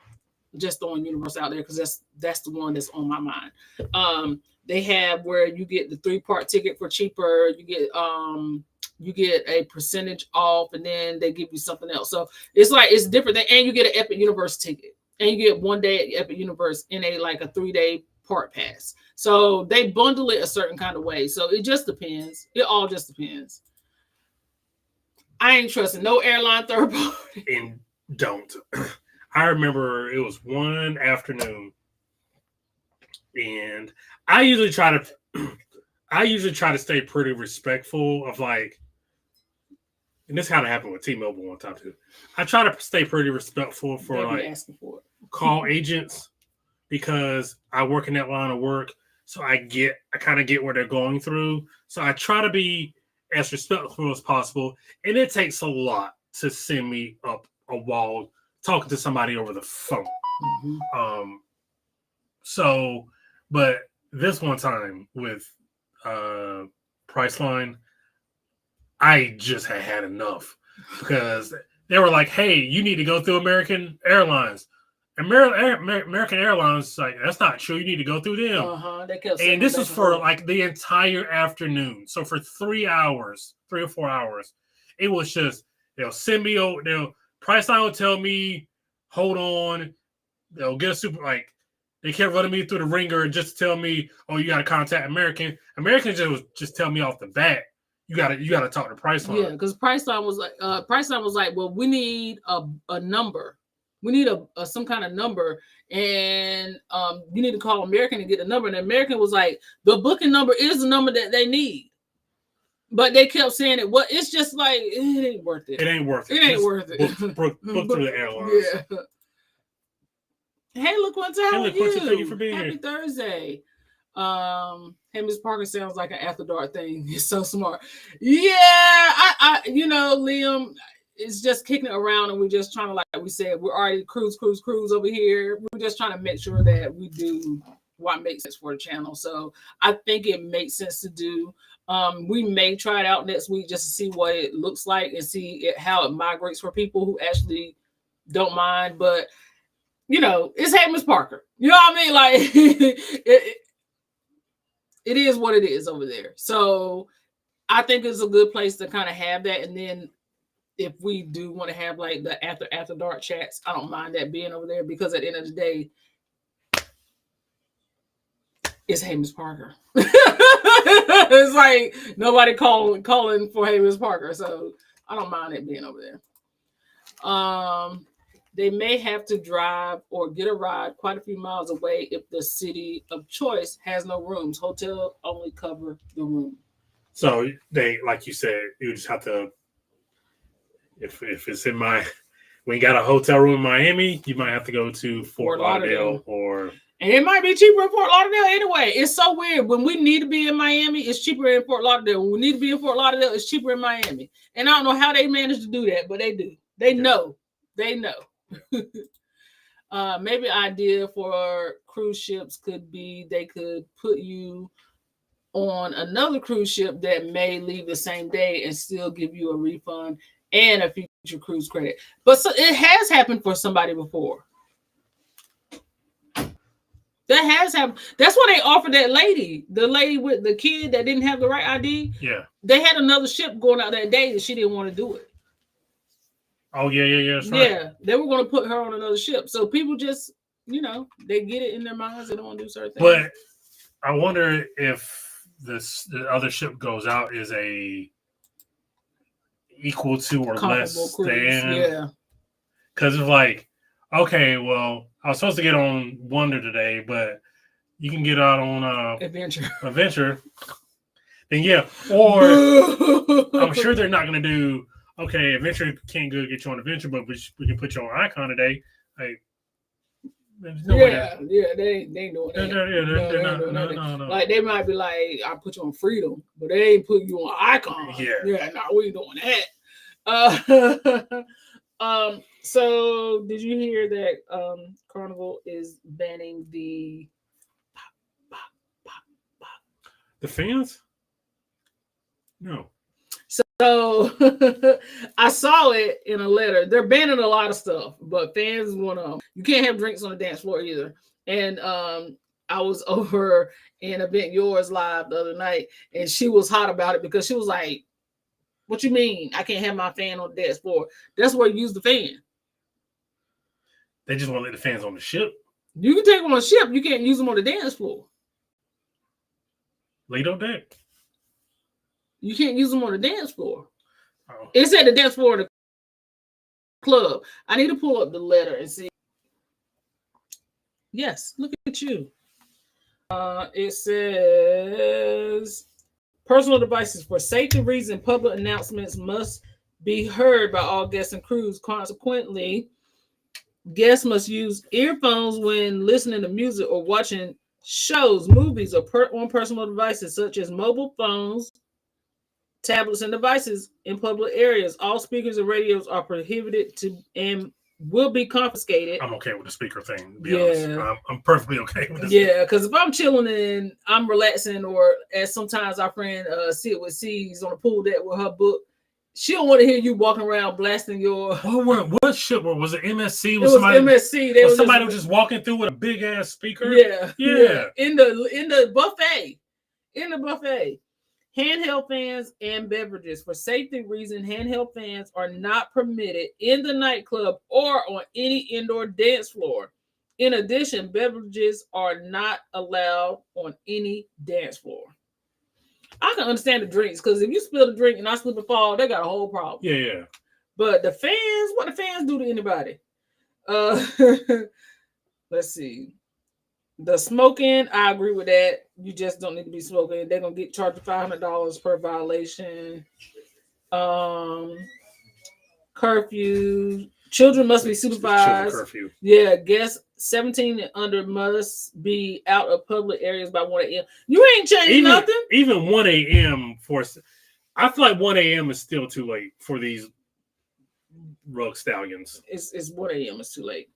just throwing Universal out there because that's the one that's on my mind. They have where you get the 3-part ticket for cheaper. You get a percentage off, and then they give you something else. So it's different. And you get an Epic Universe ticket, and you get 1 day at Epic Universe in a 3-day part pass. So they bundle it a certain kind of way. So it just depends. It all just depends. I ain't trusting no airline third party. And don't. I remember it was one afternoon, and I usually try to stay pretty respectful of like, and this kind of happened with T-Mobile one time too. I try to stay pretty respectful for asking for it. Call agents because I work in that line of work, so I kind of get what they're going through. So I try to be as respectful as possible, and it takes a lot to send me up a wall talking to somebody over the phone. Mm-hmm. But this one time with Priceline, I just had enough because they were like, "Hey, you need to go through American Airlines." American Airlines, like, that's not true. You need to go through them. And this was for like the entire afternoon. So for 3 or 4 hours, it was just they'll send me over. Priceline will tell me, "Hold on." They'll get a they kept running me through the ringer just to tell me, "Oh, you got to contact American." American just tell me off the bat, you got to talk to Priceline. Yeah, because Priceline was like, "Well, we need a number. We need some kind of number, and you need to call American to get the number." And American was like, "The booking number is the number that they need." But they kept saying it. Well, it's just like it ain't worth it. It ain't worth it. It ain't worth it. Book through the airlines. Yeah. Hey, look what's how are you? Thank you for being Happy here. Thursday. Hey, Miss Parker sounds like an after dark thing. He's so smart. Yeah, I Liam, it's just kicking it around, and we're just trying to, like we said, we're already cruise over here. We're just trying to make sure that we do what makes sense for the channel. So I think it makes sense to do. We may try it out next week just to see what it looks like and see how it migrates for people who actually don't mind. But it's Hey Miss Parker. You know what I mean? Like it is what it is over there. So I think it's a good place to kind of have that. And then if we do want to have like the after dark chats, I don't mind that being over there because at the end of the day, it's Hey Miss Parker. It's like nobody calling for Hey Miss Parker. So I don't mind it being over there. They may have to drive or get a ride quite a few miles away if the city of choice has no rooms. Hotel only cover the room. So they, like you said, you just have to, if it's we got a hotel room in Miami, you might have to go to Fort Lauderdale and it might be cheaper in Fort Lauderdale anyway. It's so weird. When we need to be in Miami, it's cheaper in Fort Lauderdale. When we need to be in Fort Lauderdale, it's cheaper in Miami. And I don't know how they manage to do that, but they do. They know. Maybe idea for cruise ships could be they could put you on another cruise ship that may leave the same day and still give you a refund and a future cruise credit. But so it has happened for somebody before. That has happened. That's what they offered that lady. The lady with the kid that didn't have the right ID. Yeah. They had another ship going out that day and she didn't want to do it. Oh, yeah. That's right. Yeah, they were going to put her on another ship. So people just, you know, they get it in their minds. They don't want to do certain things. But I wonder if the other ship goes out is a equal to or Comparable less cruise, than. yeah. Because it's like, okay, well, I was supposed to get on Wonder today, but you can get out on Adventure. Then yeah, or I'm sure they're not going to do. Okay, Adventure can't go get you on Adventure, but we can put you on Icon today. Like, they ain't doing that. No. Like they might be like, I put you on Freedom, but they ain't put you on Icon. Yeah, no, we ain't doing that. So did you hear that Carnival is banning the fans? No. So I saw it in a letter. They're banning a lot of stuff, but fans want to. You can't have drinks on the dance floor either. And I was over in Event Yours live the other night, and she was hot about it because she was like, "What you mean? I can't have my fan on the dance floor? That's where you use the fan. They just want to let the fans on the ship. You can take them on the ship. You can't use them on the dance floor. Lido deck. You can't use them on the dance floor. Oh. It said the dance floor of the club. I need to pull up the letter and see. Yes, look at you. It says personal devices for safety reasons. Public announcements must be heard by all guests and crews. Consequently, guests must use earphones when listening to music or watching shows, movies, or on personal devices such as mobile phones, tablets, and devices in public areas. All speakers and radios are prohibited to and will be confiscated. I'm okay with the speaker thing, to be honest. I'm perfectly okay with this. Yeah, because if I'm chilling and I'm relaxing, or as sometimes our friend Sit with C's on the pool deck with her book, she don't want to hear you walking around blasting your. What ship was it? MSC? It was MSC. Somebody was just walking through with a big ass speaker. Yeah. In the buffet. Handheld fans and beverages. For safety reasons, handheld fans are not permitted in the nightclub or on any indoor dance floor. In addition, beverages are not allowed on any dance floor. I can understand the drinks, because if you spill the drink and I slip and fall, they got a whole problem. Yeah. But the fans, what the fans do to anybody? Let's see. The smoking, I agree with that. You just don't need to be smoking. They're gonna get charged $500 per violation. Curfew. Children must be supervised. Curfew. Yeah, guests 17 and under must be out of public areas by 1 a.m. You ain't changing nothing. Even 1 a.m. I feel like 1 a.m. is still too late for these rug stallions. It's 1 a.m. It's too late.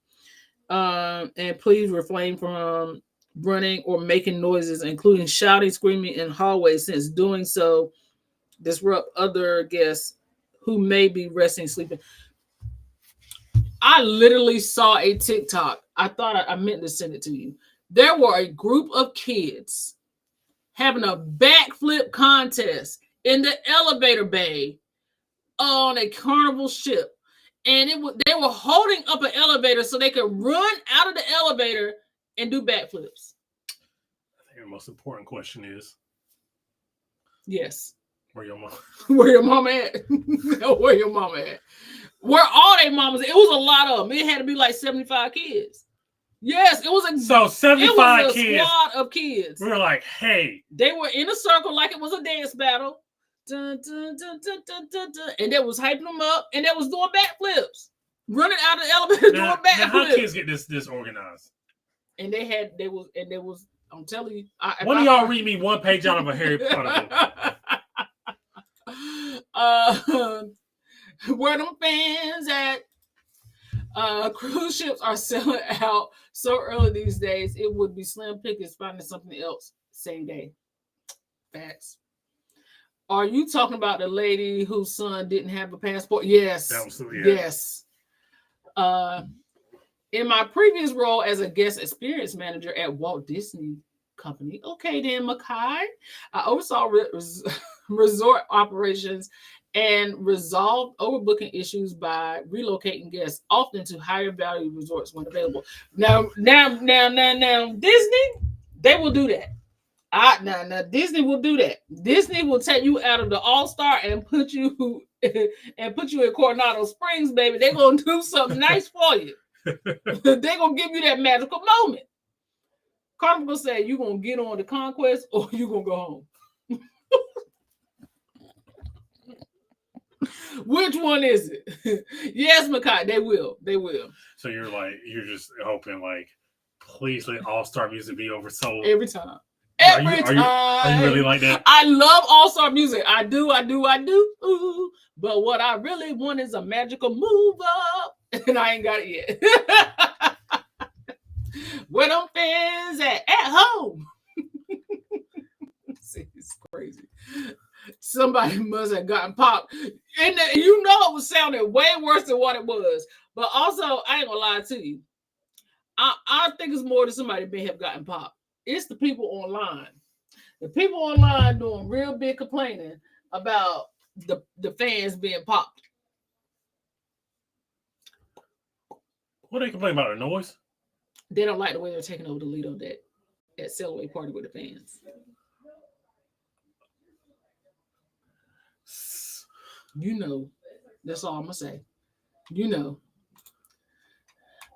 And please refrain from running or making noises, including shouting, screaming in hallways, since doing so disrupt other guests who may be resting, sleeping. I literally saw a TikTok. I thought I meant to send it to you. There were a group of kids having a backflip contest in the elevator bay on a Carnival ship. And they were holding up an elevator so they could run out of the elevator and do backflips. I think the most important question is, yes, where your mom? Where your mama at? Where your mama at? Where all their mamas? It was a lot of them. It had to be like 75 kids. Yes, it was 75 kids. Squad of kids. We were like, hey. They were in a circle like it was a dance battle. Dun, dun, dun, dun, dun, dun, dun. And they was hyping them up, and they was doing backflips, running out of the elevator doing backflips. Now how kids get this organized? And they was. I'm telling you. One of y'all read me one page out of a Harry Potter book. Where them fans at? Cruise ships are selling out so early these days. It would be slim pickings finding something else same day. Facts. Are you talking about the lady whose son didn't have a passport? Yes. Absolutely. Yeah. Yes. In my previous role as a guest experience manager at Walt Disney company. Okay, then, Makai. I oversaw resort operations and resolved overbooking issues by relocating guests, often to higher value resorts when available. Now, Disney, they will do that. Now, Disney will do that. Disney will take you out of the All-Star and put you in Coronado Springs, baby. They're gonna do something nice for you. They're gonna give you that magical moment. Carnival said you gonna get on the Conquest or you gonna go home. Which one is it? Yes, Makai, they will. They will. So you're just hoping like, please let All-Star Music be oversold every time. Every time. Are you really like that? I love All-Star Music. I do. Ooh. But what I really want is a magical move up, and I ain't got it yet. Where them fans at home? It's crazy. Somebody must have gotten popped. And you know it was sounding way worse than what it was. But also, I ain't gonna lie to you. I think it's more than somebody may have gotten popped. It's the people online. The people online doing real big complaining about the fans being popped. What they complain about? The noise? They don't like the way they're taking over the lead on that at Cellaway party with the fans. You know, that's all I'm gonna say. You know,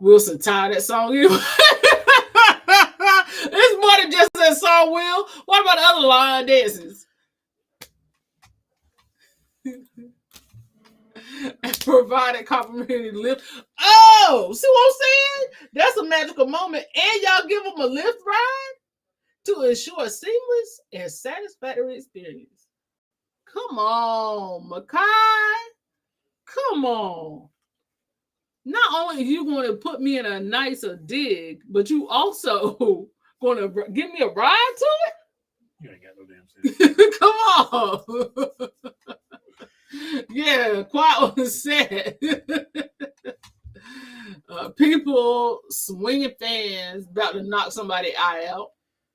Wilson tired that song. It's more than just that song, Will. What about the other line dances? Provided complimentary lift. Oh, see what I'm saying? That's a magical moment. And y'all give them a lift ride to ensure a seamless and satisfactory experience. Come on, Makai. Come on. Not only are you going to put me in a nicer dig, but you also going to give me a ride to it? You ain't got no damn sense. Come on. Yeah, quiet on the set. People swinging fans about to knock somebody's eye out.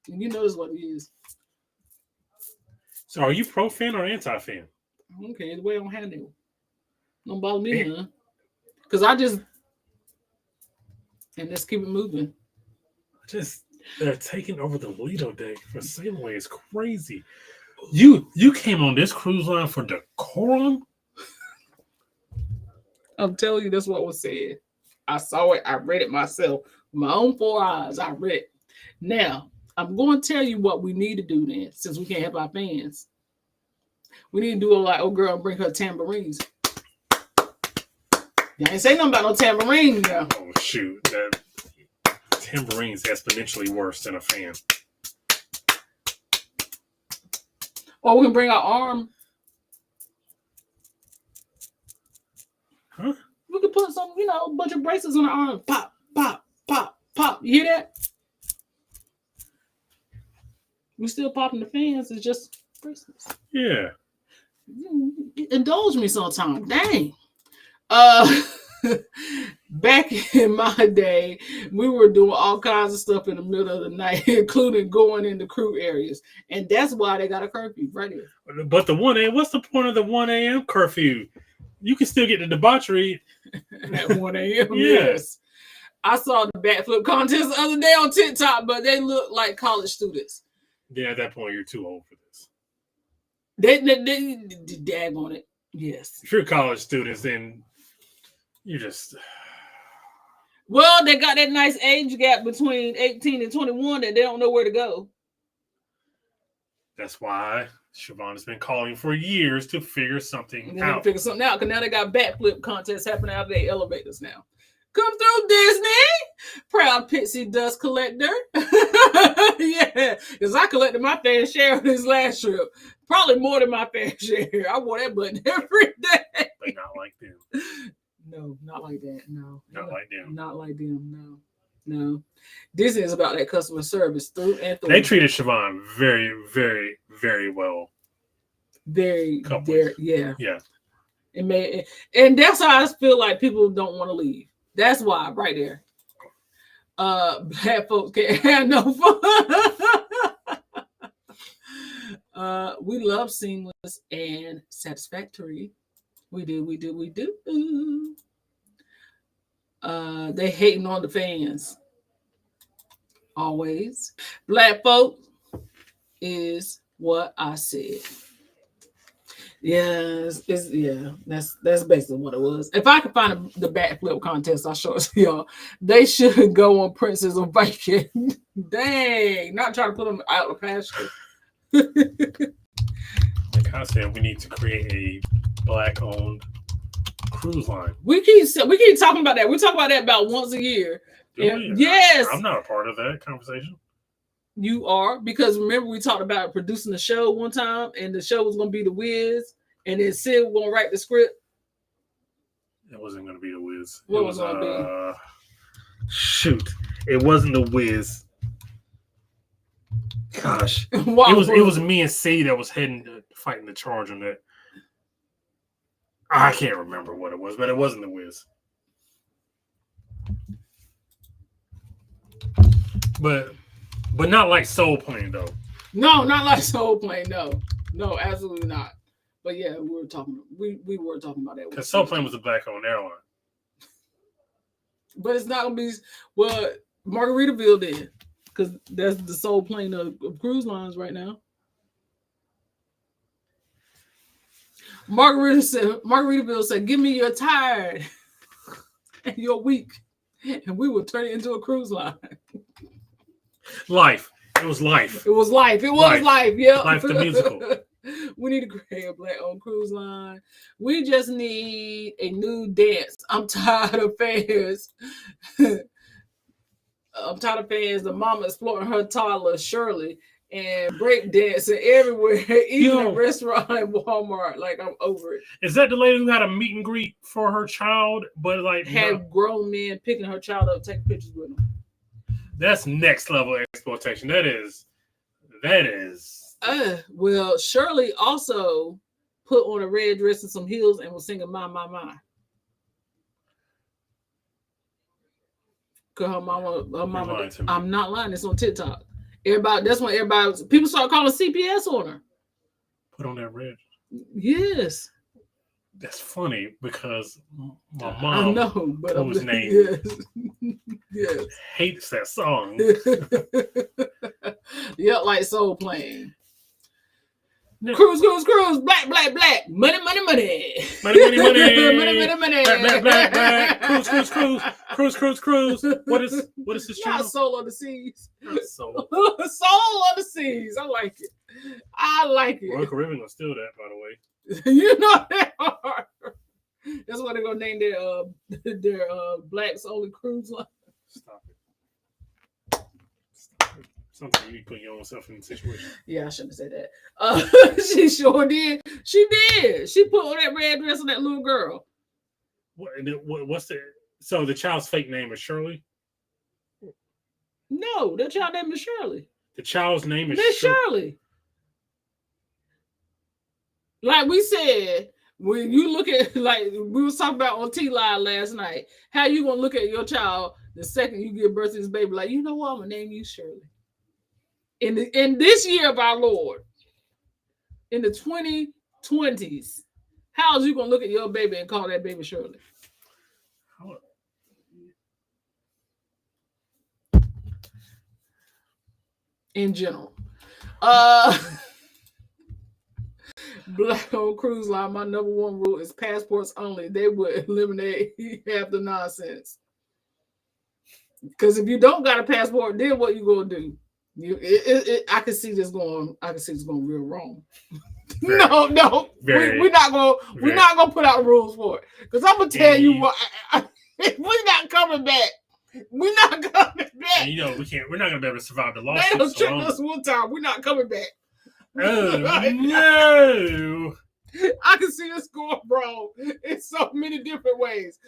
And you know this what it is. So are you pro fan or anti fan? Okay, the way I don't have it. Don't bother me, huh? Because and let's keep it moving. They're taking over the Lido Day for Sailing. It's crazy. You came on this cruise line for decorum? I'm telling you, that's what was said. I saw it. I read it myself. With my own 4 eyes, I read it. Now, I'm going to tell you what we need to do then, since we can't help our fans. We need to do it like old girl and bring her tambourines. You ain't say nothing about no tambourine now. Oh, shoot. That tambourine's exponentially worse than a fan. Or we can bring our arm. Huh? We could put some, a bunch of bracelets on our arm. Pop, pop, pop, pop. You hear that? We still popping the fans. It's just bracelets. Yeah. Indulge me sometime. Dang. Back in my day, we were doing all kinds of stuff in the middle of the night, including going into crew areas. And that's why they got a curfew right here. But the 1 a.m., what's the point of the 1 a.m. curfew? You can still get the debauchery at 1 a.m. Yeah. Yes. I saw the backflip contest the other day on TikTok, but they look like college students. Yeah, at that point, you're too old for this. They dag on it. Yes. If you're college students, then you just... Well, they got that nice age gap between 18 and 21 that they don't know where to go. That's why Siobhan has been calling for years to figure something out. Because now they got backflip contests happening out of their elevators now. Come through, Disney. Proud pixie dust collector. Yeah, because I collected my fair share of this last trip. Probably more than my fair share. I wore that button every day. But not like them. No, not like that. No. Not like them. Not like them. No. Disney is about that customer service through and through. They treated Siobhan very, very, very well. Yeah. And that's how I feel like people don't want to leave. That's why, right there. Black folks can't have no fun. love seamless and satisfactory. We do. They hating on the fans. Always. Black folk is what I said. Yes, that's basically what it was. If I could find the backflip contest, I'll show it to y'all. They should go on Princess of Bacon. Dang, not trying to put them out of pasture. Like I said, we need to create a black-owned cruise line. We keep talking about that. We talk about that about once a year. Yes, I'm not a part of that conversation. You are, because remember we talked about producing the show one time, and the show was going to be The Wiz, and then Sid was going to write the script. It wasn't going to be The Wiz. What was going to be? Shoot, it wasn't The Wiz. Gosh, Wow, it was me and C that was fighting the charge on that. I can't remember what it was, but it wasn't The Wiz. But not like Soul Plane though. No, not like Soul Plane. No, absolutely not. But yeah, we were talking about that. Because Soul Plane was a black-owned airline. But it's not gonna be Margaritaville then, because that's the Soul Plane of cruise lines right now. Margaritaville said, "Give me your tired and your weak, and we will turn it into a cruise line." Life. It was life. It was life. Yeah. Life the musical. We need to create a black-owned cruise line. We just need a new dance. I'm tired of fans. The mama exploring her toddler Shirley and break dancing everywhere, even at restaurant and Walmart. Like, I'm over it. Is that the lady who had a meet and greet for her child, but like had grown men picking her child up, taking pictures with them? That's next level exploitation. That is. Well, Shirley also put on a red dress and some heels and was singing "My My My." Cause her mama. I'm not lying. It's on TikTok. That's when people start calling CPS on her. Put on that red. Yes. That's funny because my mom, I know, but whose name yes. hates that song. Yeah, like Soul Plane. Cruise, black, black, black, money, money, money. Money, money, money. Money, money, money. Black, black, black, cruise. What is this channel? Not Soul on the Seas. Not Soul. Soul on the Seas. I like it. Uncle Ribbon gonna steal that, by the way. You know they are. That's why they're gonna name their blacks only cruise line. Stop it. Something you need to put your own self in the situation. Yeah, I shouldn't have said that. She sure did. She did. She put on that red dress on that little girl. What's the? So the child's fake name is Shirley? No, the child name is Shirley. The child's name is Miss Shirley. Like we said, when you look at, like we was talking about on T-Live last night, how you gonna look at your child the second you give birth to this baby? Like, you know what? I'm gonna name you Shirley. In this year of our Lord, in the 2020s, how is you gonna look at your baby and call that baby Shirley? In general, black on cruise line, my number one rule is passports only. They would eliminate half the nonsense. Because if you don't got a passport, then what you gonna do? I can see this going real wrong. No. We're not gonna put out rules for it. Because I'm gonna tell you what, we're not coming back. We're not coming back. You know, we're not gonna be able to survive the lawsuit. They done tricked us one time. We're not coming back. Oh no. I can see this going wrong in so many different ways.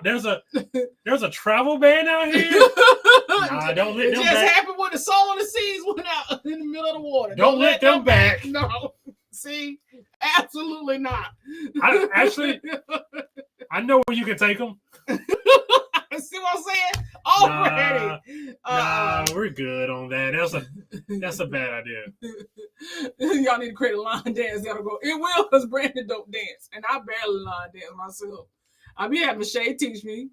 There's a travel ban out here. Nah, don't let them back. It just happened when the Soul on the Seas went out in the middle of the water. Don't let them back. No, see, absolutely not. I know where you can take them. See what I'm saying? Already. Nah, we're good on that. That's a bad idea. Y'all need to create a line dance that'll go. It will, because Brandon don't dance, and I barely line dance myself. I be having Shay teach me,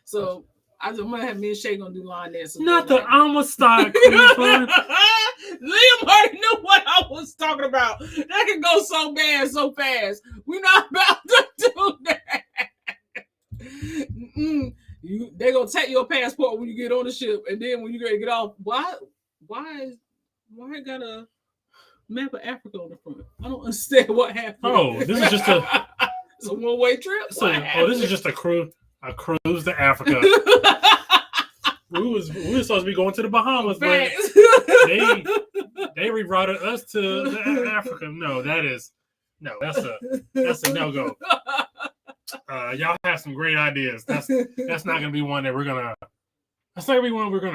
so I'm gonna have me and Shay gonna do line dance. Not the Amistad cruise line. Liam already knew what I was talking about. That can go so bad, so fast. We're not about to do that. They gonna take your passport when you get on the ship, and then when you ready to get off, why got a map of Africa on the front? I don't understand what happened. Oh, this is just it's a one-way trip. So, this is just a cruise to Africa. we was supposed to be going to the Bahamas, but they rerouted us to Africa. No, that's a no-go. Y'all have some great ideas. That's not gonna be one that we're gonna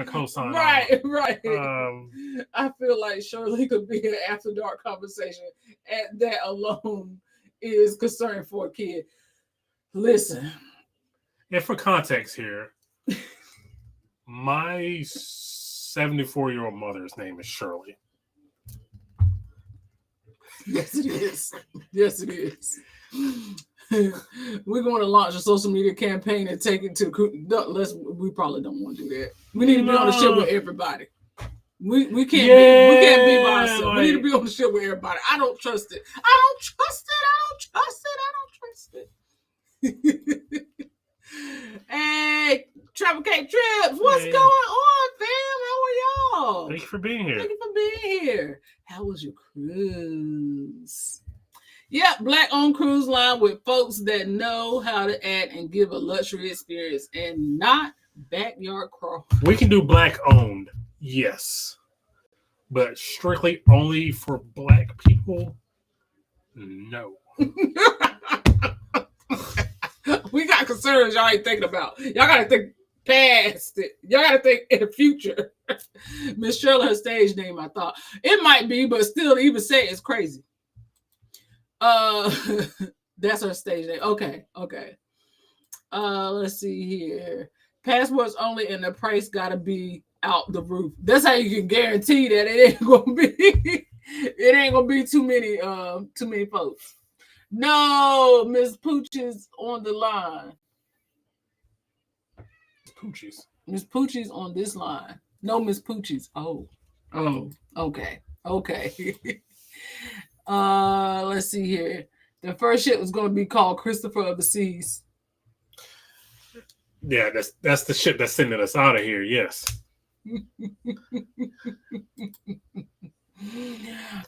co-sign. Right. On. I feel like Shirley could be an after dark conversation, and that alone is concern for a kid. Listen. And for context here, my 74-year-old mother's name is Shirley. Yes, it is. Yes, it is. We're going to launch a social media campaign and take it to we probably don't want to do that. We need to be on the ship with everybody. We can't be by ourselves. We need to be on the ship with everybody. I don't trust it. Hey, Travel Cape Trips, what's going on, fam? How are y'all? Thank you for being here. How was your cruise? Yep, Black-owned cruise line with folks that know how to act and give a luxury experience and not backyard crawl. We can do Black-owned, yes. But strictly only for Black people? No. We got concerns y'all ain't thinking about. Y'all got to think past it. Y'all got to think in the future. Miss Shirley, her stage name, I thought. It might be, but still, to even say it's crazy. That's her stage name. Okay. Let's see here. Passports only, and the price gotta be out the roof. That's how you can guarantee that it ain't gonna be too many folks. No, Miss Pooch is on the line. Miss Poochie's on this line. No, Miss Poochie's. Oh, okay. Let's see here. The first ship was going to be called Christopher of the Seas. Yeah, that's the ship that's sending us out of here. Yes.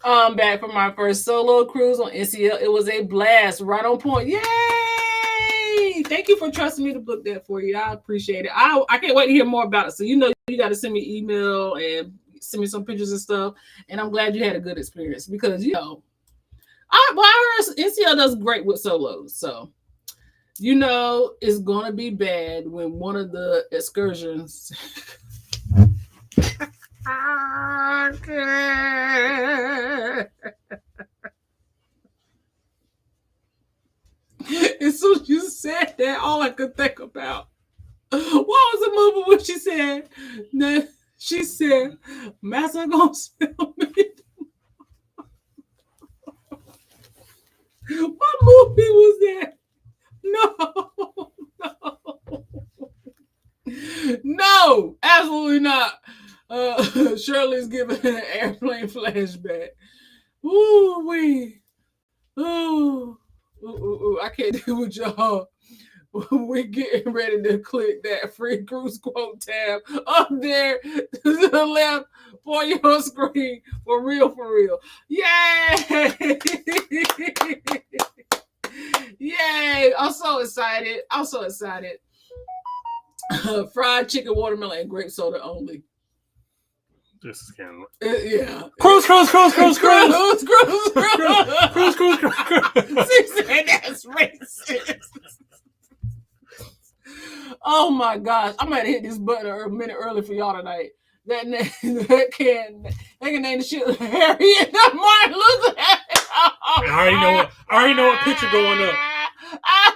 I'm back from my first solo cruise on NCL. It was a blast, right on point. Yay! Thank you for trusting me to book that for you. I appreciate it. I can't wait to hear more about it. So you got to send me email and send me some pictures and stuff. And I'm glad you had a good experience because I heard NCL does great with solos. So it's gonna be bad when one of the excursions. And so you said that, all I could think about, what was the movie where she said, Massa gonna sell me? What movie was that? No, absolutely not. Shirley's giving an airplane flashback. Ooh. I can't deal with y'all. We're getting ready to click that free cruise quote tab up there to the left for your screen. For real. Yay! Yay! I'm so excited. Fried chicken, watermelon, and grape soda only. This is kind of yeah. Cruise. She said that's racist. Oh my gosh, I might hit this button a minute early for y'all tonight. That can name the shit Harriet Martin Luther. I already know what picture going up.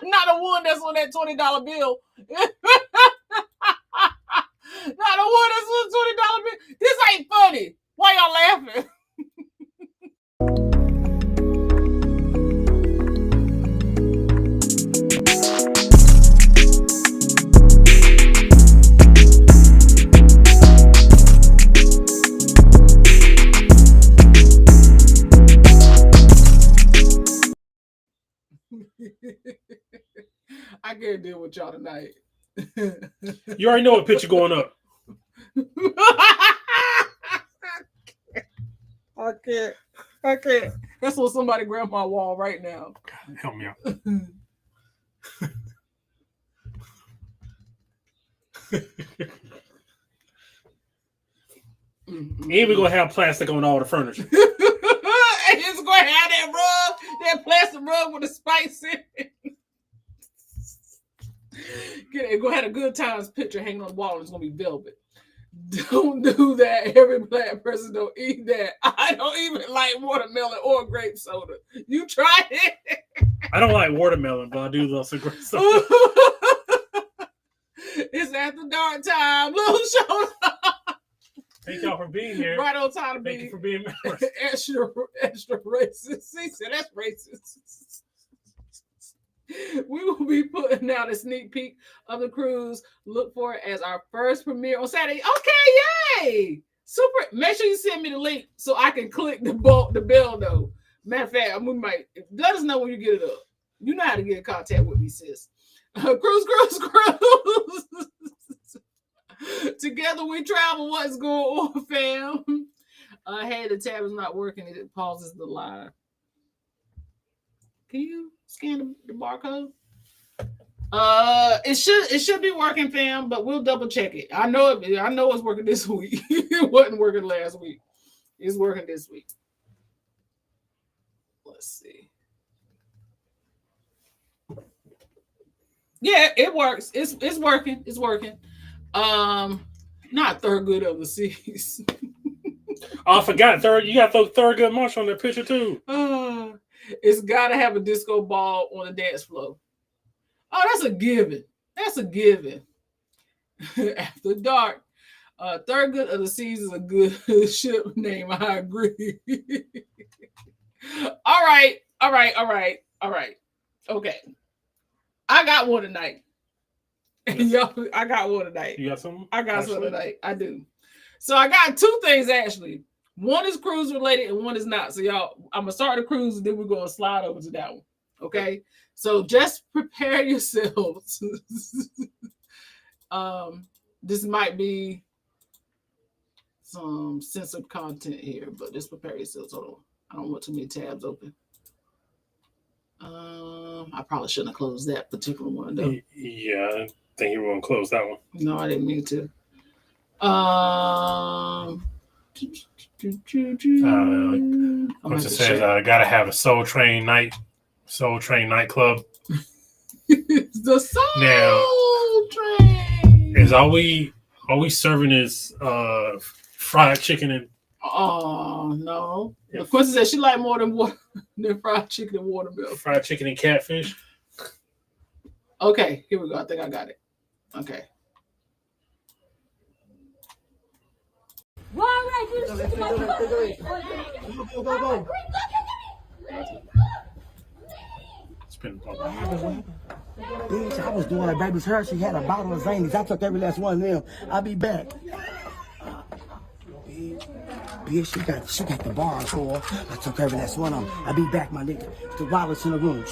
Not the one that's on that $20 bill. Not the one that's on the $20 bill. This ain't funny. Why y'all laughing? I can't deal with y'all tonight. You already know what picture going up. I can't. That's what somebody grab my wall right now. God, help me out. And we're gonna have plastic on all the furniture. It's gonna have that rug, that plastic rug with the spice in it. It's gonna have a good times picture hanging on the wall. And it's gonna be velvet. Don't do that. Every black person don't eat that. I don't even like watermelon or grape soda. You try it. I don't like watermelon, but I do love some grape soda. It's after dark time. Little show. Thank y'all for being here. Right on time to Thank be you for being members. extra racist. He said that's racist. We will be putting out a sneak peek of the cruise. Look for it as our first premiere on Saturday. Okay, yay! Super. Make sure you send me the link so I can click the bell though. Matter of fact, we might let us know when you get it up. You know how to get in contact with me, sis. Cruise. Together we travel. What's going on, fam? Hey, the tab is not working. It pauses the live. Can you scan the barcode? It should be working, fam, but we'll double check it. I know it's working this week. It wasn't working last week. It's working this week. Let's see. Yeah, it works. It's working. It's working. Not Thurgood of the Seas. Oh, I forgot. You got those Thurgood Marshall on that picture too. It's got to have a disco ball on the dance floor. Oh, that's a given. That's a given. After dark, Thurgood of the Seas is a good ship name. I agree. All right. Okay. I got one tonight. Yo, I got one tonight. You got something? I got something tonight. I do. So I got two things actually. One is cruise related and one is not. So y'all, I'm gonna start the cruise and then we're gonna slide over to that one. Okay. So just prepare yourselves. This might be some censored content here, but just prepare yourselves. Hold on. I don't want too many tabs open. I probably shouldn't have closed that particular one though. Yeah, I think you were gonna close that one. No, I didn't mean to. What it says, I gotta have a Soul Train nightclub. The Soul Now, Train. Is are we serving this fried chicken and? Oh no! The Quincy said she like more than fried chicken and watermelon. Fried chicken and catfish. Okay, here we go. I think I got it. Okay. Bitch, I was doing her baby's hair. She had a bottle of Zanies. I took every last one of them. I'll be back. Bitch, she got the bar for her. I took every last one of them. I'll be back, my nigga. The wallet's in the room.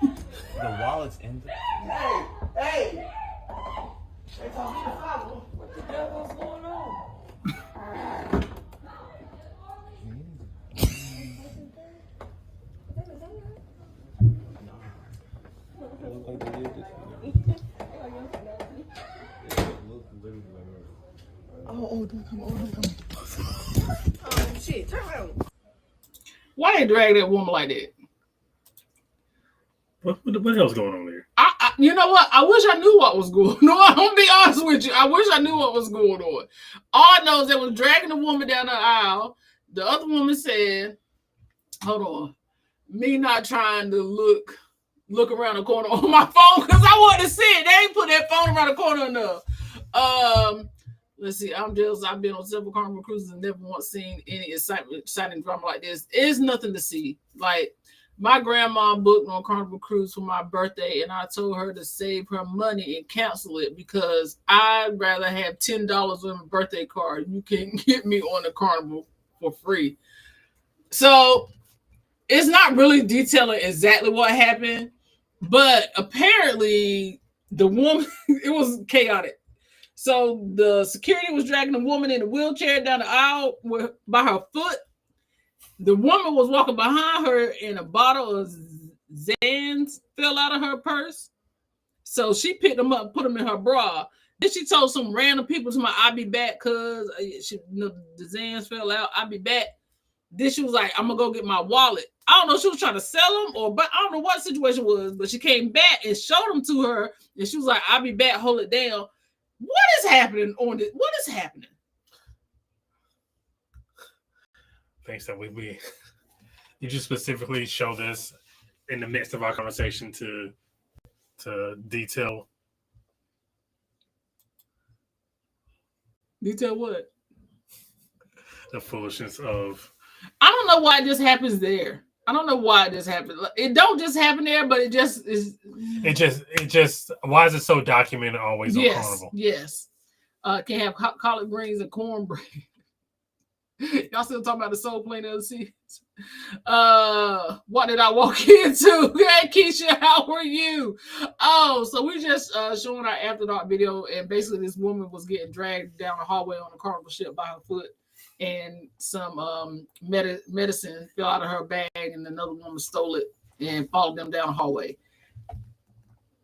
The wallet's in the... Hey! What the hell's going on? Don't come on. Oh shit, turn around. Why they drag that woman like that? What else going on there? I you know what? I wish I knew what was going on. No, I'm gonna be honest with you. I wish I knew what was going on. All I know is they was dragging the woman down the aisle. The other woman said, hold on, me not trying to look look around the corner on my phone because I wanted to see it. They ain't put that phone around the corner enough. Let's see. I'm jealous. I've been on several Carnival cruises and never once seen any exciting drama like this. It's nothing to see. Like, my grandma booked on Carnival Cruise for my birthday, and I told her to save her money and cancel it because I'd rather have $10 on a birthday card. You can get me on the Carnival for free. So it's not really detailing exactly what happened, but apparently the woman, it was chaotic. So the security was dragging the woman in a wheelchair down the aisle by her foot. The woman was walking behind her and a bottle of Zans fell out of her purse. So she picked them up, put them in her bra. Then she told some random people, I'll be back because the Zans fell out. I'll be back. Then she was like, I'm going to go get my wallet. I don't know if she was trying to sell them but I don't know what the situation was. But she came back and showed them to her. And she was like, I'll be back, hold it down. What is happening on this? What is happening? Thanks that we you just specifically show this in the midst of our conversation to detail What? The foolishness of. I don't know why this happens there. I don't know why this happens. It don't just happen there, but it just is. It just. Why is it so documented always on Carnival? Yes. Can have collard greens and cornbread. Y'all still talking about the soul plane of the seas? What did I walk into? Hey, Keisha, how are you? Oh, so we just showing our after dark video, and basically this woman was getting dragged down the hallway on a Carnival ship by her foot, and some medicine fell out of her bag, and another woman stole it and followed them down the hallway.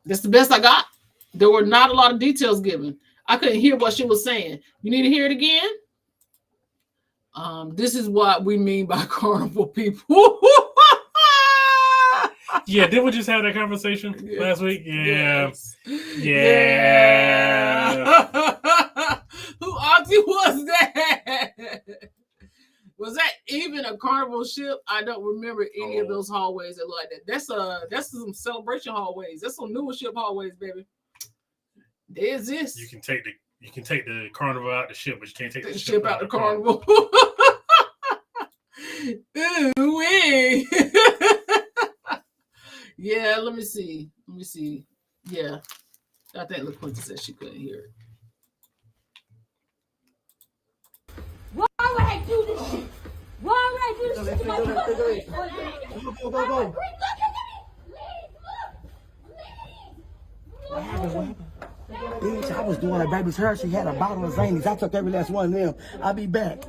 That's the best I got. There were not a lot of details given. I couldn't hear what she was saying. You need to hear it again? This is what we mean by Carnival people. Yeah, didn't we just have that conversation last week? Yeah. Yes. Yeah. Who auntie was that? Was that even a Carnival ship? I don't remember any of those hallways that look like that. That's some celebration hallways. That's some newer ship hallways, baby. They exist. You can take the Carnival out the ship, but you can't take the ship out the Carnival. Ooh-wee. Yeah, let me see. Yeah. I think LaQuinta said she couldn't hear it. Why would I do this shit? Why would I do this shit to my brother? Go. What happened? Bitch, I was doing her baby's hair. She had a bottle of Zanies. I took every last one of them. I'll be back.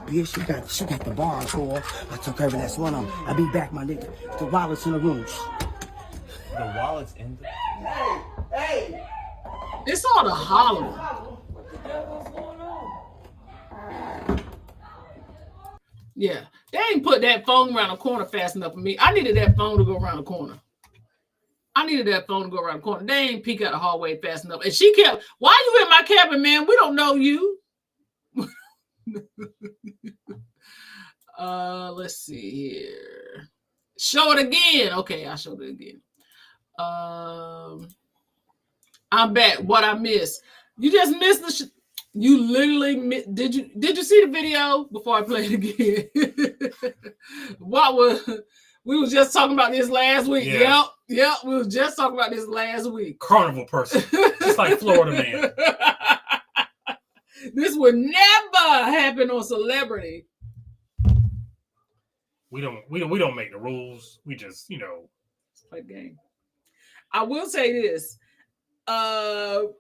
Bitch, she got the bars for. I took every last one of them. I'll be back, my nigga. The wallet's in the room. The wallet's in the... Hey! It's all the hollering. Yeah, they ain't put that phone around the corner fast enough for me. I needed that phone to go around the corner. They ain't peek out the hallway fast enough. And she kept, why you in my cabin, man? We don't know you. Let's see here. Show it again. Okay, I showed it again. I'm back. What I missed? You just missed you literally did you see the video before I play it again? We was just talking about this last week. Yeah. Yep. We was just talking about this last week. Carnival person, just like Florida man. This would never happen on Celebrity. We don't make the rules. We just play the game. I will say this. When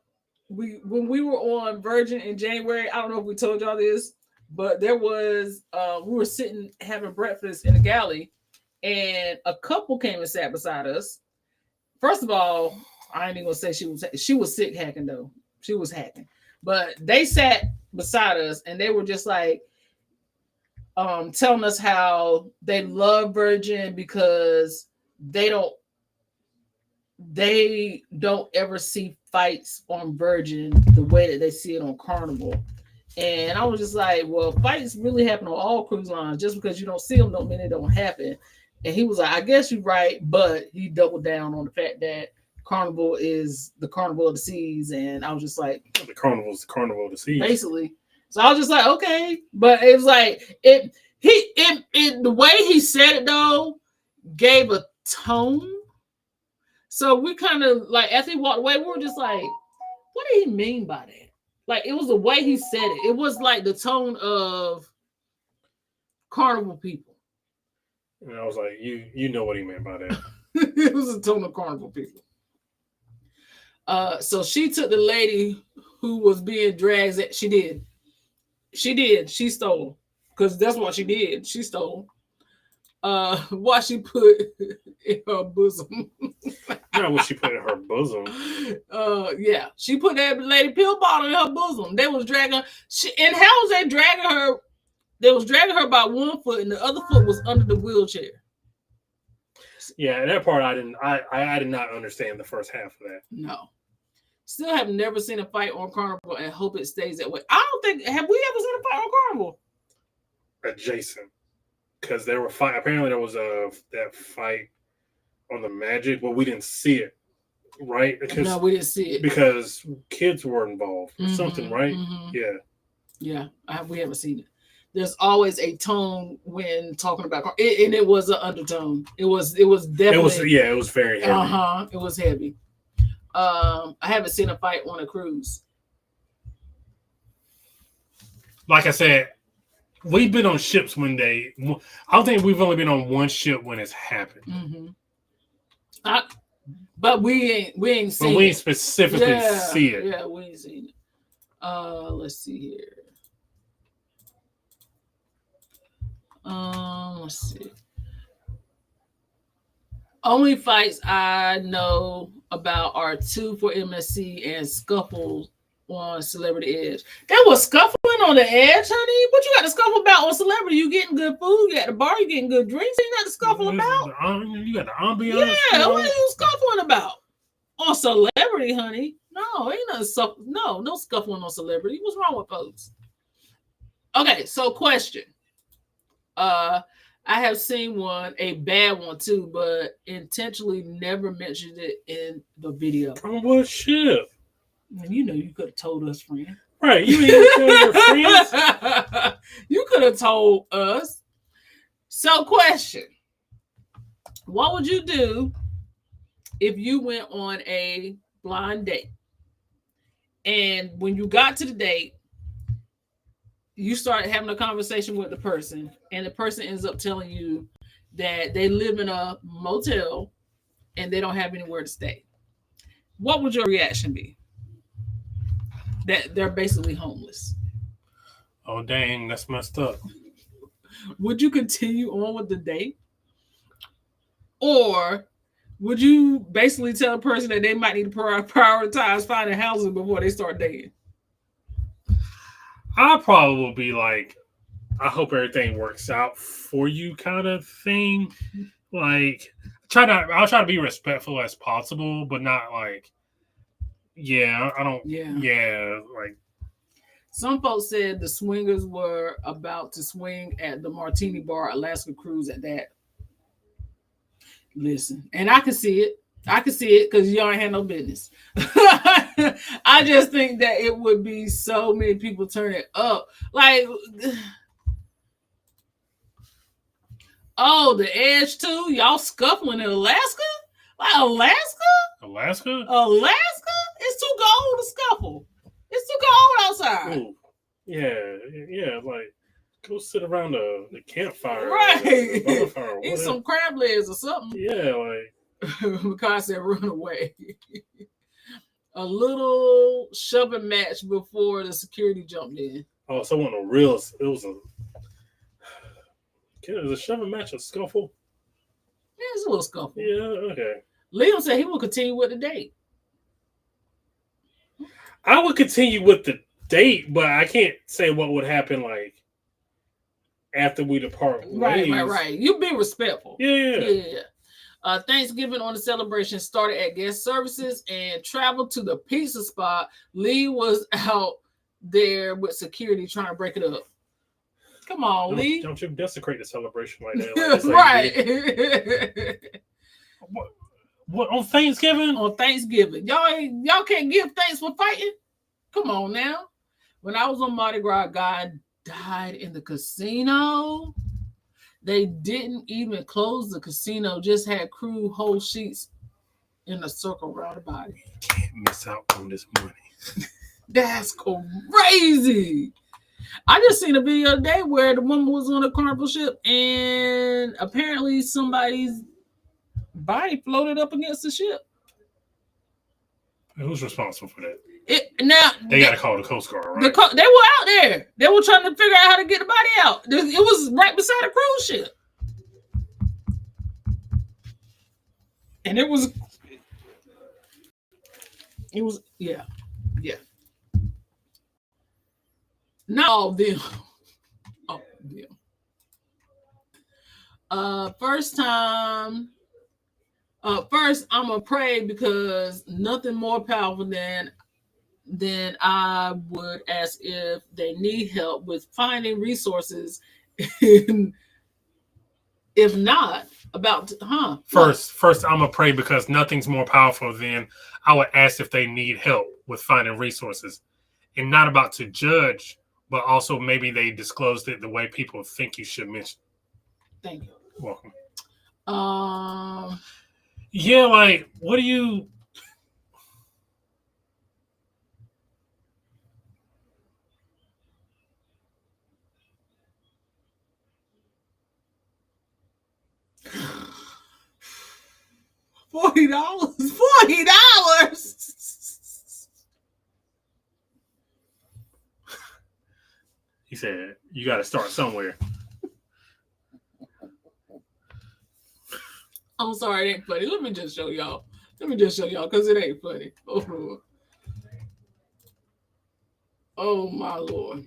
we were on Virgin in January, I don't know if we told y'all this, but there was we were sitting having breakfast in the galley, and a couple came and sat beside us. First of all, I ain't even gonna say she was sick hacking though. She was hacking, but they sat beside us and they were just like telling us how they love Virgin because they don't ever see fights on Virgin the way that they see it on Carnival. And I was just like, well, fights really happen on all cruise lines. Just because you don't see them don't mean they don't happen. And he was like, I guess you're right, but he doubled down on the fact that Carnival is the Carnival of the Seas. And I was just like, The Carnival's the Carnival of the Seas. basically. So I was just like, okay. But it was like the way he said it though gave a tone. So we kind of like as he walked away, we were just like, what did he mean by that? Like it was the way he said it. It was like the tone of Carnival people. And I was like, you know what he meant by that. It was a tone of Carnival people. So she took the lady who was being dragged. She did. She stole. Because that's what she did. She stole. What she put in her bosom. Not what she put in her bosom. Yeah. She put that lady pill bottle in her bosom. They was dragging and how was they dragging her? They was dragging her by one foot and the other foot was under the wheelchair. Yeah, that part I did not understand the first half of that. No. Still have never seen a fight on Carnival and hope it stays that way. I don't think have we ever seen a fight on Carnival? Adjacent. Because there were fight. Apparently there was that fight on the Magic, but we didn't see it. Right? No, we didn't see it. Because kids were involved or something, right? Mm-hmm. Yeah. Yeah, we haven't seen it. There's always a tone when talking about it, and it was an undertone. It was definitely it was very heavy. It was heavy. I haven't seen a fight on a cruise. Like I said, we've been on ships when I don't think we've only been on one ship when it's happened. Mm-hmm. But we ain't seen but we ain't specifically see it. Yeah, we ain't seen it. Let's see here. Let's see. Only fights I know about are 2 for MSC and scuffles on Celebrity Edge. There was scuffling on the edge, honey. What you got to scuffle about on Celebrity? You getting good food? You at the bar? You getting good drinks? You got to scuffle about? You got the ambiance. Yeah, what are you scuffling about on Celebrity, honey? No, ain't nothing. No scuffling on Celebrity. What's wrong with folks? Okay, so question. I have seen a bad one too, but intentionally never mentioned it in the video. On what ship? And you know you could have told us, friend. Right, you ain't tell your friends. You could have told us. So, question: what would you do if you went on a blind date, and when you got to the date, you start having a conversation with the person, and the person ends up telling you that they live in a motel and they don't have anywhere to stay? What would your reaction be? That they're basically homeless. Oh, dang, that's messed up. Would you continue on with the date? Or would you basically tell a person that they might need to prioritize finding housing before they start dating? I probably will be like, I hope everything works out for you kind of thing. Like, I'll try to be respectful as possible, but not like, I don't. Yeah, like. Some folks said the swingers were about to swing at the Martini Bar Alaska cruise at that. Listen, and I can see it. Because y'all ain't had no business. I just think that it would be so many people turning up. Like, oh, the Edge too? Y'all scuffling in Alaska? Like, Alaska? It's too cold to scuffle. It's too cold outside. Ooh. Yeah, like, go sit around the campfire. Right. Bonfire, eat some crab legs or something. Yeah, like. Because I said run away. A little shoving match before the security jumped in. Oh, so on a real, it was a shoving match, a scuffle? Yeah, it's a little scuffle. Yeah, okay. Liam said he will continue with the date. I would continue with the date, but I can't say what would happen like after we depart ways. Right. You be respectful. Yeah. Thanksgiving on the celebration started at guest services and traveled to the pizza spot. Lee was out there with security trying to break it up. Come on, Lee. Don't you desecrate the celebration like that? Like, Right. What on Thanksgiving? On Thanksgiving. Y'all can't give thanks for fighting? Come on now. When I was on Mardi Gras, a guy died in the casino. They didn't even close the casino, just had crew hold sheets in a circle around the body. You can't miss out on this money. That's crazy. I just seen a video today where the woman was on a carnival ship and apparently somebody's body floated up against the ship. Who's responsible for that? They got to call the Coast Guard, right? They were out there. They were trying to figure out how to get the body out. It was right beside a cruise ship. And it was, yeah. Not all of them. Oh, them. First, I'm going to pray because nothing more powerful than I would ask if they need help with finding resources. And if not, First, I'm going to pray because nothing's more powerful than I would ask if they need help with finding resources. And not about to judge, but also maybe they disclosed it the way people think you should mention. Thank you. Welcome. Yeah, like, what do you... $40. He said, you got to start somewhere. I'm sorry, it ain't funny. Let me just show y'all because it ain't funny. Oh my Lord.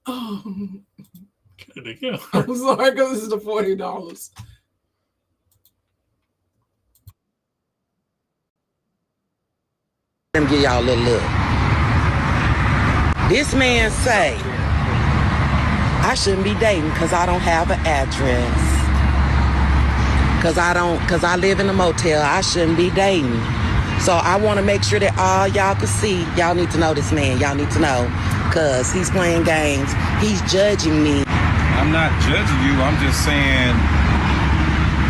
Oh. I'm sorry because this is the $40. Let me give y'all a little look. This man say, I shouldn't be dating because I don't have an address. Because I live in a motel. I shouldn't be dating. So I want to make sure that all y'all can see. Y'all need to know this man. Y'all need to know. Because he's playing games. He's judging me. I'm not judging you. I'm just saying,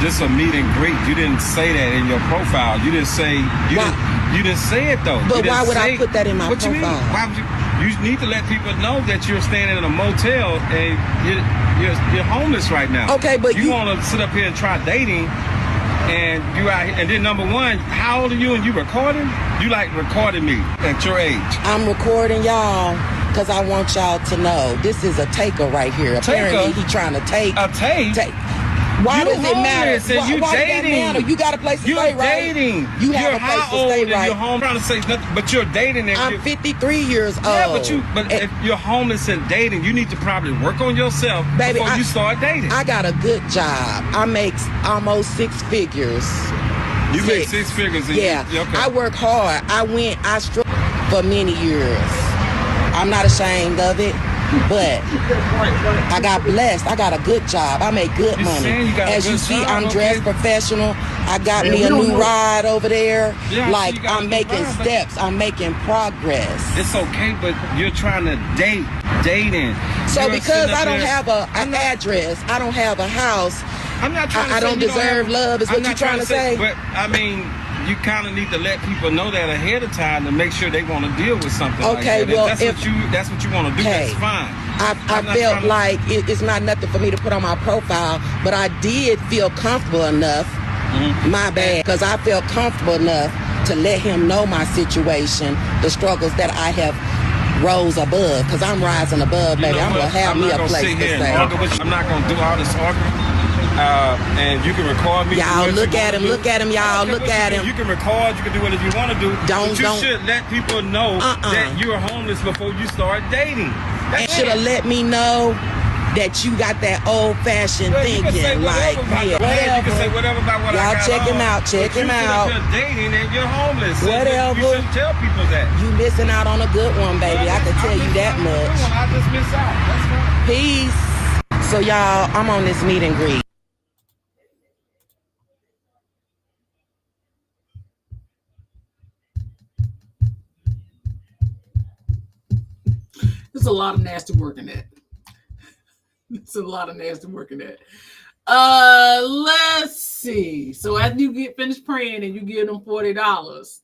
just a meet and greet. You didn't say that in your profile. You didn't say, you didn't say it though. But why would I put that in my profile? What you mean? Why would you need to let people know that you're staying in a motel and you're homeless right now. Okay, but you want to sit up here and try dating, and you out here, and then number one, how old are you and you recording? You like recording me at your age. I'm recording y'all because I want y'all to know this is a taker right here. Apparently he trying to take a take. Why does it matter? You why dating? You got a place to stay, right? You're dating. You have a place to stay, right? You're home. Trying to say nothing, but you're dating. I'm 53 years old. Yeah, but if you're homeless and dating, you need to probably work on yourself before you start dating. I got a good job. I make almost 6 figures. You make 6 figures. Yeah. Okay. I work hard. I struggled for many years. I'm not ashamed of it. But I got blessed. I got a good job. I make good money. As you see, I'm dressed professional. I got me a new ride over there. Yeah, like I'm making steps. I'm making progress. It's okay, but you're trying to dating. So because I don't have an address, I don't have a house, I'm not trying to I don't deserve love, is what you're trying to say? But I mean, you kind of need to let people know that ahead of time to make sure they want to deal with something like that. Well, that's what you want to do, that's fine. I felt like it's not nothing for me to put on my profile, but I did feel comfortable enough, my bad, because I felt comfortable enough to let him know my situation, the struggles that I have rose above, because I'm rising above, baby. I'm going to have me a place to stay. I'm not going to do all this arguing. And you can record me. Y'all look at him, y'all. Look at him. You can record, you can do whatever you want to do. But you should let people know that you're homeless before you start dating. And should have let me know that you got that old-fashioned thinking. You can say Like, whatever about yeah, you can say whatever about what y'all I got check him on, out. Check but him you out. Sit up here dating and you're homeless. So Whatever. You shouldn't tell people that. You missing out on a good one, baby. I can tell you that much. I just miss out. That's fine. Peace. So y'all, I'm on this meet and greet. There's a lot of nasty work in that. There's a lot of nasty work in that. Let's see. So after you get finished praying and you give them $40.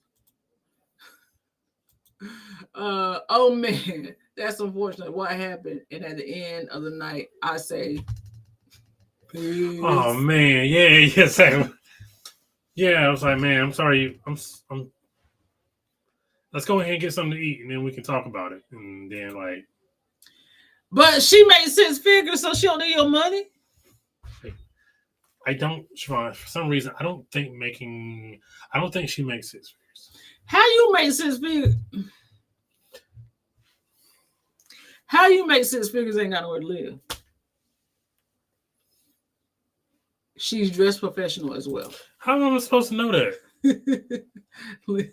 Oh man, that's unfortunate. What happened? And at the end of the night, I say, peace. Oh man, yeah. Yeah, I was like, man, I'm sorry. I'm. Let's go ahead and get something to eat, and then we can talk about it. And then, like, but she made 6 figures, so she don't need your money. I don't, Siobhan, for some reason, I don't think she makes 6 figures. How you make 6 figures? How you make 6 figures ain't got nowhere to live. She's dressed professional as well. How am I supposed to know that?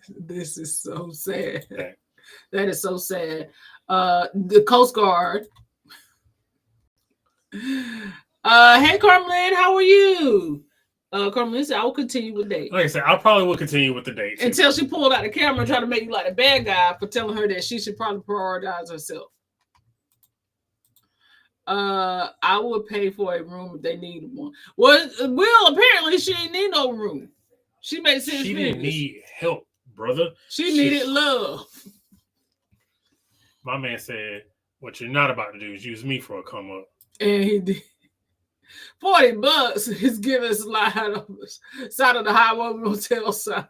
This is so sad. That is so sad. The Coast Guard. Hey, Carmelin, how are you? Carmelin said, I will continue with date. Like I said, I probably will continue with the date. Until she pulled out the camera and tried to make you like a bad guy for telling her that she should probably prioritize herself. I would pay for a room if they needed one. Well, apparently she didn't need no room. She made 6 figures. She didn't need help, brother. She needed love. My man said, what you're not about to do is use me for a come up. And he did. $40 is giving us slide on the side of the highway motel side.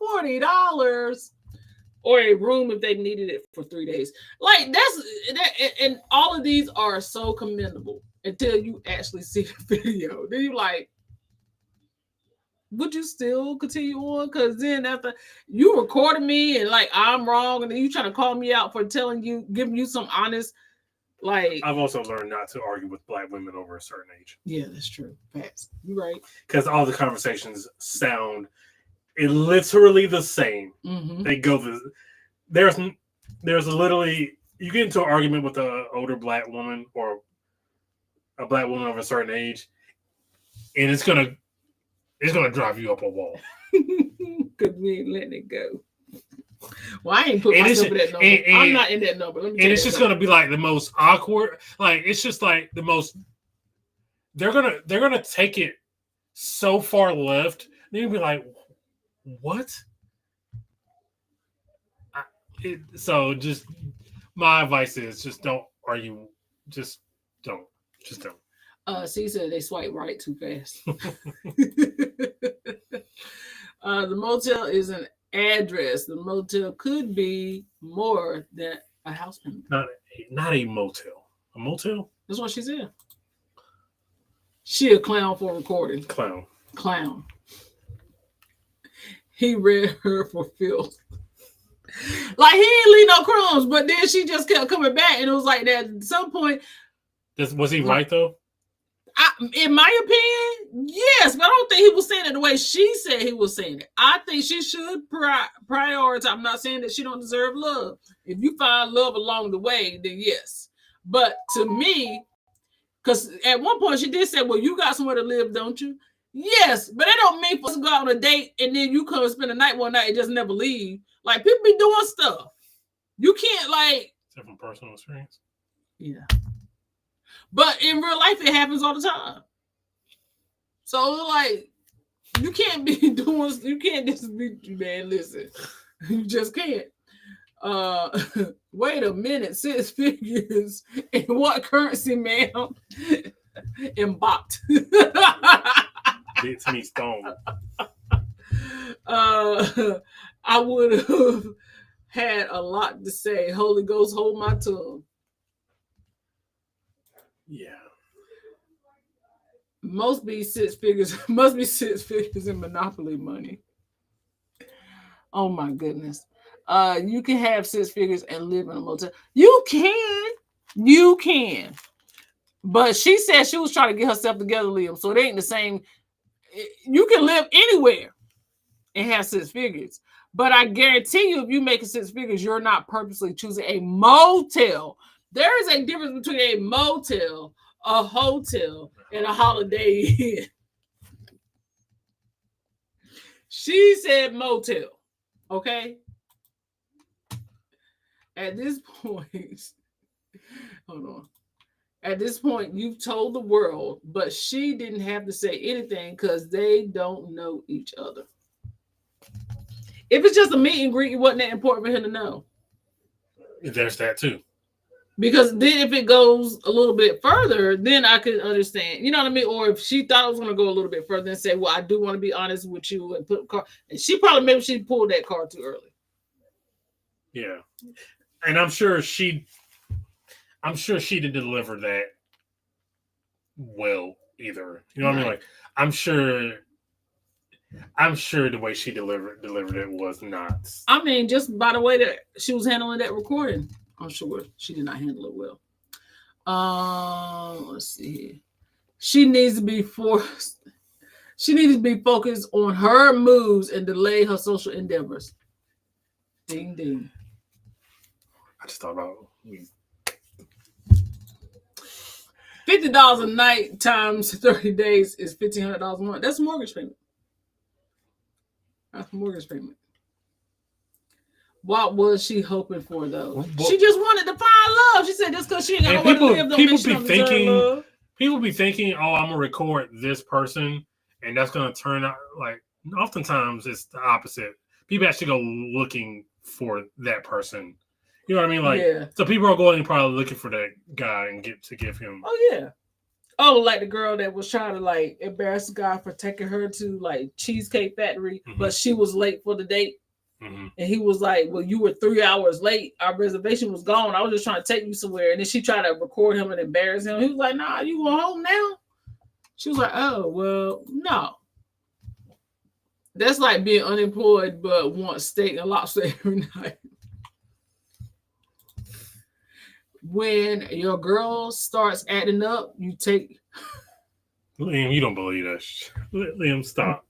$40. Or a room if they needed it for 3 days. Like that, and all of these are so commendable until you actually see the video. Then you like, would you still continue on? Because then after you recorded me and like I'm wrong, and then you trying to call me out for giving you some honest, like. I've also learned not to argue with Black women over a certain age. Yeah, that's true. Facts. You're right. Because all the conversations sound literally the same. Mm-hmm. They go there's literally, you get into an argument with an older Black woman or a Black woman of a certain age, and it's gonna drive you up a wall. Because we ain't letting it go. Well, I ain't put myself in that number. I'm not in that number. And it's just gonna be like the most awkward. Like it's just like the most. They're gonna take it so far left. They're gonna be like, what? So just my advice is just don't argue. Just don't. C said they swipe right too fast. The motel is an address. The motel could be more than a house payment. Not a motel. A motel? That's what she said. She a clown for recording. Clown. He read her for filth. Like he didn't leave no crumbs, but then she just kept coming back, and it was like that. At some point, was he right though? In my opinion, yes, but I don't think he was saying it the way she said he was saying it. I think she should prioritize. I'm not saying that she don't deserve love. If you find love along the way, then yes. But to me, because at one point she did say, "Well, you got somewhere to live, don't you?" Yes, but that don't mean for us to go out on a date and then you come spend the night one night and just never leave. Like people be doing stuff. You can't like. Is that from personal experience? Yeah. But in real life, it happens all the time. So like, you can't be doing. You can't just be, man. Listen, you just can't. Wait a minute. 6 figures in what currency, ma'am? In baht. It's me stone. I would have had a lot to say. Holy Ghost, hold my tongue. Yeah. Must be 6 figures in Monopoly money. Oh my goodness. You can have 6 figures and live in a motel. You can. But she said she was trying to get herself together, Liam. So it ain't the same. You can live anywhere and have 6 figures. But I guarantee you, if you make 6 figures, you're not purposely choosing a motel. There is a difference between a motel, a hotel, and a Holiday Inn. She said motel. Okay? At this point, hold on. At this point, you've told the world, but she didn't have to say anything because they don't know each other. If it's just a meet and greet, it wasn't that important for him to know. There's that too. Because then if it goes a little bit further, then I could understand. You know what I mean? Or if she thought it was going to go a little bit further and say, well, I do want to be honest with you and put a car. And she probably, maybe she pulled that card too early. Yeah. And I'm sure she didn't deliver that well either. You know what I mean? Like, I'm sure the way she delivered it was not. I mean, just by the way that she was handling that recording, I'm sure she did not handle it well. Let's see here. She needs to be forced. She needs to be focused on her moves and delay her social endeavors. Ding ding. I just thought about $50 a night times 30 days is $1,500 a month. That's a mortgage payment. That's a mortgage payment. What was she hoping for, though? She just wanted to find love. She said this because she ain't got nowhere to live. People be thinking, oh, I'm gonna record this person, and that's gonna turn out like. Oftentimes, it's the opposite. People actually go looking for that person. You know what I mean? Like, so people are going and probably looking for that guy and give him. Oh yeah. Oh, like the girl that was trying to like embarrass the guy for taking her to like Cheesecake Factory, but she was late for the date. And he was like, well, you were 3 hours late. Our reservation was gone. I was just trying to take you somewhere. And then she tried to record him and embarrass him. He was like, nah, you going home now? She was like, oh, well, no. That's like being unemployed but want steak and lobster every night. When your girl starts acting up, you take... Liam, you don't believe that. Liam, stop.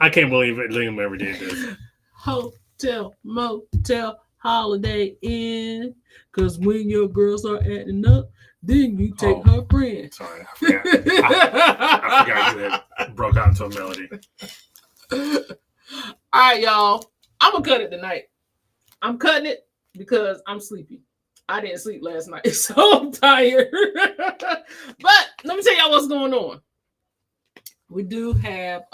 I can't believe it. Liam ever did this. Hotel, motel, Holiday Inn. Because when your girls start acting up, then you take her friend. Sorry, I forgot. I forgot you had broke out into a melody. All right, y'all. I'm going to cut it tonight. I'm cutting it because I'm sleepy. I didn't sleep last night, so I'm tired. But let me tell y'all what's going on. We do have,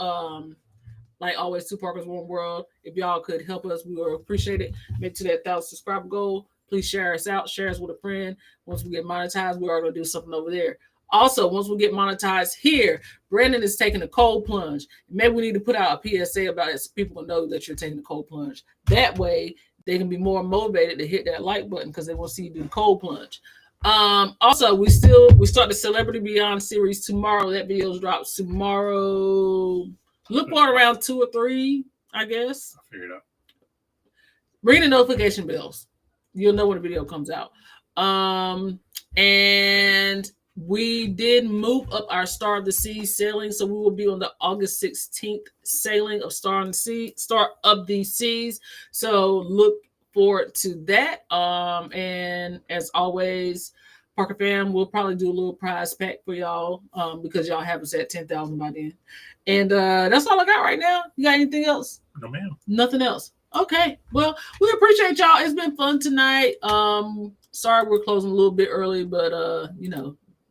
like always, 2 Parkers, 1 World. If y'all could help us, we would appreciate it. Make to that 1,000 subscriber goal. Please share us out. Share us with a friend. Once we get monetized, we are going to do something over there. Also, once we get monetized here, Brandon is taking a cold plunge. Maybe we need to put out a PSA about it so people know that you're taking a cold plunge. That way, they can be more motivated to hit that like button because they will see you do the cold plunge. Also, we start the Celebrity Beyond series tomorrow. That video drops tomorrow. Look for it around 2 or 3, I guess. I'll figure it out. Ring the notification bells. You'll know when the video comes out. And we did move up our Star of the Seas sailing, so we will be on the August 16th sailing of Star of the Seas. So look forward to that. And as always, Parker fam, we'll probably do a little prize pack for y'all because y'all have us at 10,000 by then. And that's all I got right now. You got anything else? No, ma'am. Nothing else. Okay. Well, we appreciate y'all. It's been fun tonight. Sorry we're closing a little bit early, but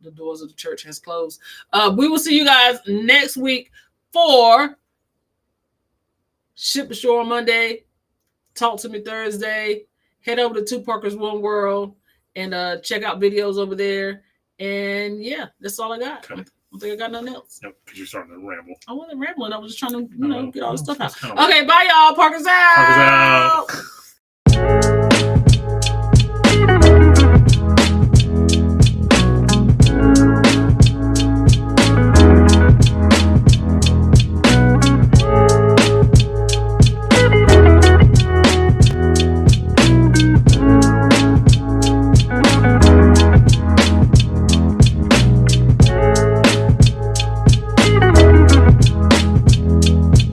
the doors of the church has closed. We will see you guys next week for Ship Ashore Monday, Talk to Me Thursday. Head over to 2 Parkers, 1 World and check out videos over there. And yeah, that's all I got. Okay. I don't think I got nothing else. Nope, because you're starting to ramble. I wasn't rambling. I was just trying to, get all this stuff out. Okay, bye, y'all. Parkers out. Parkers out.